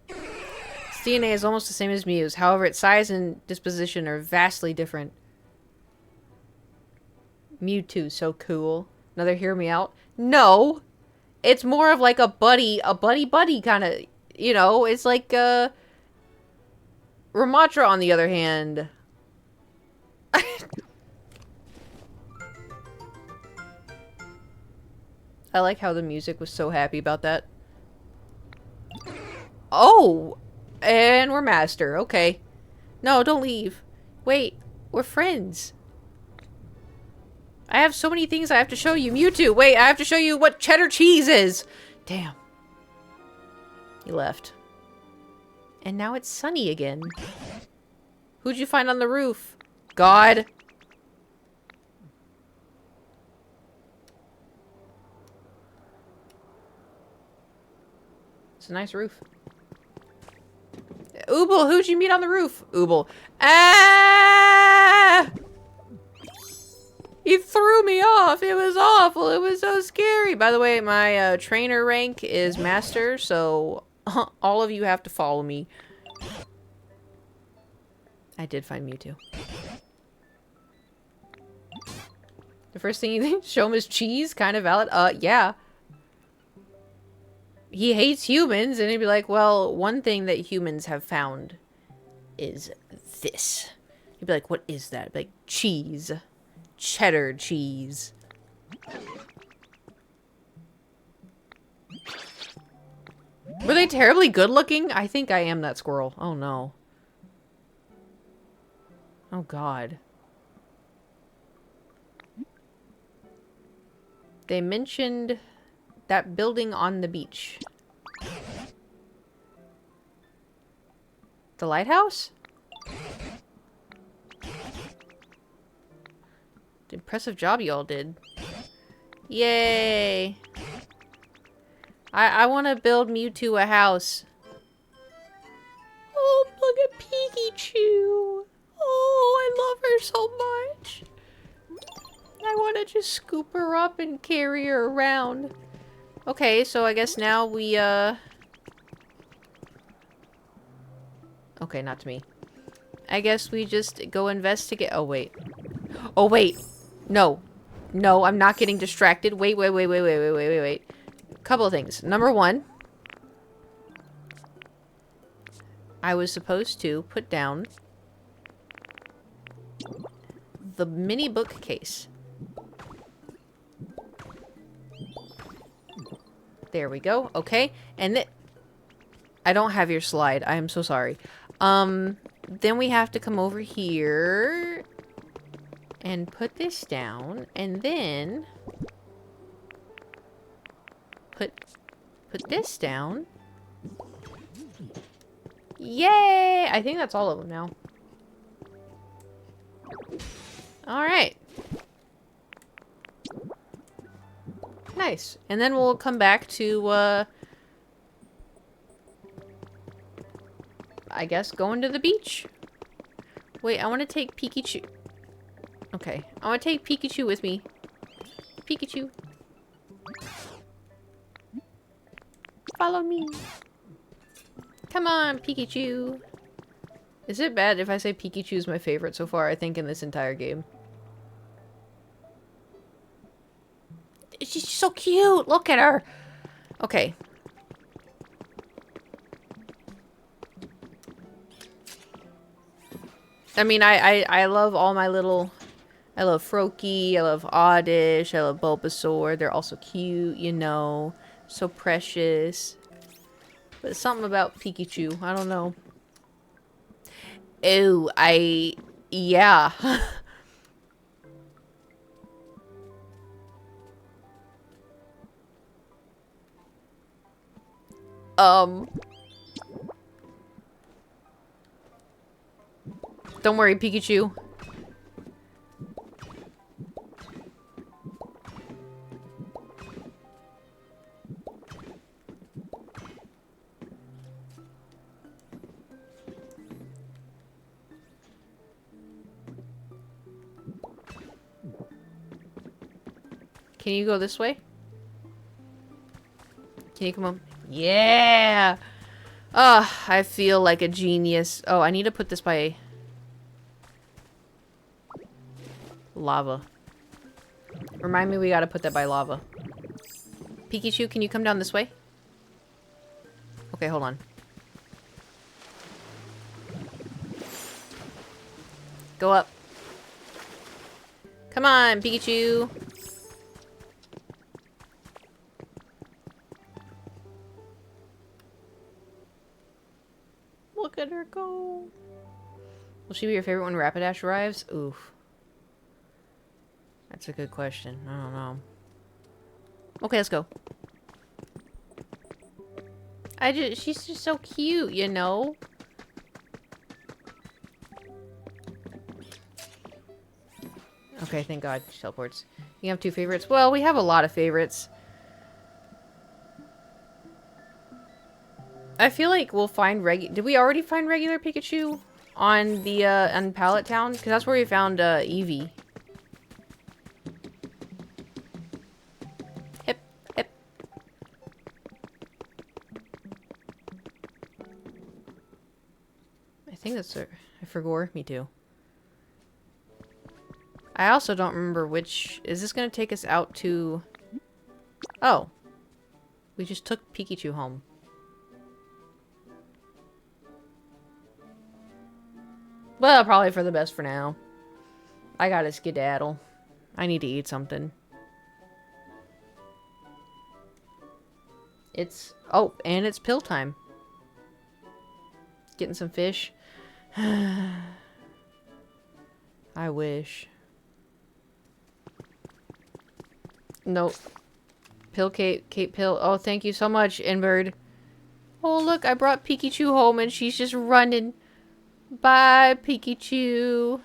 Its DNA is almost the same as Mew's. However, its size and disposition are vastly different. Mewtwo, so cool. Another hear me out? No! It's more of like a buddy kind of, you know, it's like, Ramatra, on the other hand. I like how the music was so happy about that. Oh! And we're master. Okay. No, don't leave. Wait. We're friends. I have so many things I have to show you. Mewtwo! Wait, I have to show you what cheddar cheese is! Damn. He left. And now it's sunny again. Who'd you find on the roof? God. It's a nice roof. Ooble, who'd you meet on the roof? Ooble. Ah! He threw me off. It was awful. It was so scary. By the way, my trainer rank is master, so all of you have to follow me. I did find Mewtwo. The first thing you show him is cheese? Kind of valid. Yeah. He hates humans, and he'd be like, well, one thing that humans have found is this. He'd be like, what is that? I'd be like, cheese. Cheddar cheese. Were they terribly good looking? I think I am that squirrel. Oh no. Oh god. They mentioned that building on the beach. The lighthouse? Impressive job y'all did. Yay! I want to build Mewtwo a house. Oh, look at Pikachu! Oh, I love her so much. I want to just scoop her up and carry her around. Okay, so I guess now we, Okay, not to me. I guess we just go investigate. Oh, wait. Oh, wait. No. No, I'm not getting distracted. Wait. Couple of things. Number one. I was supposed to put down the mini bookcase. There we go. Okay. And I don't have your slide. I am so sorry. Then we have to come over here and put this down, and then put this down. Yay! I think that's all of them now. All right. Nice. And then we'll come back to, I guess going to the beach. Wait, I want to take Pikachu. Okay. I want to take Pikachu with me. Pikachu. Follow me. Come on, Pikachu. Is it bad if I say Pikachu is my favorite so far, I think, in this entire game? She's so cute! Look at her! Okay. I mean, I love all my little... I love Froakie, I love Oddish, I love Bulbasaur. They're also cute, you know. So precious. But something about Pikachu. I don't know. Oh, yeah. Don't worry, Pikachu. Can you go this way? Can you come on? Yeah! I feel like a genius. Oh, I need to put this by... lava. Remind me we gotta put that by lava. Pikachu, can you come down this way? Okay, hold on. Go up. Come on, Pikachu. Look at her go. Will she be your favorite when Rapidash arrives? Oof. That's a good question. I don't know. Okay, let's go. She's just so cute, you know? Okay, thank God. She teleports. You have 2 favorites? Well, we have a lot of favorites. I feel like we'll find did we already find regular Pikachu on the, on Pallet Town? Because that's where we found, Eevee. Hip, hip. I think that's it. I forgot. Me too. I also don't remember which... Is this going to take us out to... Oh. We just took Pikachu home. Well, probably for the best for now. I gotta skedaddle. I need to eat something. It's... Oh, and it's pill time. Getting some fish. I wish. Nope. Pill Kate Pill. Oh, thank you so much, Inbird. Oh, look, I brought Pikachu home and she's just running. Bye, Pikachu.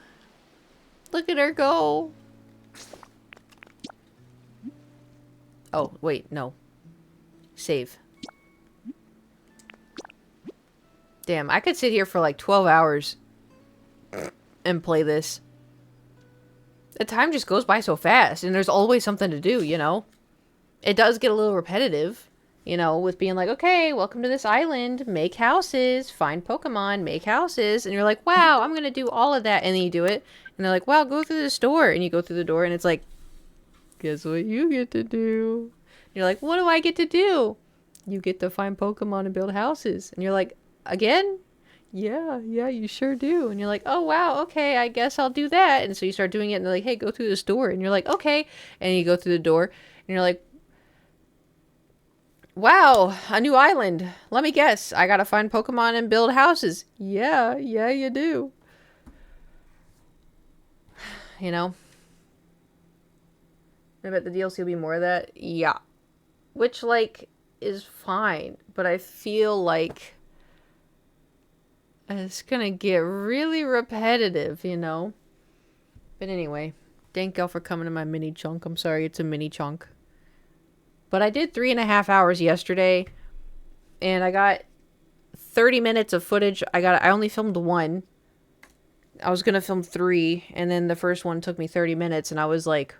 Look at her go. Oh, wait, no. Save. Damn, I could sit here for like 12 hours and play this. The time just goes by so fast, and there's always something to do, you know? It does get a little repetitive, you know, with being like, okay, welcome to this island, make houses, find Pokemon, make houses, and you're like, wow, I'm gonna do all of that, and then you do it, and they're like, wow, go through the store, and you go through the door, and it's like, guess what you get to do? And you're like, what do I get to do? You get to find Pokemon and build houses, and you're like, again? Yeah, you sure do. And you're like, oh, wow, okay, I guess I'll do that. And so you start doing it, and they're like, hey, go through the store. And you're like, okay. And you go through the door, and you're like, Wow, a new island. Let me guess. I gotta find Pokemon and build houses. Yeah, you do. You know? I bet the DLC will be more of that. Yeah. Which, like, is fine. But I feel like it's gonna get really repetitive, you know? But anyway, thank y'all for coming to my mini chunk. I'm sorry it's a mini chunk. But I did 3.5 hours yesterday. And I got 30 minutes of footage. I only filmed one. I was gonna film 3, and then the first one took me 30 minutes, and I was like,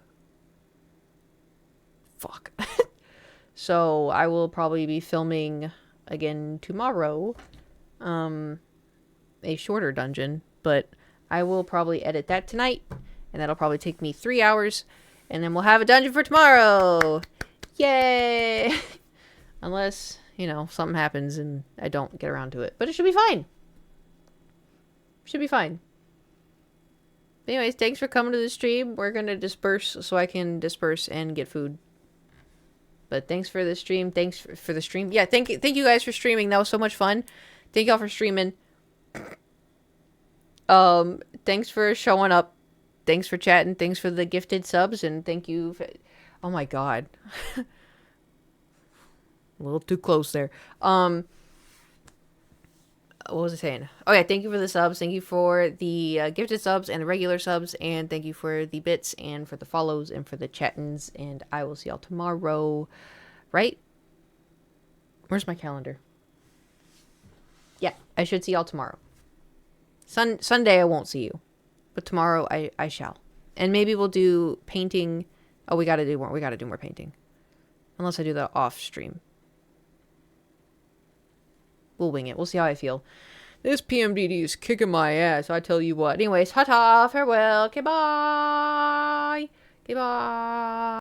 fuck. So I will probably be filming again tomorrow, a shorter dungeon, but I will probably edit that tonight, and that'll probably take me 3 hours, and then we'll have a dungeon for tomorrow. Yay! Unless, you know, something happens and I don't get around to it, but it should be fine. Should be fine. Anyways, thanks for coming to the stream. We're gonna disperse so I can disperse and get food. But thanks for the stream. Thanks for the stream. Yeah, thank you guys for streaming. That was so much fun. Thank y'all for streaming. Thanks for showing up. Thanks for chatting. Thanks for the gifted subs, and thank you for... Oh my god. A little too close there. What was I saying? Oh yeah, thank you for the subs. Thank you for the gifted subs and the regular subs, and thank you for the bits and for the follows and for the chattins. And I will see y'all tomorrow. Right? Where's my calendar? Yeah, I should see y'all tomorrow. Sunday I won't see you, but tomorrow I shall. And maybe we'll do painting. Oh, we gotta do more. We gotta do more painting. Unless I do that off stream. We'll wing it. We'll see how I feel. This PMDD is kicking my ass. I tell you what. Anyways, ta-ta, farewell. Okay, bye. Okay, bye.